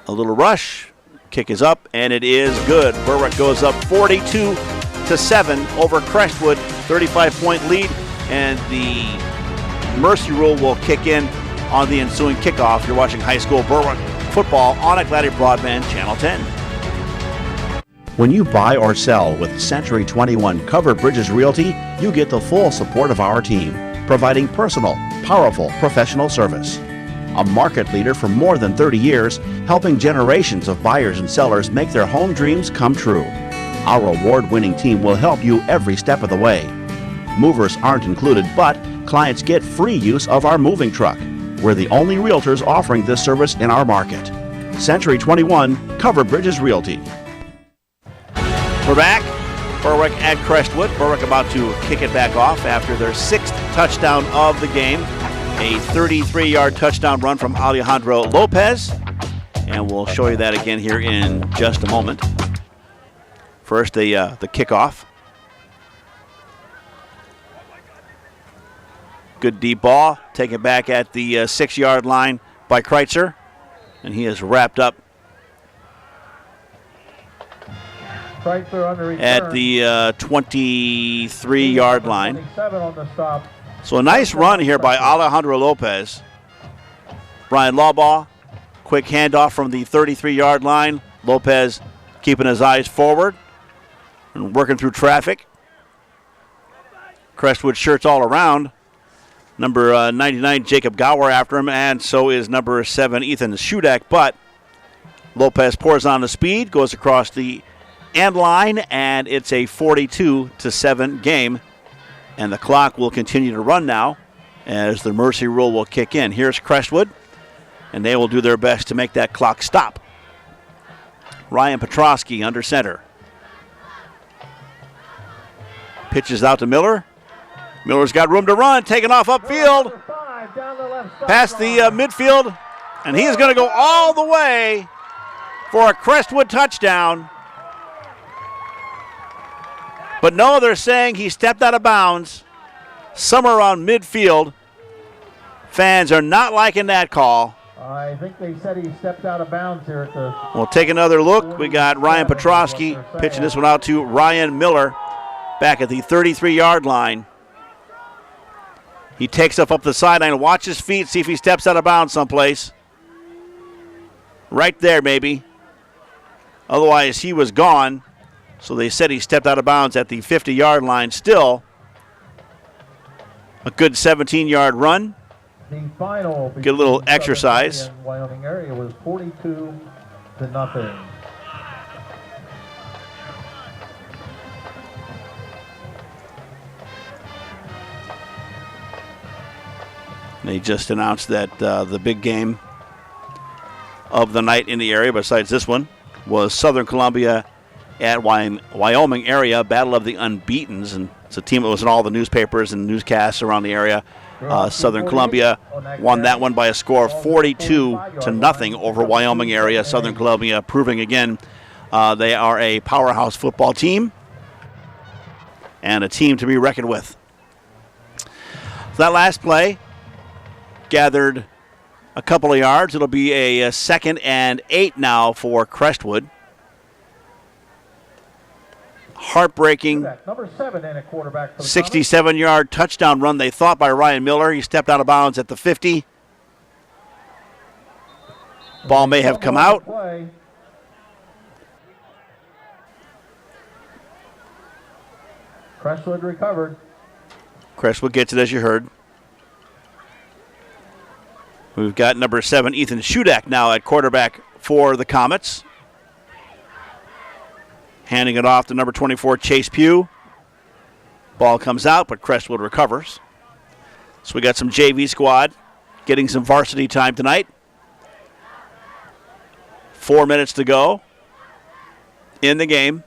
Speaker 1: A little rush. Kick is up, and it is good. Berwick goes up 42-7 over Crestwood. 35-point lead, and the mercy rule will kick in on the ensuing kickoff. You're watching high school Berwick football on Atlantic Broadband Channel 10.
Speaker 5: When you buy or sell with Century 21 Covered Bridges Realty, you get the full support of our team, providing personal, powerful, professional service. A market leader for more than 30 years, helping generations of buyers and sellers make their home dreams come true. Our award-winning team will help you every step of the way. Movers aren't included, but clients get free use of our moving truck. We're the only realtors offering this service in our market. Century 21 Covered Bridges Realty.
Speaker 1: We're back. Berwick at Crestwood. Berwick about to kick it back off after their 6th touchdown of the game. A 33-yard touchdown run from Alejandro Lopez. And we'll show you that again here in just a moment. First, the kickoff. Good deep ball. Taken back at the 6-yard line by Kreitzer. And he is wrapped up at the 23-yard line. So a nice run here by Alejandro Lopez. Brian Lawbaugh, quick handoff from the 33-yard line. Lopez keeping his eyes forward and working through traffic. Crestwood shirts all around. Number 99, Jacob Gower after him, and so is number 7, Ethan Shudak. But Lopez pours on the speed, goes across the end line, and it's a 42-7 game. And the clock will continue to run now as the mercy rule will kick in. Here's Crestwood, and they will do their best to make that clock stop. Ryan Petrosky under center. Pitches out to Miller. Miller's got room to run, taking off upfield. Past the midfield, and he is going to go all the way for a Crestwood touchdown. But no, they're saying he stepped out of bounds somewhere around midfield. Fans are not liking that call.
Speaker 4: I think they said he stepped out of bounds here at the...
Speaker 1: We'll take another look. We got Ryan Petrosky pitching this one out to Ryan Miller back at the 33-yard line. He takes up the sideline, watch his feet, see if he steps out of bounds someplace. Right there, maybe. Otherwise, he was gone. So they said he stepped out of bounds at the 50-yard line. Still, a good 17-yard run.
Speaker 4: The final
Speaker 1: Get a little exercise.
Speaker 4: Wyoming area was 42-0.
Speaker 1: They just announced that the big game of the night in the area, besides this one, was Southern Columbia at Wyoming area, Battle of the Unbeatens. And it's a team that was in all the newspapers and newscasts around the area. Southern Columbia won that one by a score of 42-0 over Wyoming area. Southern Columbia proving again they are a powerhouse football team and a team to be reckoned with. So that last play gathered a couple of yards. It'll be a 2nd and 8 now for Crestwood. Heartbreaking 67-yard touchdown run, they thought, by Ryan Miller. He stepped out of bounds at the 50. Ball may have come out.
Speaker 4: Crestwood recovered.
Speaker 1: Crestwood gets it, as you heard. We've got number 7, Ethan Shudak, now at quarterback for the Comets. Handing it off to number 24, Chase Pugh. Ball comes out, but Crestwood recovers. So we got some JV squad getting some varsity time tonight. 4 minutes to go in the game.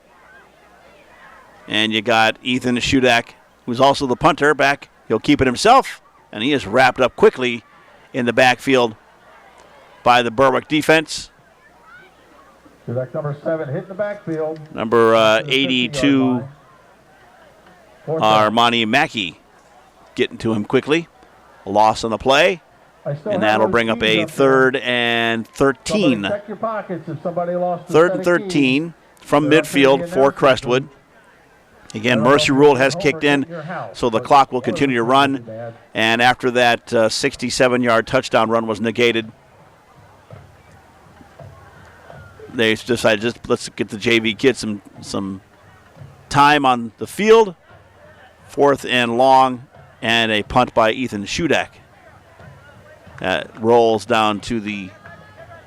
Speaker 1: And you got Ethan Shudak, who's also the punter, back. He'll keep it himself, and he is wrapped up quickly in the backfield by the Berwick defense.
Speaker 4: Number 7 hit the backfield.
Speaker 1: Number 82, Armani Mackey, getting to him quickly. A loss on the play, and that'll bring up a 3rd and 13.
Speaker 4: Check your pockets if somebody lost
Speaker 1: 3rd and 13 from midfield for Crestwood. Again, mercy rule has kicked in, so the clock will continue to run. And after that 67-yard touchdown run was negated, they decided let's get the JV kids some time on the field. 4th and long, and a punt by Ethan Shudak. That rolls down to the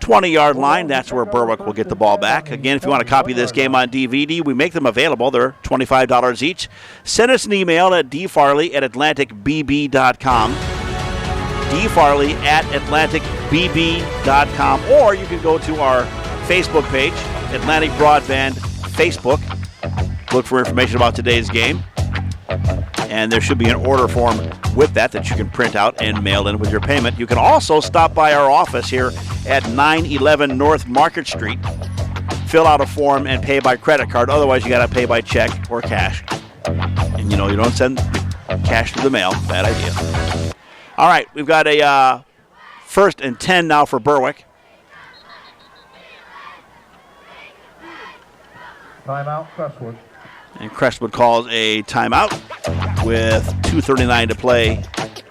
Speaker 1: 20-yard line. That's where Berwick will get the ball back. Again, if you want to copy this game on DVD, we make them available. They're $25 each. Send us an email at dfarley@atlanticbb.com. dfarley@atlanticbb.com. Or you can go to our Facebook page, Atlantic Broadband Facebook. Look for information about today's game. And there should be an order form with that you can print out and mail in with your payment. You can also stop by our office here at 911 North Market Street. Fill out a form and pay by credit card. Otherwise, you got to pay by check or cash. And you don't send cash through the mail. Bad idea. All right, we've got a 1st and 10 now for Berwick.
Speaker 4: Timeout, Crestwood.
Speaker 1: And Crestwood calls a timeout with 2:39 to play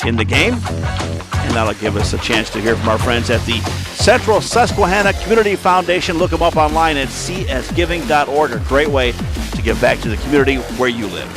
Speaker 1: in the game. And that'll give us a chance to hear from our friends at the Central Susquehanna Community Foundation. Look them up online at csgiving.org. A great way to give back to the community where you live.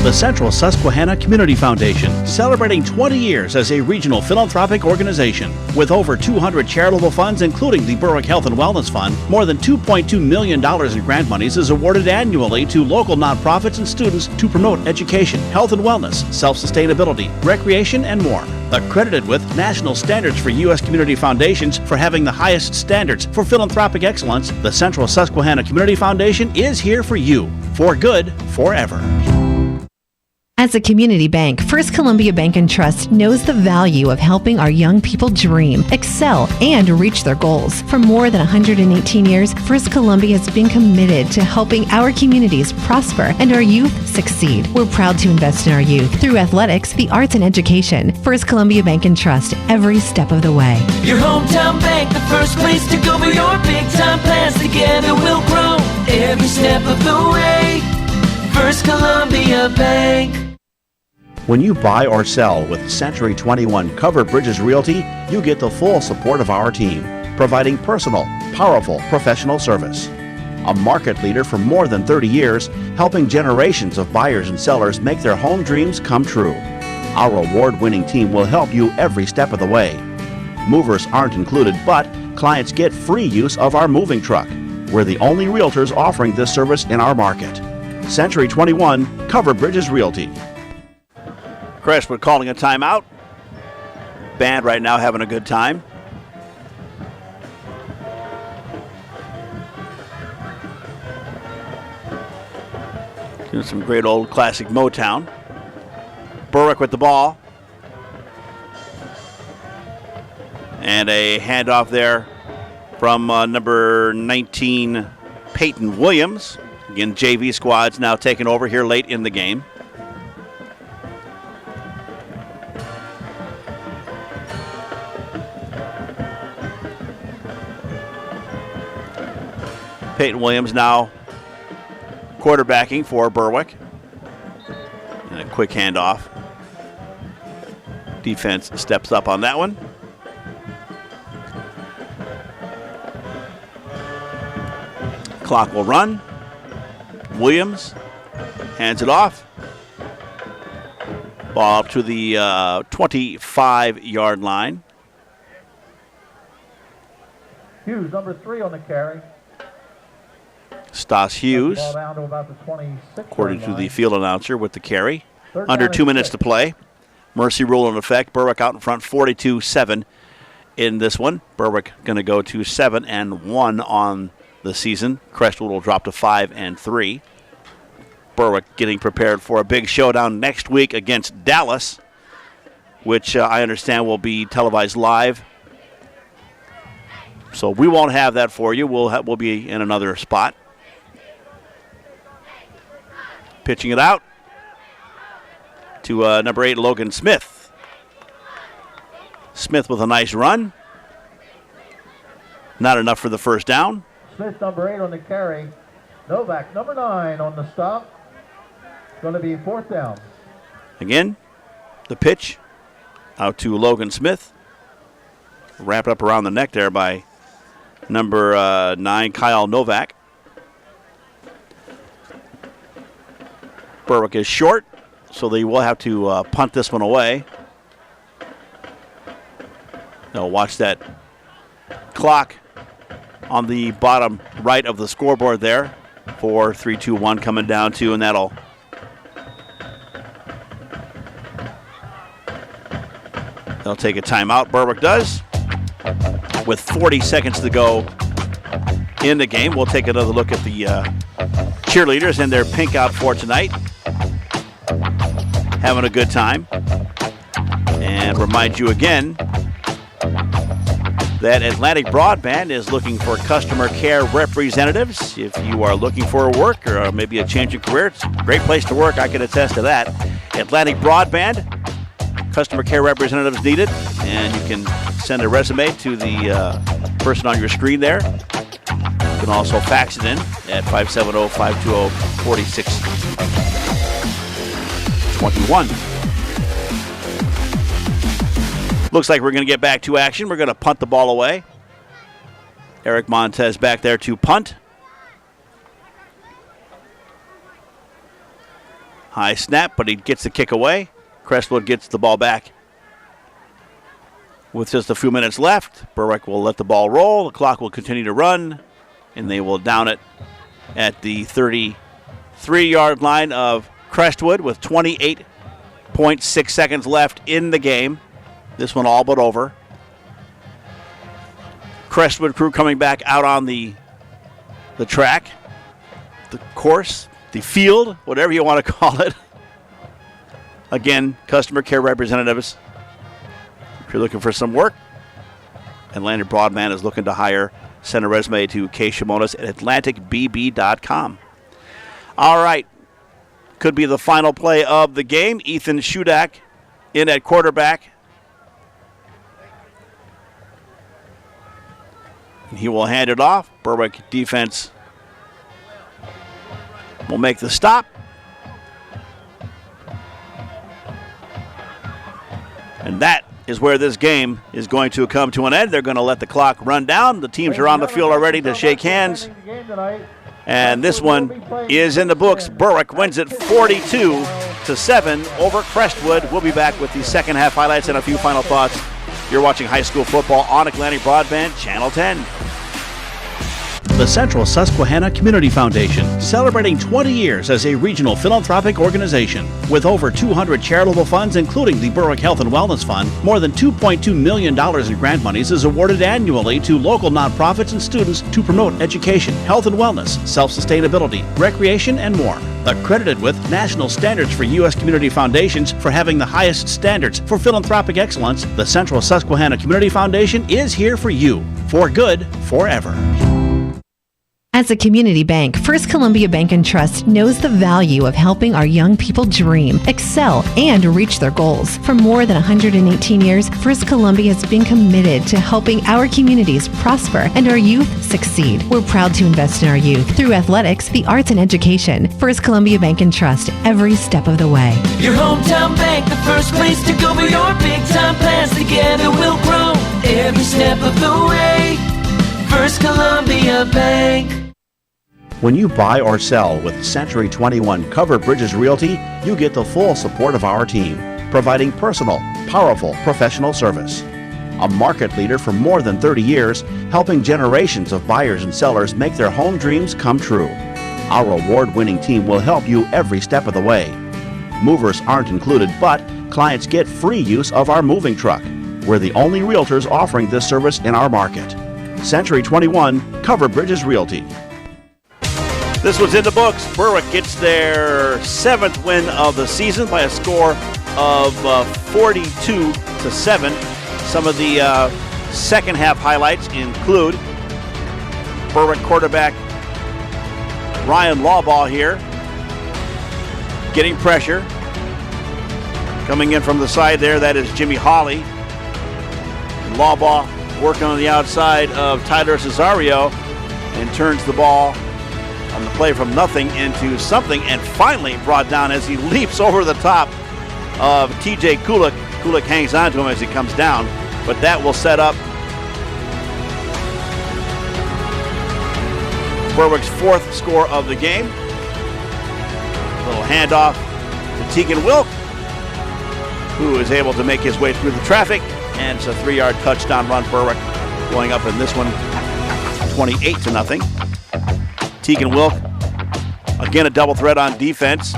Speaker 1: The Central Susquehanna Community Foundation, celebrating 20 years as a regional philanthropic organization. With over 200 charitable funds, including the Berwick Health and Wellness Fund, more than $2.2 million in grant monies is awarded annually to local nonprofits and students to promote education, health and wellness, self-sustainability, recreation, and more. Accredited with national standards for U.S. community foundations for having the highest standards for philanthropic excellence, the Central Susquehanna Community Foundation is here for you. For good, forever.
Speaker 2: As a community bank, First Columbia Bank and Trust knows the value of helping our young people dream, excel, and reach their goals. For more than 118 years, First Columbia has been committed to helping our communities prosper and our youth succeed. We're proud to invest in our youth through athletics, the arts, and education. First Columbia Bank and Trust, every step of the way.
Speaker 3: Your hometown bank, the first place to go for your big time plans. Together we'll grow every step of the way. First Columbia Bank.
Speaker 5: When you buy or sell with Century 21 Covered Bridges Realty, you get the full support of our team, providing personal, powerful, professional service. A market leader for more than 30 years, helping generations of buyers and sellers make their home dreams come true. Our award-winning team will help you every step of the way. Movers aren't included, but clients get free use of our moving truck. We're the only realtors offering this service in our market. Century 21, Covered Bridges Realty.
Speaker 1: Crestwood calling a timeout. Band right now having a good time. Doing some great old classic Motown. Berwick with the ball. And a handoff there from number 19, Peyton Williams. Again, JV squad's now taking over here late in the game. Peyton Williams now quarterbacking for Berwick. And a quick handoff. Defense steps up on that one. Clock will run. Williams hands it off. Ball up to the 25-yard line.
Speaker 4: Hughes, number 3 on the carry.
Speaker 1: Stas Hughes,
Speaker 4: Ball down to about the 26
Speaker 1: according to
Speaker 4: line.
Speaker 1: the field announcer, with the carry.
Speaker 4: Third
Speaker 1: Under
Speaker 4: down
Speaker 1: 2
Speaker 4: and
Speaker 1: minutes
Speaker 4: 6.
Speaker 1: to play. Mercy rule in effect. Berwick out in front 42-7 in this one. Berwick going to go to 7-1 on the season. Crestwood will drop to 5-3. Berwick getting prepared for a big showdown next week against Dallas, which I understand will be televised live. So we won't have that for you. We'll be in another spot. Pitching it out to number 8, Logan Smith. Smith with a nice run. Not enough for the first down.
Speaker 4: Smith, number 8 on the carry. Novak, number 9 on the stop. Going to be 4th down.
Speaker 1: Again, the pitch out to Logan Smith. Wrapped up around the neck there by number 9, Kyle Novak. Berwick is short, so they will have to punt this one away. They'll watch that clock on the bottom right of the scoreboard there. 4, 3, 2, 1 coming down to, and that'll they'll take a timeout. Berwick does. With 40 seconds to go in the game, we'll take another look at the cheerleaders and their pink out for tonight. Having a good time. And remind you again that Atlantic Broadband is looking for customer care representatives. If you are looking for work or maybe a change of career, it's a great place to work. I can attest to that. Atlantic Broadband, customer care representatives needed, and you can send a resume to the person on your screen there. You can also fax it in at 570-520-4621. Looks like we're going to get back to action. We're going to punt the ball away. Eric Montez back there to punt. High snap, but he gets the kick away. Crestwood gets the ball back. With just a few minutes left, Berwick will let the ball roll. The clock will continue to run, and they will down it at the 33-yard line of Crestwood with 28.6 seconds left in the game. This one all but over. Crestwood crew coming back out on the track, the course, the field, whatever you want to call it. Again, customer care representatives. If you're looking for some work, Atlantic Broadband is looking to hire. Send a resume to ksimonis at atlanticbb.com. All right. Could be the final play of the game. Ethan Shudak in at quarterback. And he will hand it off. Berwick defense will make the stop. And that is where this game is going to come to an end. They're going to let the clock run down. The teams are on the field already to shake hands. And this one is in the books. Berwick wins it 42 7 over Crestwood. We'll be back with the second half highlights and a few final thoughts. You're watching high school football on Atlantic Broadband, Channel 10.
Speaker 5: The Central Susquehanna Community Foundation, celebrating 20 years as a regional philanthropic organization. With over 200 charitable funds, including the Berwick Health and Wellness Fund, more than $2.2 million in grant monies is awarded annually to local nonprofits and students to promote education, health and wellness, self-sustainability, recreation, and more. Accredited with national standards for U.S. community foundations for having the highest standards for philanthropic excellence, the Central Susquehanna Community Foundation is here for you, for good, forever.
Speaker 2: As a community bank, First Columbia Bank and Trust knows the value of helping our young people dream, excel, and reach their goals. For more than 118 years, First Columbia has been committed to helping our communities prosper and our youth succeed. We're proud to invest in our youth through athletics, the arts, and education. First Columbia Bank and Trust, every step of the way.
Speaker 3: Your hometown bank, the first place to go for your big time plans. Together we'll grow every step of the way. First Columbia Bank.
Speaker 5: When you buy or sell with Century 21 Covered Bridges Realty, you get the full support of our team, providing personal, powerful, professional service. A market leader for more than 30 years, helping generations of buyers and sellers make their home dreams come true. Our award-winning team will help you every step of the way. Movers aren't included, but clients get free use of our moving truck. We're the only realtors offering this service in our market. Century 21 Covered Bridges Realty.
Speaker 1: This was in the books. Berwick gets their 7th win of the season by a score of 42-7. Some of the second half highlights include Berwick quarterback Ryan Lawbaugh here getting pressure. Coming in from the side there, that is Jimmy Hawley. And Lawbaugh working on the outside of Tyler Cesario and turns the ball on the play from nothing into something, and finally brought down as he leaps over the top of TJ Kulik. Kulik hangs on to him as he comes down, but that will set up Berwick's 4th score of the game. Little handoff to Tegan Wilk, who is able to make his way through the traffic, and it's a 3-yard touchdown run. Berwick going up in this one 28-0. Tegan Wilk, again a double threat on defense.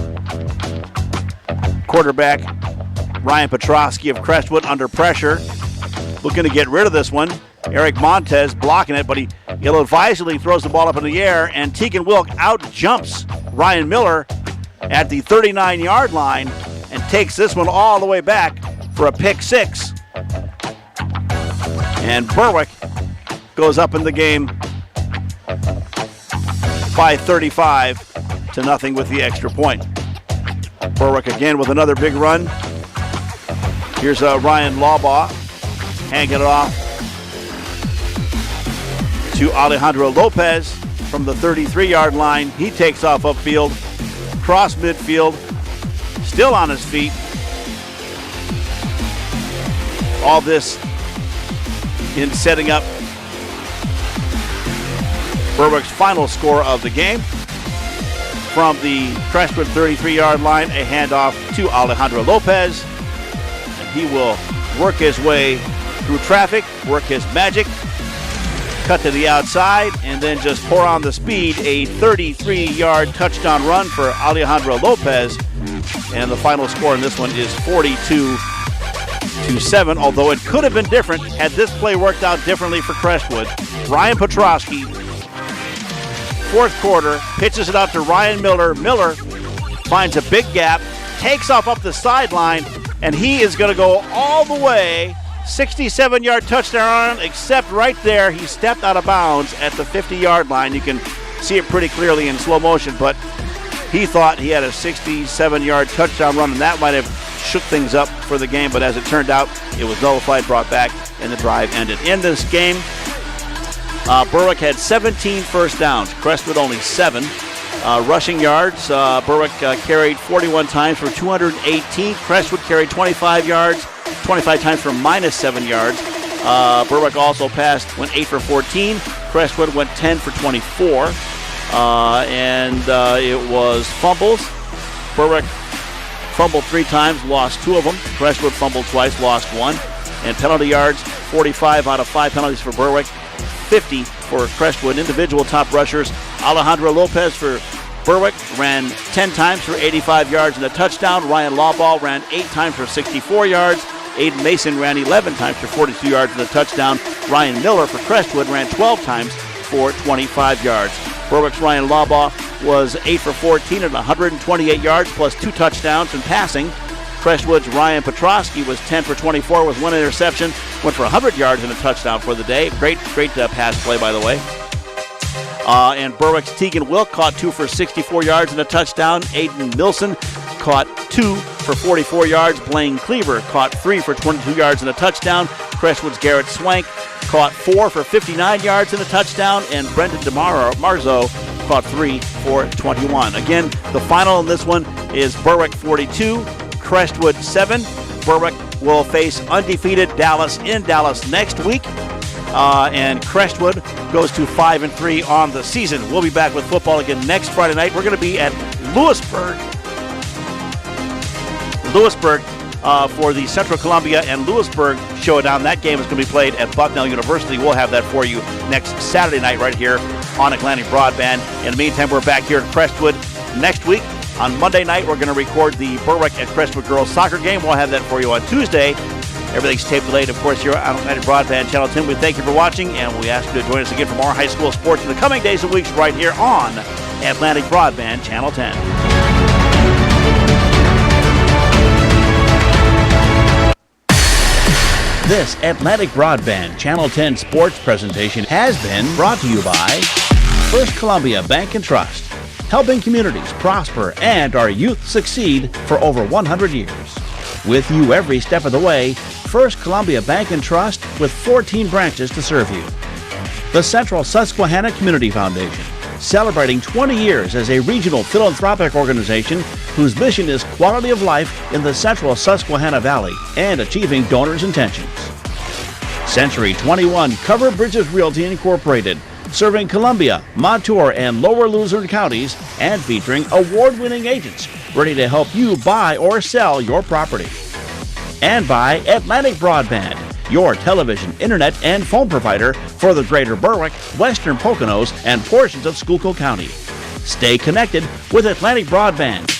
Speaker 1: Quarterback Ryan Petrosky of Crestwood under pressure, looking to get rid of this one. Eric Montez blocking it, but he ill-advisedly throws the ball up in the air, and Tegan Wilk out-jumps Ryan Miller at the 39-yard line and takes this one all the way back for a pick 6. And Berwick goes up in the game by 35-0 with the extra point. Berwick again with another big run. Here's Ryan Lawbaugh hanging it off to Alejandro Lopez from the 33-yard line. He takes off upfield, cross midfield, still on his feet. All this in setting up Berwick's final score of the game. From the Crestwood 33-yard line, a handoff to Alejandro Lopez. And he will work his way through traffic, work his magic, cut to the outside, and then just pour on the speed. A 33-yard touchdown run for Alejandro Lopez. And the final score in this one is 42-7, although it could have been different had this play worked out differently for Crestwood. Ryan Petrosky, 4th quarter, pitches it out to Ryan Miller. Miller finds a big gap, takes off up the sideline, and he is going to go all the way. 67-yard touchdown, except right there, he stepped out of bounds at the 50-yard line. You can see it pretty clearly in slow motion, but he thought he had a 67-yard touchdown run, and that might have shook things up for the game, but as it turned out, it was nullified, brought back, and the drive ended. In this game, Berwick had 17 first downs, Crestwood only 7. Rushing yards, Berwick carried 41 times for 218. Crestwood carried 25 times for -7 yards. Berwick also went 8 for 14. Crestwood went 10 for 24. And it was fumbles. Berwick fumbled 3 times, lost 2 of them. Crestwood fumbled twice, lost 1. And penalty yards, 45 out of 5 penalties for Berwick, 50 for Crestwood. Individual top rushers, Alejandro Lopez for Berwick ran 10 times for 85 yards and a touchdown. Ryan Lawball ran 8 times for 64 yards. Aiden Mason ran 11 times for 42 yards and a touchdown. Ryan Miller for Crestwood ran 12 times for 25 yards. Berwick's Ryan Lawball was 8 for 14 and 128 yards plus 2 touchdowns in passing. Crestwood's Ryan Petrosky was 10 for 24 with 1 interception, went for 100 yards and a touchdown for the day. Great pass play, by the way. And Berwick's Tegan Wilk caught 2 for 64 yards and a touchdown. Aiden Milson caught 2 for 44 yards. Blaine Cleaver caught 3 for 22 yards and a touchdown. Crestwood's Garrett Swank caught 4 for 59 yards and a touchdown. And Brendan Marzo caught 3 for 21. Again, the final in this one is Berwick 42, Crestwood 7. Berwick will face undefeated Dallas in Dallas next week. And Crestwood goes to 5-3 on the season. We'll be back with football again next Friday night. We're going to be at Lewisburg for the Central Columbia and Lewisburg showdown. That game is going to be played at Bucknell University. We'll have that for you next Saturday night right here on Atlantic Broadband. In the meantime, we're back here at Crestwood next week. On Monday night, we're going to record the Berwick at Crestwood girls soccer game. We'll have that for you on Tuesday. Everything's tape delayed, of course, here on Atlantic Broadband Channel 10. We thank you for watching, and we ask you to join us again for more high school sports in the coming days and weeks right here on Atlantic Broadband Channel 10. This Atlantic Broadband Channel 10 sports presentation has been brought to you by First Columbia Bank and Trust, helping communities prosper and our youth succeed for over 100 years. With you every step of the way, First Columbia Bank and Trust with 14 branches to serve you. The Central Susquehanna Community Foundation, celebrating 20 years as a regional philanthropic organization whose mission is quality of life in the Central Susquehanna Valley and achieving donors' intentions. Century 21 Cover Bridges Realty Incorporated, serving Columbia, Montour, and Lower Luzerne counties and featuring award-winning agents ready to help you buy or sell your property. And by Atlantic Broadband, your television, internet, and phone provider for the greater Berwick, Western Poconos, and portions of Schuylkill County. Stay connected with Atlantic Broadband.